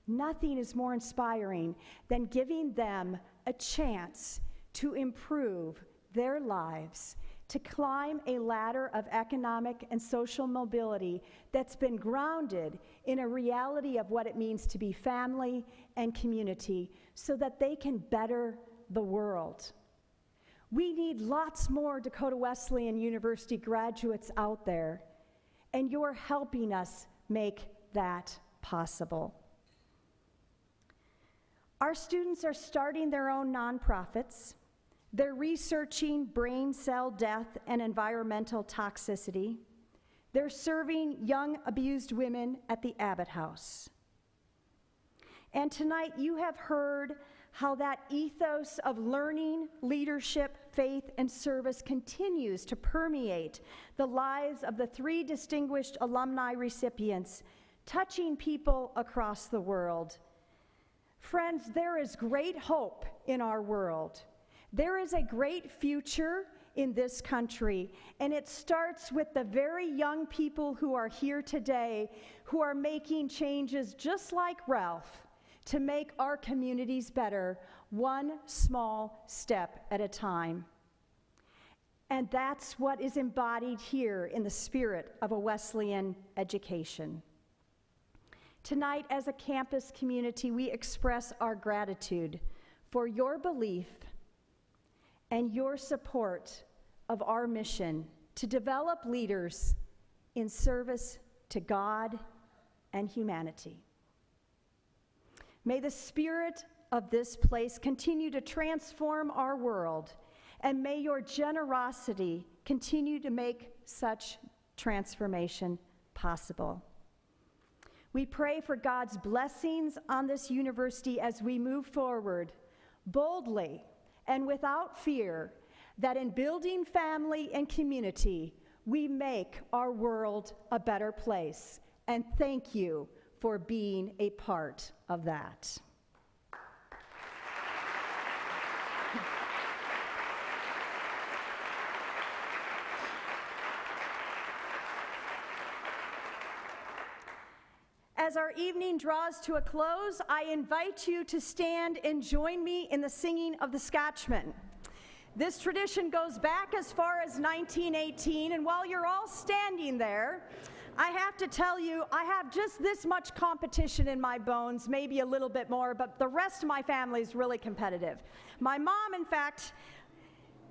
nothing is more inspiring than giving them a chance to improve their lives, to climb a ladder of economic and social mobility that's been grounded in a reality of what it means to be family and community so that they can better the world. We need lots more Dakota Wesleyan University graduates out there, and you're helping us make that possible. Our students are starting their own nonprofits. They're researching brain cell death and environmental toxicity. They're serving young abused women at the Abbott House. And tonight you have heard how that ethos of learning, leadership, faith, and service continues to permeate the lives of the 3 distinguished alumni recipients, touching people across the world. Friends, there is great hope in our world. There is a great future in this country, and it starts with the very young people who are here today who are making changes just like Ralph to make our communities better, one small step at a time. And that's what is embodied here in the spirit of a Wesleyan education. Tonight, as a campus community, we express our gratitude for your belief and your support of our mission to develop leaders in service to God and humanity. May the spirit of this place continue to transform our world, and may your generosity continue to make such transformation possible. We pray for God's blessings on this university as we move forward boldly and without fear, that in building family and community, we make our world a better place. And thank you for being a part of that. As our evening draws to a close, I invite you to stand and join me in the singing of the Scotchman. This tradition goes back as far as 1918, and while you're all standing there, I have to tell you, I have just this much competition in my bones, maybe a little bit more, but the rest of my family is really competitive. My mom, in fact,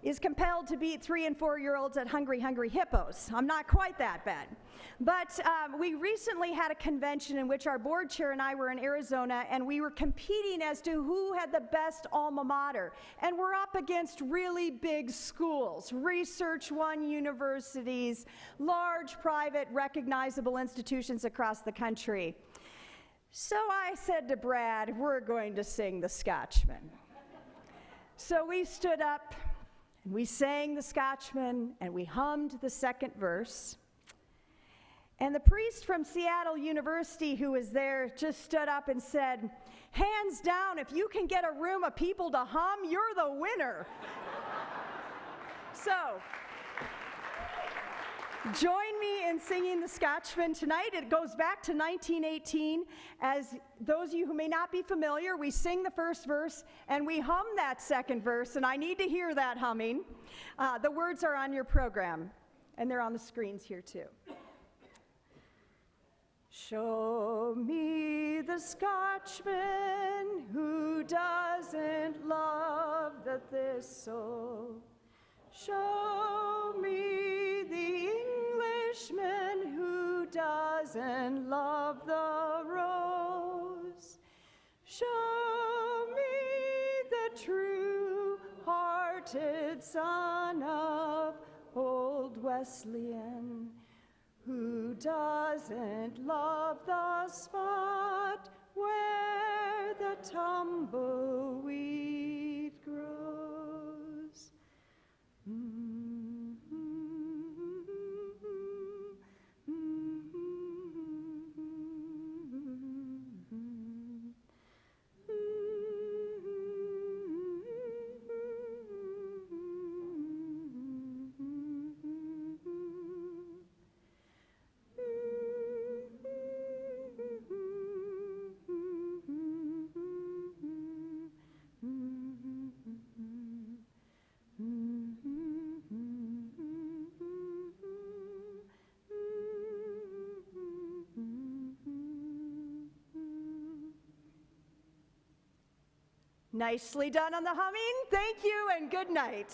is compelled to beat 3- and 4-year-olds at Hungry Hungry Hippos. I'm not quite that bad. But we recently had a convention in which our board chair and I were in Arizona, and we were competing as to who had the best alma mater. And we're up against really big schools, Research One universities, large private recognizable institutions across the country. So I said to Brad, we're going to sing the Scotchman. So we stood up, and we sang the Scotchman, and we hummed the second verse. And the priest from Seattle University who was there just stood up and said, hands down, if you can get a room of people to hum, you're the winner. So, join me in singing the Scotchman tonight. It goes back to 1918. As those of you who may not be familiar, we sing the first verse and we hum that second verse, and I need to hear that humming. The words are on your program, and they're on the screens here too. Show me the Scotchman who doesn't love the thistle. Show me the Englishman who doesn't love the rose. Show me the true-hearted unwanted son of old Wesleyan, who doesn't love the spot where the tumbleweed grows. Nicely done on the humming. Thank you and good night.